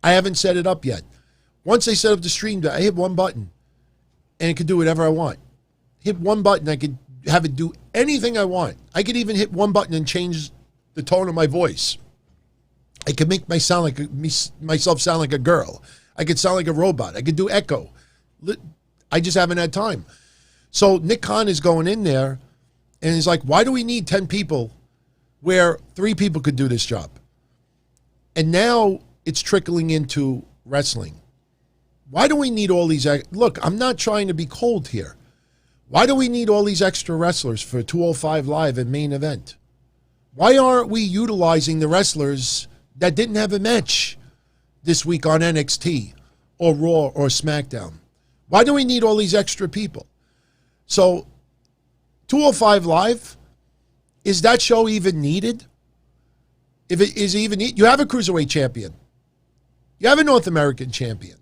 I haven't set it up yet. Once I set up the Stream Deck, I hit one button, and it can do whatever I want. Hit one button, I could have it do anything I want. I could even hit one button and change the tone of my voice. I could make myself sound like a girl. I could sound like a robot. I could do echo. I just haven't had time. So Nick Khan is going in there, and he's like, why do we need 10 people where 3 people could do this job? And now it's trickling into wrestling. Why do we need all these? Look, I'm not trying to be cold here. Why do we need all these extra wrestlers for 205 Live and main event? Why aren't we utilizing the wrestlers that didn't have a match this week on NXT or Raw or SmackDown? Why do we need all these extra people? So 205 Live, is that show even needed? If it is even, you have a Cruiserweight champion. You have a North American champion.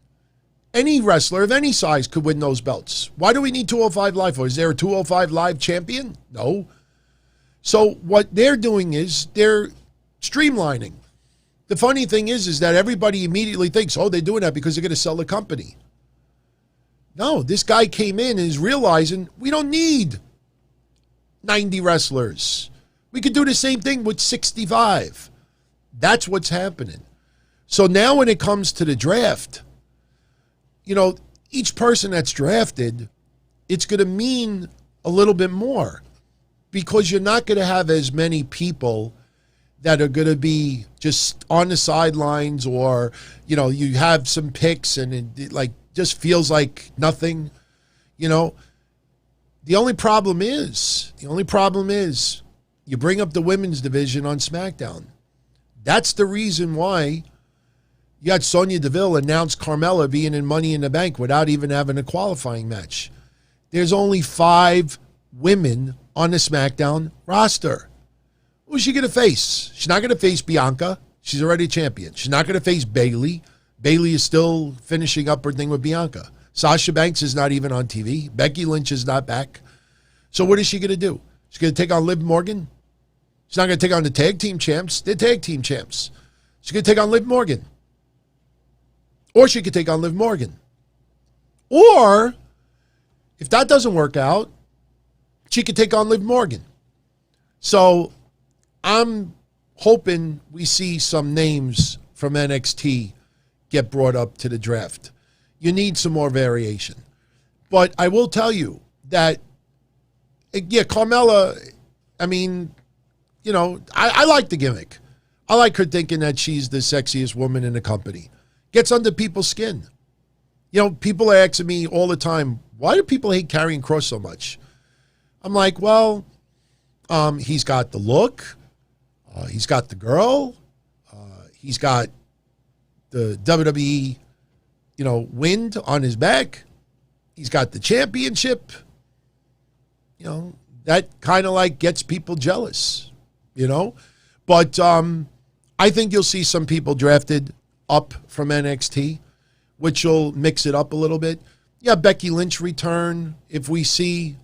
Any wrestler of any size could win those belts. Why do we need 205 Live for? Is there a 205 Live champion? No. So what they're doing is they're streamlining. The funny thing is that everybody immediately thinks, oh, they're doing that because they're going to sell the company. No, this guy came in and is realizing we don't need 90 wrestlers. We could do the same thing with 65. That's what's happening. So now when it comes to the draft, you know, each person that's drafted, it's going to mean a little bit more because you're not going to have as many people that are going to be just on the sidelines or, you know, you have some picks and it like just feels like nothing, you know. The only problem is you bring up the women's division on SmackDown. That's the reason why you had Sonya Deville announce Carmella being in Money in the Bank without even having a qualifying match. There's only 5 women on the SmackDown roster. Who's she going to face? She's not going to face Bianca. She's already a champion. She's not going to face Bayley. Bayley is still finishing up her thing with Bianca. Sasha Banks is not even on TV. Becky Lynch is not back. So what is she going to do? She's going to take on Liv Morgan? She's not going to take on the tag team champs. They're tag team champs. She's going to take on Liv Morgan. Or she could take on Liv Morgan. Or, if that doesn't work out, she could take on Liv Morgan. So, I'm hoping we see some names from NXT get brought up to the draft. You need some more variation. But I will tell you that, yeah, Carmella, I mean, you know, I like the gimmick. I like her thinking that she's the sexiest woman in the company. Gets under people's skin. You know, people are asking me all the time, why do people hate Karrion Kross so much? I'm like, well, he's got the look. He's got the girl. He's got the WWE, you know, wind on his back. He's got the championship. You know, that kind of like gets people jealous, you know. But I think you'll see some people drafted up from NXT, which will mix it up a little bit. Yeah, Becky Lynch return if we see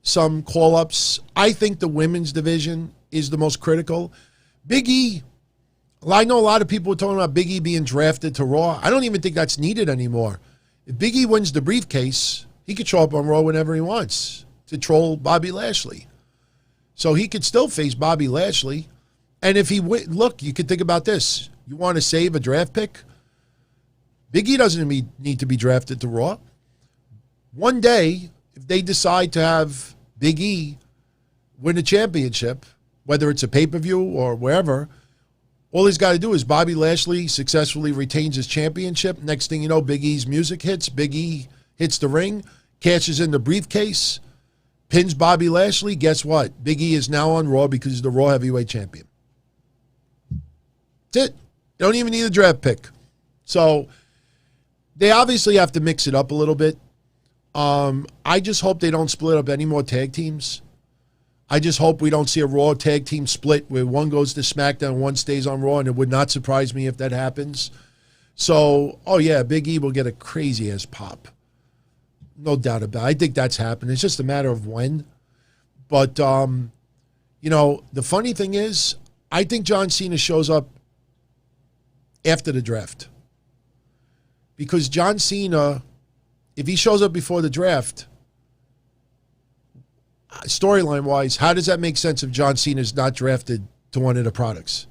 some call-ups. I think the women's division is the most critical. Big E, well, I know a lot of people were talking about Big E being drafted to Raw. I don't even think that's needed anymore. If Big E wins the briefcase, he could show up on Raw whenever he wants to troll Bobby Lashley. So he could still face Bobby Lashley. And if he look, you could think about this. You want to save a draft pick? Big E doesn't need to be drafted to Raw. One day, if they decide to have Big E win a championship, whether it's a pay-per-view or wherever, all he's got to do is Bobby Lashley successfully retains his championship. Next thing you know, Big E's music hits. Big E hits the ring, cashes in the briefcase, pins Bobby Lashley. Guess what? Big E is now on Raw because he's the Raw Heavyweight Champion. That's it. You don't even need a draft pick. So they obviously have to mix it up a little bit. I just hope they don't split up any more tag teams. I just hope we don't see a Raw tag team split where one goes to SmackDown, one stays on Raw, and it would not surprise me if that happens. So, oh yeah, Big E will get a crazy-ass pop. No doubt about it. I think that's happening. It's just a matter of when. But, you know, the funny thing is, I think John Cena shows up after the draft. Because John Cena, if he shows up before the draft, storyline-wise, how does that make sense if John Cena's not drafted to one of the products?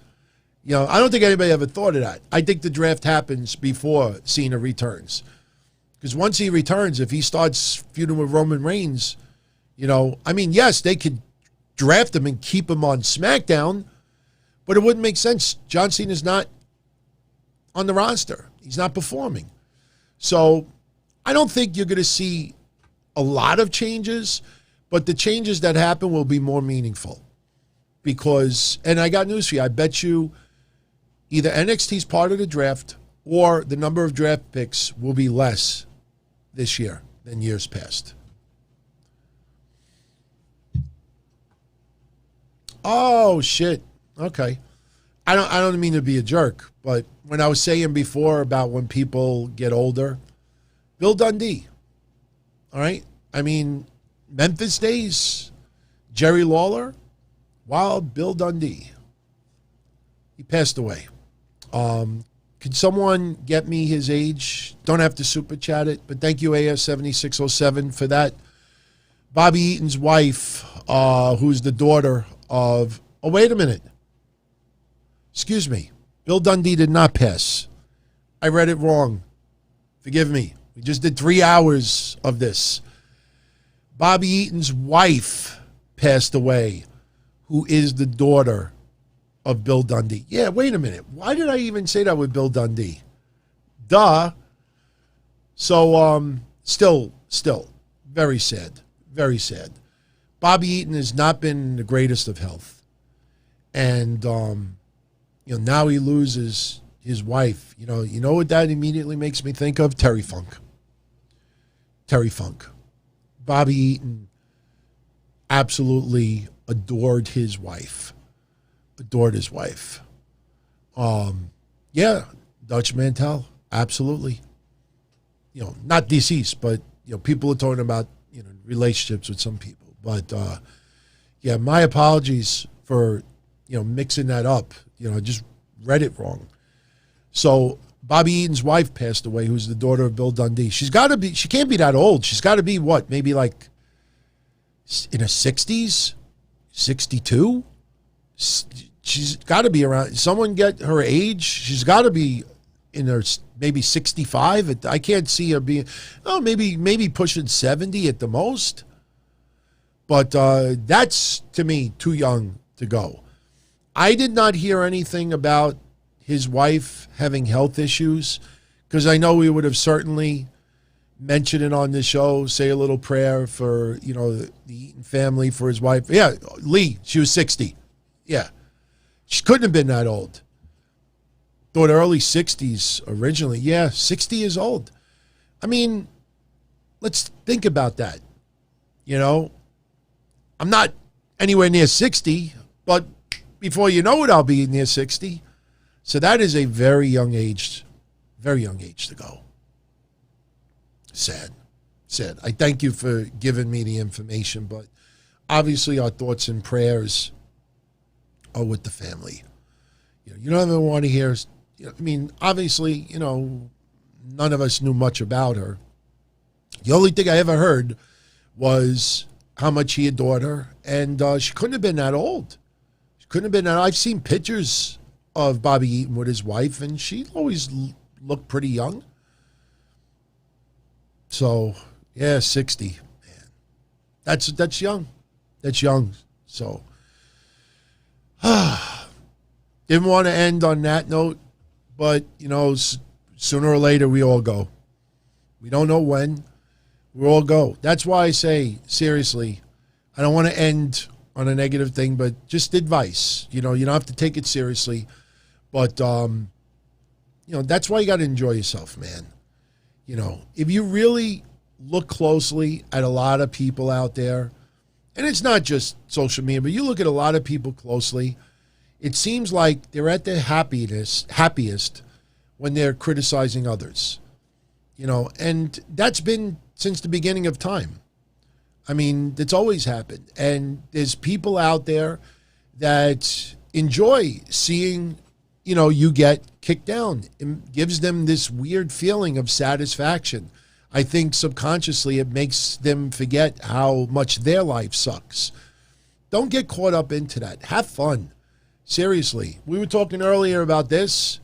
You know, I don't think anybody ever thought of that. I think the draft happens before Cena returns. Because once he returns, if he starts feuding with Roman Reigns, you know, I mean, yes, they could draft him and keep him on SmackDown, but it wouldn't make sense. John Cena's not on the roster. He's not performing. So I don't think you're going to see a lot of changes, but the changes that happen will be more meaningful. Because, and I got news for you, I bet you either NXT's part of the draft or the number of draft picks will be less this year than years past. Oh, shit. Okay. I don't mean to be a jerk, but when I was saying before about when people get older, Bill Dundee, all right? I mean, Memphis days, Jerry Lawler, Wild Bill Dundee. He passed away. Could someone get me his age? Don't have to super chat it, but thank you, AS7607, for that. Bobby Eaton's wife, who's the daughter of... Oh, wait a minute. Excuse me. Bill Dundee did not pass. I read it wrong. Forgive me. We just did 3 hours of this. Bobby Eaton's wife passed away, who is the daughter of Bill Dundee. Yeah, wait a minute. Why did I even say that with Bill Dundee? Duh. So, still, very sad. Very sad. Bobby Eaton has not been in the greatest of health. And, now he loses his wife. You know what that immediately makes me think of? Terry Funk. Terry Funk. Bobby Eaton absolutely adored his wife. Adored his wife. Yeah, Dutch Mantel, absolutely. Not deceased, but people are talking about relationships with some people. But yeah, my apologies for mixing that up. I just read it wrong. So Bobby Eaton's wife passed away, who's the daughter of Bill Dundee. She can't be that old. She's got to be what? Maybe like in her 60s, 62. She's got to be around. Someone get her age. She's got to be in her maybe 65. I can't see her being. Oh, maybe pushing 70 at the most. But that's to me too young to go. I did not hear anything about his wife having health issues, because I know we would have certainly mentioned it on the show. Say a little prayer for the Eaton family, for his wife. Yeah, Lee. She was 60. Yeah. She couldn't have been that old. Thought early 60s originally. Yeah, 60 years old. I mean, let's think about that. I'm not anywhere near 60, but before you know it, I'll be near 60. So that is a very young age to go. Sad. I thank you for giving me the information, but obviously our thoughts and prayers are with the family. You don't ever want to hear, obviously, none of us knew much about her. The only thing I ever heard was how much he adored her, and she couldn't have been that old. She couldn't have been that. I've seen pictures of Bobby Eaton with his wife, and she always looked pretty young. So, yeah, 60. Man. That's young. That's young. So, didn't want to end on that note, but, sooner or later we all go. We don't know when. We all go. That's why I say, seriously, I don't want to end on a negative thing, but just advice. You don't have to take it seriously. But, that's why you got to enjoy yourself, man. If you really look closely at a lot of people out there, and it's not just social media, but you look at a lot of people closely, it seems like they're at their happiest when they're criticizing others. And that's been since the beginning of time. I mean, it's always happened. And there's people out there that enjoy seeing, you get kicked down. It gives them this weird feeling of satisfaction. I think subconsciously it makes them forget how much their life sucks. Don't get caught up into that. Have fun. Seriously. We were talking earlier about this.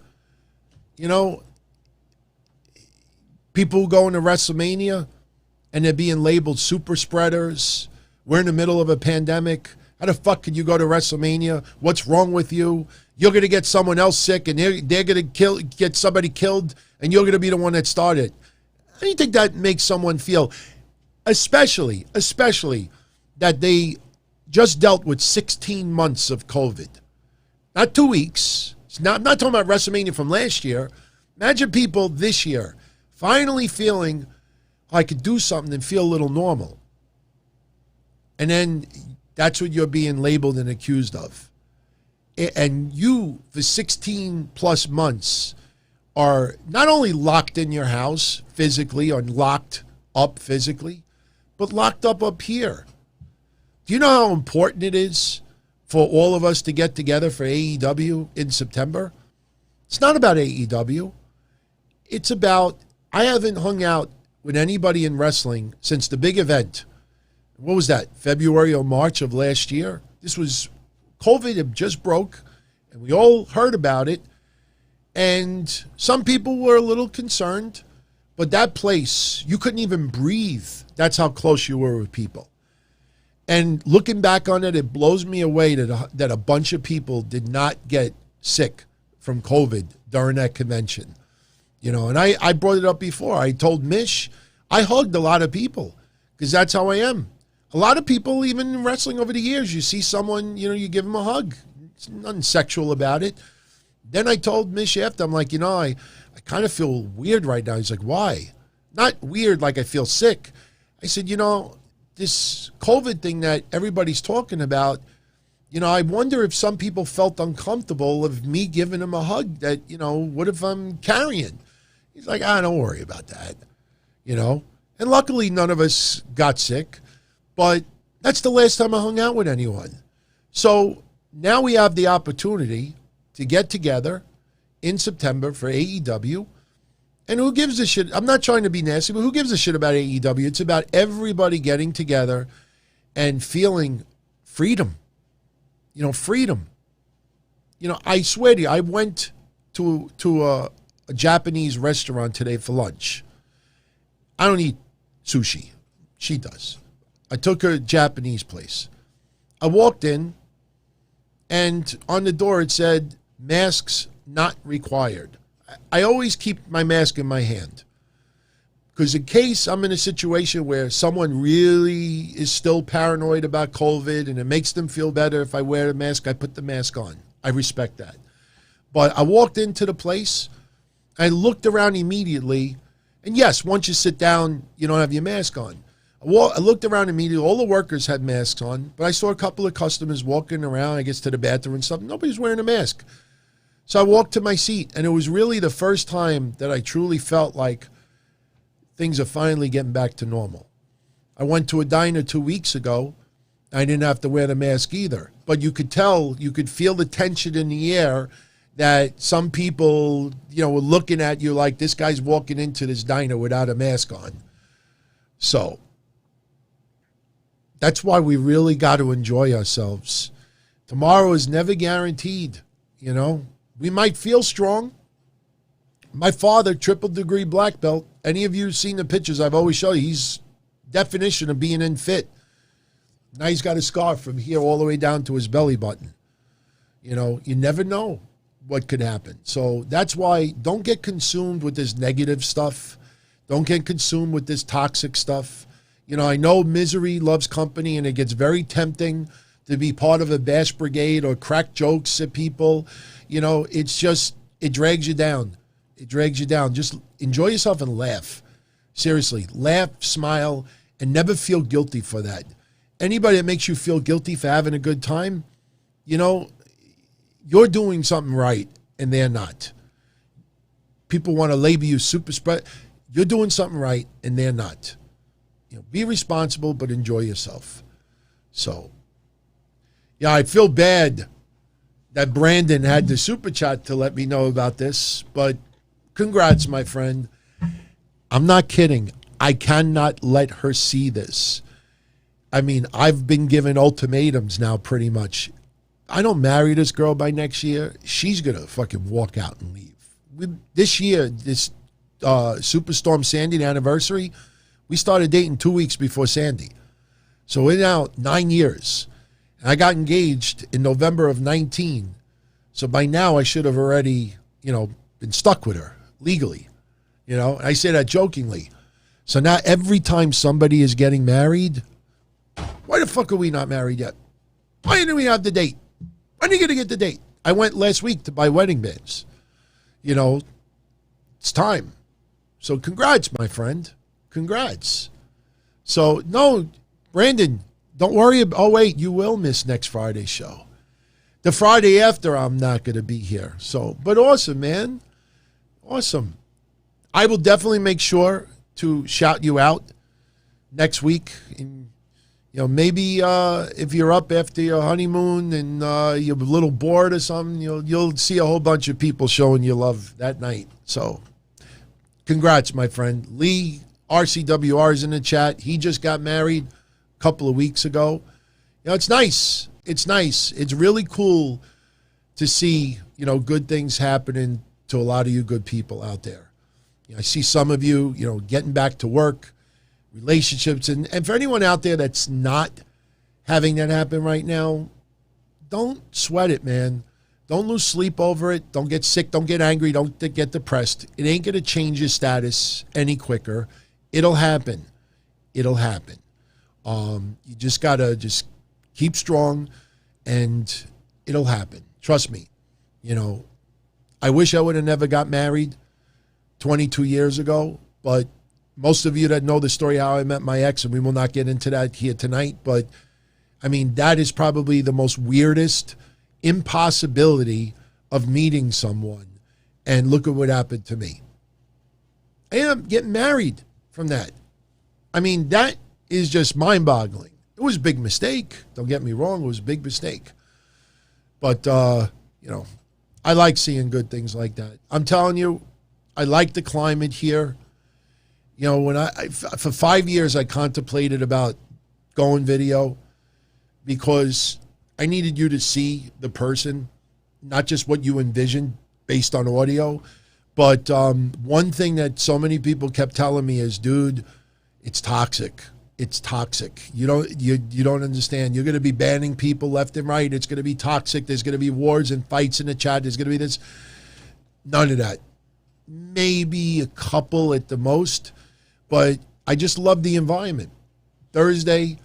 People going to WrestleMania and they're being labeled super spreaders. We're in the middle of a pandemic. How the fuck can you go to WrestleMania? What's wrong with you? You're going to get someone else sick, and they're going to get somebody killed, and you're going to be the one that started. How do you think that makes someone feel? Especially that they just dealt with 16 months of COVID. Not 2 weeks. I'm not talking about WrestleMania from last year. Imagine people this year finally feeling I could do something and feel a little normal. And then that's what you're being labeled and accused of. And you, for 16 plus months, are not only locked in your house physically or locked up physically, but locked up here. Do you know how important it is for all of us to get together for AEW in September? It's not about AEW. It's about, I haven't hung out with anybody in wrestling since the big event. What was that, February or March of last year? This was, COVID had just broke, and we all heard about it. And some people were a little concerned, but that place, you couldn't even breathe. That's how close you were with people. And looking back on it, it blows me away that a bunch of people did not get sick from COVID during that convention. You know, and I brought it up before. I told Mish, I hugged a lot of people because that's how I am. A lot of people, even in wrestling over the years, you see someone, you know, you give them a hug. It's nothing sexual about it. Then I told Mish after, I'm like, you know, I kind of feel weird right now. He's like, why? Not weird like I feel sick. I said, you know, this COVID thing that everybody's talking about, you know, I wonder if some people felt uncomfortable of me giving him a hug that, you know, what if I'm carrying? He's like, don't worry about that, you know. And luckily none of us got sick, but that's the last time I hung out with anyone. So now we have the opportunity to get together in September for AEW. And who gives a shit? I'm not trying to be nasty, but who gives a shit about AEW? It's about everybody getting together and feeling freedom. You know, freedom. You know, I swear to you, I went to a Japanese restaurant today for lunch. I don't eat sushi. She does. I took her to a Japanese place. I walked in, and on the door it said, masks not required. I always keep my mask in my hand because in case I'm in a situation where someone really is still paranoid about COVID and it makes them feel better if I wear a mask, I put the mask on. I respect that. But I walked into the place, I looked around immediately, and yes, once you sit down, you don't have your mask on. I looked around immediately. All the workers had masks on, but I saw a couple of customers walking around, I guess, to the bathroom and stuff. Nobody's wearing a mask. So I walked to my seat, and it was really the first time that I truly felt like things are finally getting back to normal. I went to a diner 2 weeks ago. I didn't have to wear the mask either. But you could tell, you could feel the tension in the air that some people, you know, were looking at you like this guy's walking into this diner without a mask on. So that's why we really got to enjoy ourselves. Tomorrow is never guaranteed, you know. We might feel strong. My father, triple degree black belt. Any of you seen the pictures I've always shown you? He's definition of being in fit. Now he's got a scar from here all the way down to his belly button. You know, you never know what could happen. So that's why don't get consumed with this negative stuff. Don't get consumed with this toxic stuff. You know, I know misery loves company, and it gets very tempting to be part of a bash brigade or crack jokes at people. You know, it's just, it drags you down. It drags you down. Just enjoy yourself and laugh. Seriously, laugh, smile, and never feel guilty for that. Anybody that makes you feel guilty for having a good time, you know, you're doing something right and they're not. People want to label you super spread. You're doing something right and they're not. You know, be responsible, but enjoy yourself. So, yeah, I feel bad that Brandon had the super chat to let me know about this, but congrats, my friend. I'm not kidding. I cannot let her see this. I mean, I've been given ultimatums now pretty much. I don't marry this girl by next year. She's going to fucking walk out and leave. This year, this Superstorm Sandy anniversary, we started dating 2 weeks before Sandy. So we're now 9 years. And I got engaged in November of 19. So by now I should have already, been stuck with her legally. I say that jokingly. So now every time somebody is getting married, why the fuck are we not married yet? Why didn't we have the date? When are you going to get the date? I went last week to buy wedding bands. It's time. So congrats, my friend. Congrats. So, no, Brandon, don't worry. Oh, wait, you will miss next Friday's show. The Friday after, I'm not going to be here. So, but awesome, man. Awesome. I will definitely make sure to shout you out next week. And, maybe if you're up after your honeymoon and you're a little bored or something, you'll see a whole bunch of people showing you love that night. So, congrats, my friend. Lee, RCWR is in the chat. He just got married a couple of weeks ago. It's nice. It's nice. It's really cool to see, good things happening to a lot of you good people out there. I see some of you, getting back to work, relationships. And for anyone out there that's not having that happen right now, don't sweat it, man. Don't lose sleep over it. Don't get sick. Don't get angry. Don't get depressed. It ain't going to change your status any quicker. It'll happen. It'll happen. You just got to just keep strong and it'll happen. Trust me. I wish I would have never got married 22 years ago, but most of you that know the story how I met my ex, and we will not get into that here tonight, but I mean, that is probably the most weirdest impossibility of meeting someone. And look at what happened to me. I ended up getting married from that. I mean, that is just mind-boggling. It was a big mistake. Don't get me wrong. It was a big mistake. But, I like seeing good things like that. I'm telling you, I like the climate here. When for 5 years, I contemplated about going video because I needed you to see the person, not just what you envisioned based on audio. But one thing that so many people kept telling me is, dude, it's toxic. It's toxic. You don't understand. You're going to be banning people left and right. It's going to be toxic. There's going to be wars and fights in the chat. There's going to be this. None of that. Maybe a couple at the most. But I just love the environment. Thursday,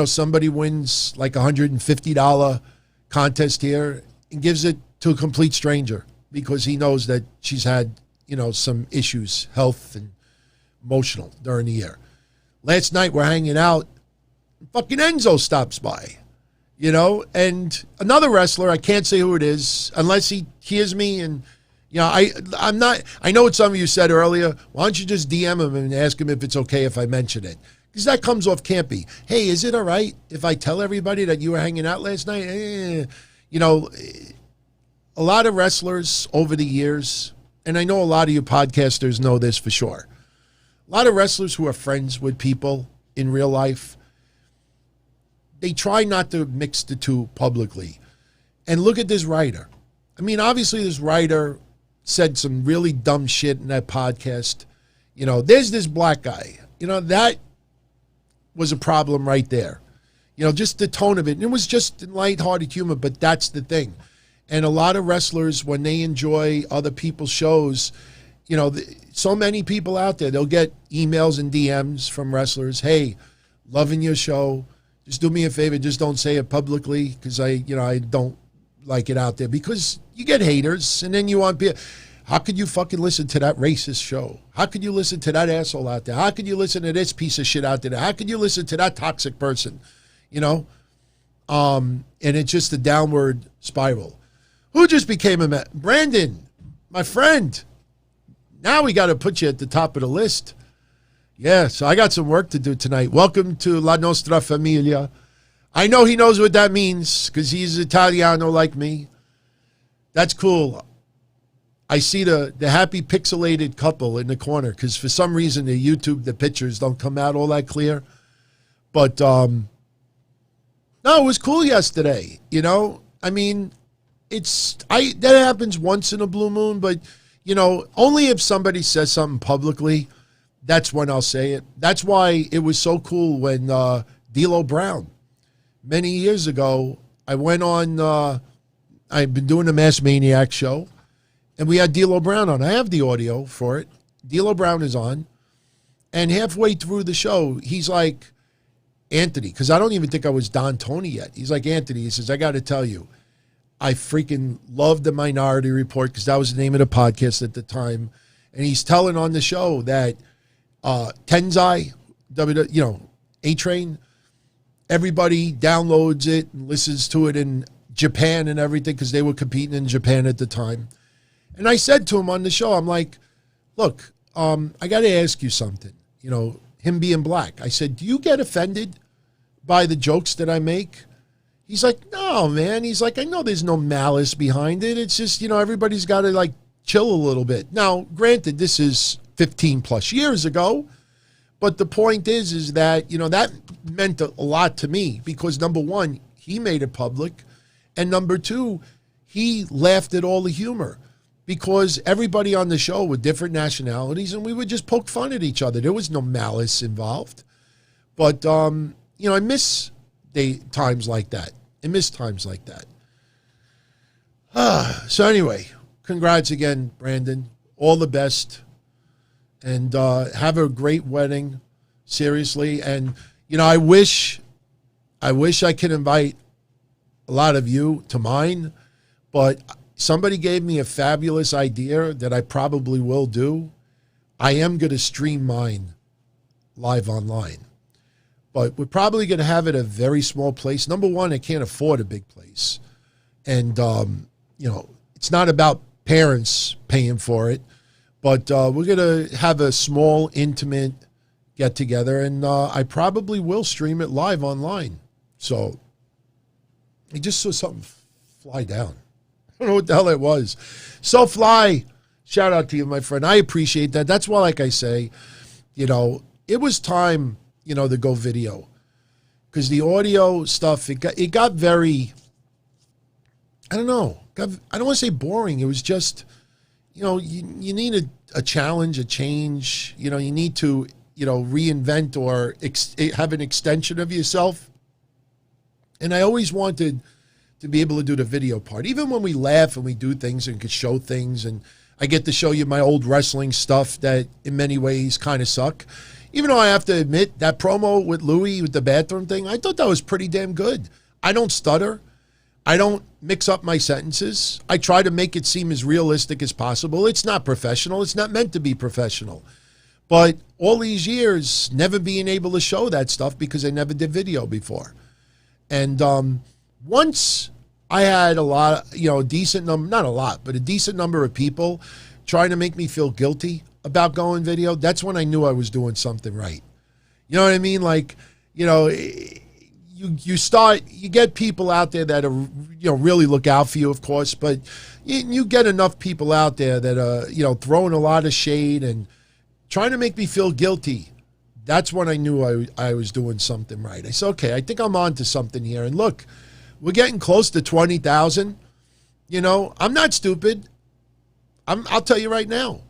somebody wins like $150 contest here and gives it to a complete stranger because he knows that she's had, some issues, health and emotional during the year. Last night we're hanging out. Fucking Enzo stops by, and another wrestler, I can't say who it is unless he hears me. And, I know what some of you said earlier. Why don't you just DM him and ask him if it's okay if I mention it? Because that comes off campy. Hey, is it all right if I tell everybody that you were hanging out last night? A lot of wrestlers over the years, and I know a lot of you podcasters know this for sure. A lot of wrestlers who are friends with people in real life, they try not to mix the two publicly. And look at this writer. I mean, obviously this writer said some really dumb shit in that podcast. There's this black guy. That was a problem right there. Just the tone of it. And it was just lighthearted humor, but that's the thing. And a lot of wrestlers, when they enjoy other people's shows, so many people out there, they'll get emails and DMs from wrestlers. Hey, loving your show. Just do me a favor. Just don't say it publicly because I don't like it out there because you get haters and then you want people. How could you fucking listen to that racist show? How could you listen to that asshole out there? How could you listen to this piece of shit out there? How could you listen to that toxic person? And it's just a downward spiral. Who just became a Brandon, my friend. Now we got to put you at the top of the list. Yeah, so I got some work to do tonight. Welcome to La Nostra Famiglia. I know he knows what that means because he's Italiano like me. That's cool. I see the happy pixelated couple in the corner because for some reason the pictures don't come out all that clear. But, no, it was cool yesterday. I mean, that happens once in a blue moon, but only if somebody says something publicly, that's when I'll say it. That's why it was so cool when D'Lo Brown many years ago, I went on, I've been doing the Mass Maniac show, and we had D'Lo Brown on. I have the audio for it. D'Lo Brown is on. And halfway through the show, he's like, Anthony, because I don't even think I was Don Tony yet. He's like, Anthony, he says, I got to tell you, I freaking loved the Minority Report because that was the name of the podcast at the time. And he's telling on the show that Tenzai, A-Train, everybody downloads it and listens to it in Japan and everything because they were competing in Japan at the time. And I said to him on the show, I'm like, look, I got to ask you something. You know, him being black. I said, do you get offended by the jokes that I make? He's like, no, man. He's like, I know there's no malice behind it. It's just, everybody's got to like chill a little bit. Now, granted, this is 15 plus years ago, but the point is that, that meant a lot to me because number one, he made it public. And number two, he laughed at all the humor. Because everybody on the show were different nationalities, and we would just poke fun at each other. There was no malice involved. But, I miss times like that. So anyway, congrats again, Brandon. All the best. And have a great wedding, seriously. And, I wish I could invite a lot of you to mine, but somebody gave me a fabulous idea that I probably will do. I am going to stream mine live online. But we're probably going to have it at a very small place. Number one, I can't afford a big place. And, it's not about parents paying for it. But we're going to have a small, intimate get-together. And I probably will stream it live online. So I just saw something fly down. I don't know what the hell it was. So Fly, shout out to you, my friend. I appreciate that. That's why, like I say, it was time, to go video. Because the audio stuff, it got very, I don't know. I don't want to say boring. It was just, you need a challenge, a change. You need to, reinvent or have an extension of yourself. And I always wanted to be able to do the video part. Even when we laugh and we do things and could show things, and I get to show you my old wrestling stuff that in many ways kind of suck. Even though I have to admit, that promo with Louis with the bathroom thing, I thought that was pretty damn good. I don't stutter. I don't mix up my sentences. I try to make it seem as realistic as possible. It's not professional. It's not meant to be professional. But all these years, never being able to show that stuff because I never did video before. And once I had a decent number, not a lot, but a decent number of people trying to make me feel guilty about going video, that's when I knew I was doing something right. You know what I mean? Like, you get people out there that are, really look out for you, of course, but you get enough people out there that are, throwing a lot of shade and trying to make me feel guilty. That's when I knew I was doing something right. I said, okay, I think I'm on to something here. And look, we're getting close to 20,000. I'm not stupid. I'll tell you right now.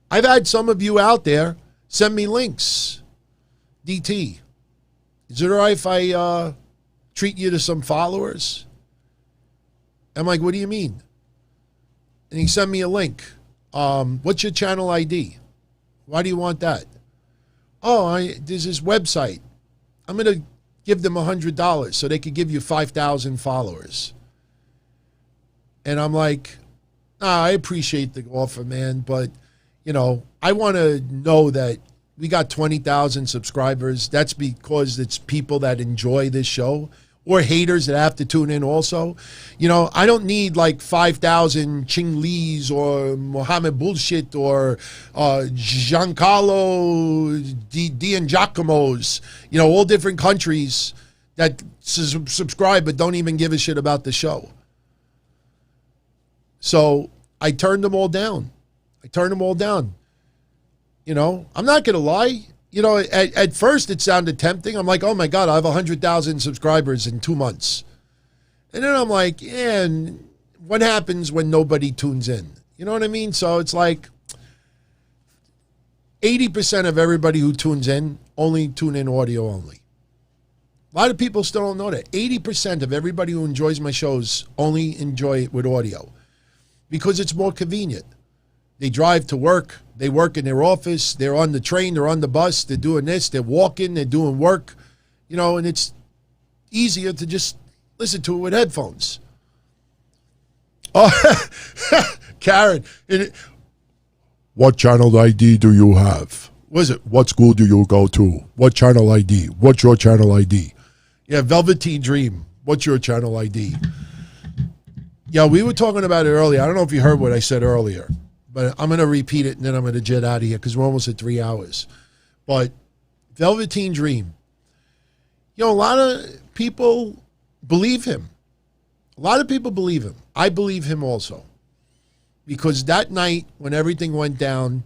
I've had some of you out there send me links. DT, is it all right if I treat you to some followers? I'm like, what do you mean? And he sent me a link. What's your channel ID? Why do you want that? Oh, there's this website. I'm going to give them $100 so they could give you 5,000 followers. And I'm like, I appreciate the offer, man, but, I want to know that we got 20,000 subscribers. That's because it's people that enjoy this show or haters that have to tune in also. I don't need like 5,000 Ching Lees or Mohammed Bullshit or Giancarlo Giacomos, all different countries that subscribe but don't even give a shit about the show. So I turned them all down. I'm not going to lie. At first it sounded tempting. I'm like, oh my God, I have 100,000 subscribers in 2 months. And then I'm like, yeah, and what happens when nobody tunes in? You know what I mean? So it's like 80% of everybody who tunes in only tune in audio only. A lot of people still don't know that. 80% of everybody who enjoys my shows only enjoy it with audio because it's more convenient. They drive to work. They work in their office. They're on the train. They're on the bus. They're doing this. They're walking. They're doing work. You know, and it's easier to just listen to it with headphones. Oh, Karen, what channel ID do you have? What is it? What school do you go to? What channel ID? What's your channel ID? Yeah, Velveteen Dream. What's your channel ID? Yeah, we were talking about it earlier. I don't know if you heard what I said earlier, but I'm going to repeat it and then I'm going to jet out of here because we're almost at 3 hours. But Velveteen Dream. You know, a lot of people believe him. A lot of people believe him. I believe him also. Because that night when everything went down,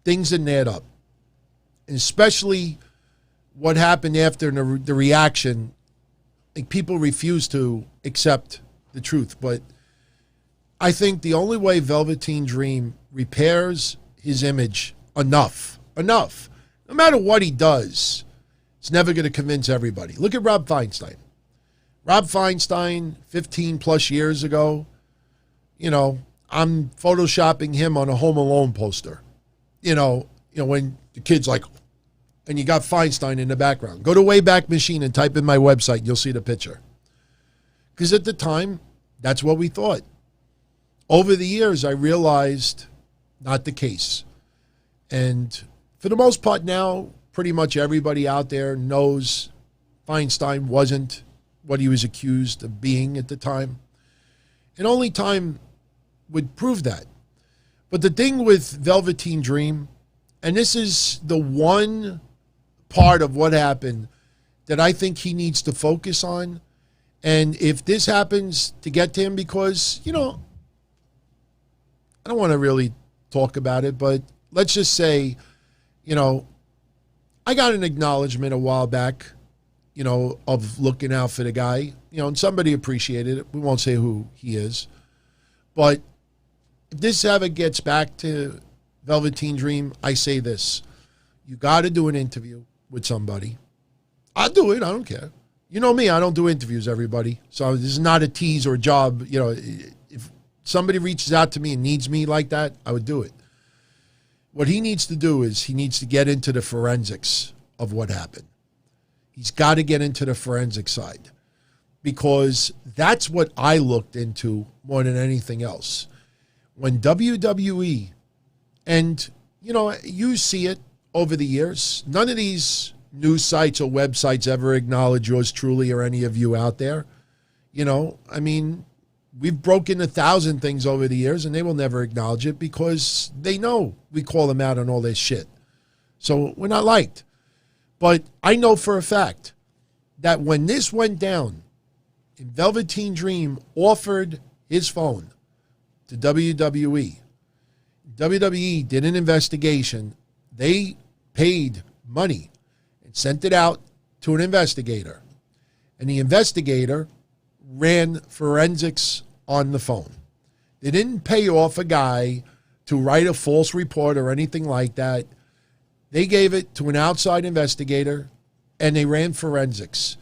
things didn't add up. And especially what happened after the reaction, like people refused to accept the truth. But I think the only way Velveteen Dream repairs his image enough, no matter what he does, it's never going to convince everybody. Look at Rob Feinstein. Rob Feinstein, 15 plus years ago, you know, I'm photoshopping him on a Home Alone poster. You know, when the kid's like, and you got Feinstein in the background. Go to Wayback Machine and type in my website. You'll see the picture. Because at the time, that's what we thought. Over the years, I realized not the case. And for the most part now, pretty much everybody out there knows Feinstein wasn't what he was accused of being at the time. And only time would prove that. But the thing with Velveteen Dream, and this is the one part of what happened that I think he needs to focus on. And if this happens to get to him, because, you know, I don't want to really talk about it, but let's just say, you know, I got an acknowledgement a while back, you know, of looking out for the guy, you know, and somebody appreciated it. We won't say who he is. But if this ever gets back to Velveteen Dream, I say this. You got to do an interview with somebody. I'll do it. I don't care. You know me. I don't do interviews, everybody. So this is not a tease or a job. You know, if somebody reaches out to me and needs me like that, I would do it. What he needs to do is he needs to get into the forensics of what happened. He's got to get into the forensic side because that's what I looked into more than anything else. When WWE, and, you know, you see it over the years, none of these news sites or websites ever acknowledge yours truly or any of you out there. You know, I mean, we've broken 1,000 things over the years and they will never acknowledge it because they know we call them out on all this shit. So we're not liked. But I know for a fact that when this went down, and Velveteen Dream offered his phone to WWE, WWE did an investigation. They paid money and sent it out to an investigator. And the investigator ran forensics on the phone. They didn't pay off a guy to write a false report or anything like that. They gave it to an outside investigator, and they ran forensics.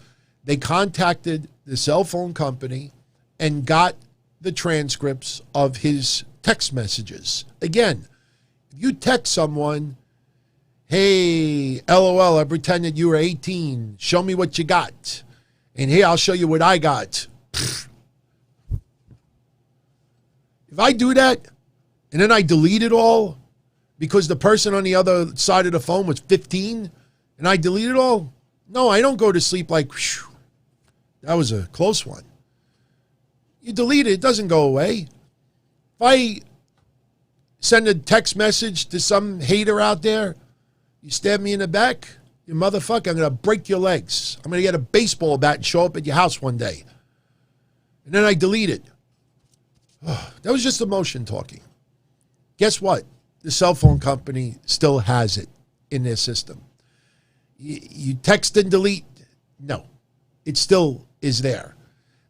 They contacted the cell phone company and got the transcripts of his text messages. Again, if you text someone, hey, LOL, I pretended you were 18. Show me what you got. And here, I'll show you what I got. Pfft. If I do that, and then I delete it all, because the person on the other side of the phone was 15 and I deleted it all? No, I don't go to sleep like, whew, that was a close one. You delete it, it doesn't go away. If I send a text message to some hater out there, you stab me in the back, you motherfucker, I'm going to break your legs. I'm going to get a baseball bat and show up at your house one day. And then I delete it. Oh, that was just emotion talking. Guess what? The cell phone company still has it in their system. You text and delete? No. It still is there.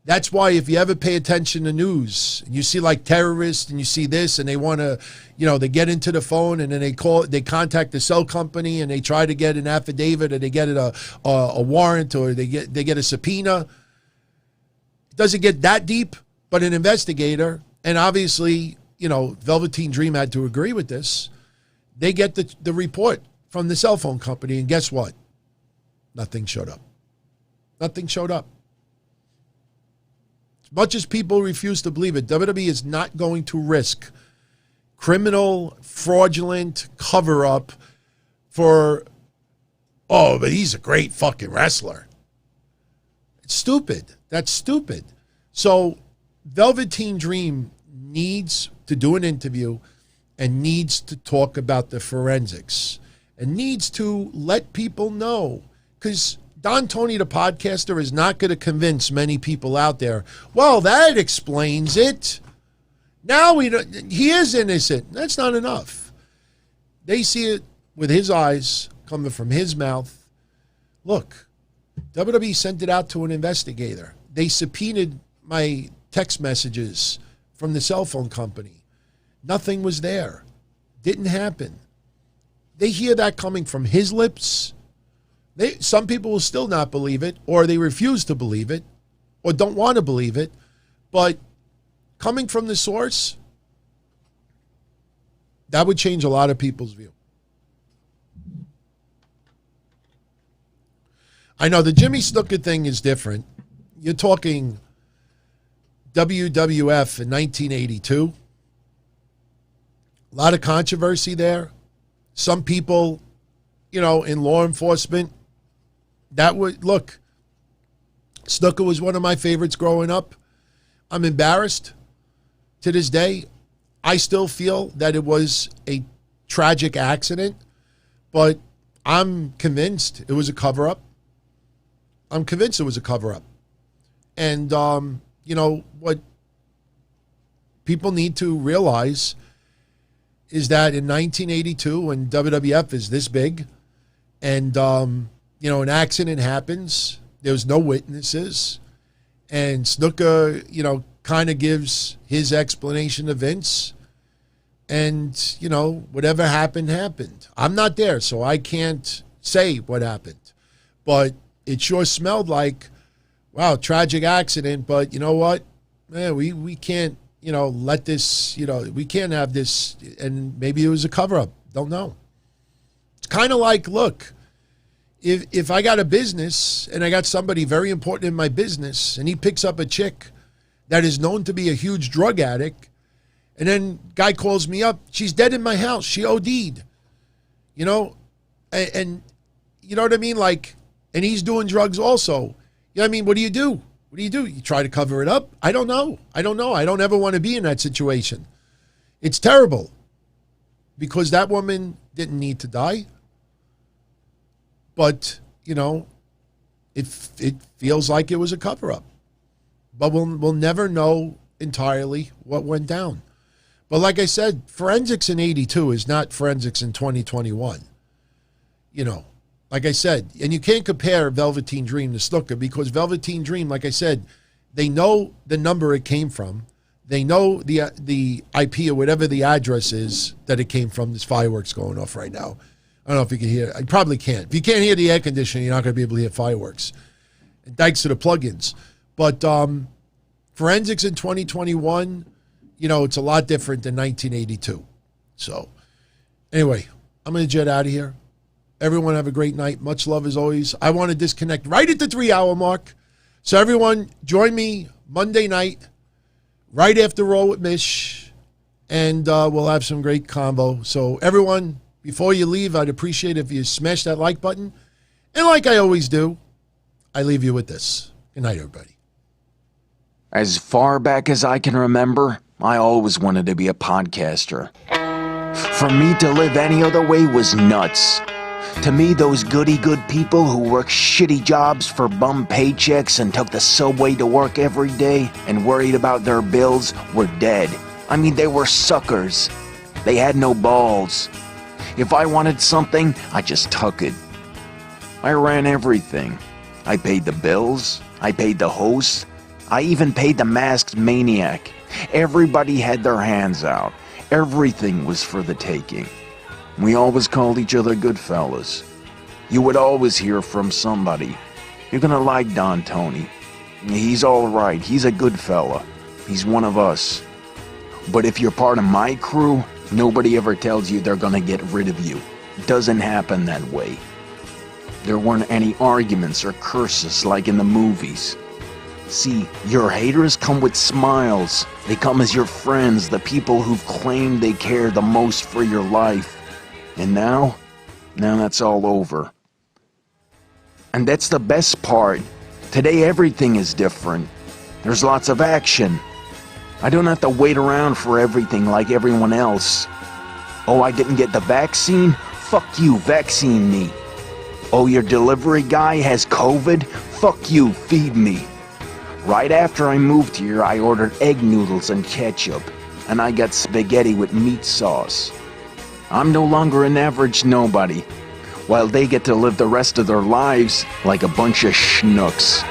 That's why if you ever pay attention to news, you see like terrorists and you see this and they want to, they get into the phone and then they contact the cell company and they try to get an affidavit or they get a warrant or they get a subpoena. It doesn't get that deep, but an investigator, and obviously, Velveteen Dream had to agree with this. They get the report from the cell phone company, and guess what? Nothing showed up. Nothing showed up. As much as people refuse to believe it, WWE is not going to risk criminal, fraudulent cover-up for, but he's a great fucking wrestler. It's stupid. That's stupid. So Velveteen Dream needs to do an interview and needs to talk about the forensics and needs to let people know, because Don Tony, the podcaster, is not going to convince many people out there, well, that explains it. Now he is innocent. That's not enough. They see it with his eyes coming from his mouth. Look, WWE sent it out to an investigator. They subpoenaed my text messages from the cell phone company. Nothing was there. Didn't happen. They hear that coming from his lips. Some people will still not believe it, or they refuse to believe it, or don't want to believe it. But coming from the source, that would change a lot of people's view. I know the Jimmy Snuka thing is different. You're talking WWF in 1982. A lot of controversy there. Some people, in law enforcement, look, Snuka was one of my favorites growing up. I'm embarrassed to this day. I still feel that it was a tragic accident, but I'm convinced it was a cover-up. I'm convinced it was a cover-up. And, what people need to realize is that in 1982, when WWF is this big and, an accident happens, there's no witnesses, and Snuka, kind of gives his explanation to Vince, and, whatever happened, happened. I'm not there, so I can't say what happened. But it sure smelled like, wow, tragic accident, but you know what? Man, we can't, let this, we can't have this, and maybe it was a cover-up. Don't know. It's kind of like, look, if I got a business and I got somebody very important in my business and he picks up a chick that is known to be a huge drug addict, and then guy calls me up, she's dead in my house, she OD'd, and you know what I mean? Like, and he's doing drugs also. What do you do? What do you do? You try to cover it up? I don't know. I don't ever want to be in that situation. It's terrible because that woman didn't need to die. But, it feels like it was a cover-up. But we'll never know entirely what went down. But like I said, forensics in 82 is not forensics in 2021. Like I said, and you can't compare Velveteen Dream to Snuka because Velveteen Dream, like I said, they know the number it came from. They know the IP or whatever the address is that it came from. There's fireworks going off right now. I don't know if you can hear. I probably can't. If you can't hear the air conditioning, you're not going to be able to hear fireworks. And thanks to the plugins. But forensics in 2021, it's a lot different than 1982. So anyway, I'm going to jet out of here. Everyone have a great night. Much love as always. I want to disconnect right at the 3-hour mark. So everyone, join me Monday night, right after Roll with Mish, and we'll have some great combo. So everyone, before you leave, I'd appreciate if you smash that like button. And like I always do, I leave you with this. Good night, everybody. As far back as I can remember, I always wanted to be a podcaster. For me to live any other way was nuts. To me, those goody-good people who worked shitty jobs for bum paychecks and took the subway to work every day and worried about their bills were dead. I mean, they were suckers. They had no balls. If I wanted something, I just took it. I ran everything. I paid the bills. I paid the host. I even paid the masked maniac. Everybody had their hands out. Everything was for the taking. We always called each other good fellas. You would always hear from somebody. You're gonna like Don Tony. He's alright. He's a good fella. He's one of us. But if you're part of my crew, nobody ever tells you they're gonna get rid of you. It doesn't happen that way. There weren't any arguments or curses like in the movies. See, your haters come with smiles. They come as your friends, the people who've claimed they care the most for your life. And now that's all over. And that's the best part. Today everything is different. There's lots of action. I don't have to wait around for everything like everyone else. Oh, I didn't get the vaccine? Fuck you, vaccine me. Oh, your delivery guy has COVID? Fuck you, feed me. Right after I moved here, I ordered egg noodles and ketchup, and I got spaghetti with meat sauce. I'm no longer an average nobody, while they get to live the rest of their lives like a bunch of schnooks.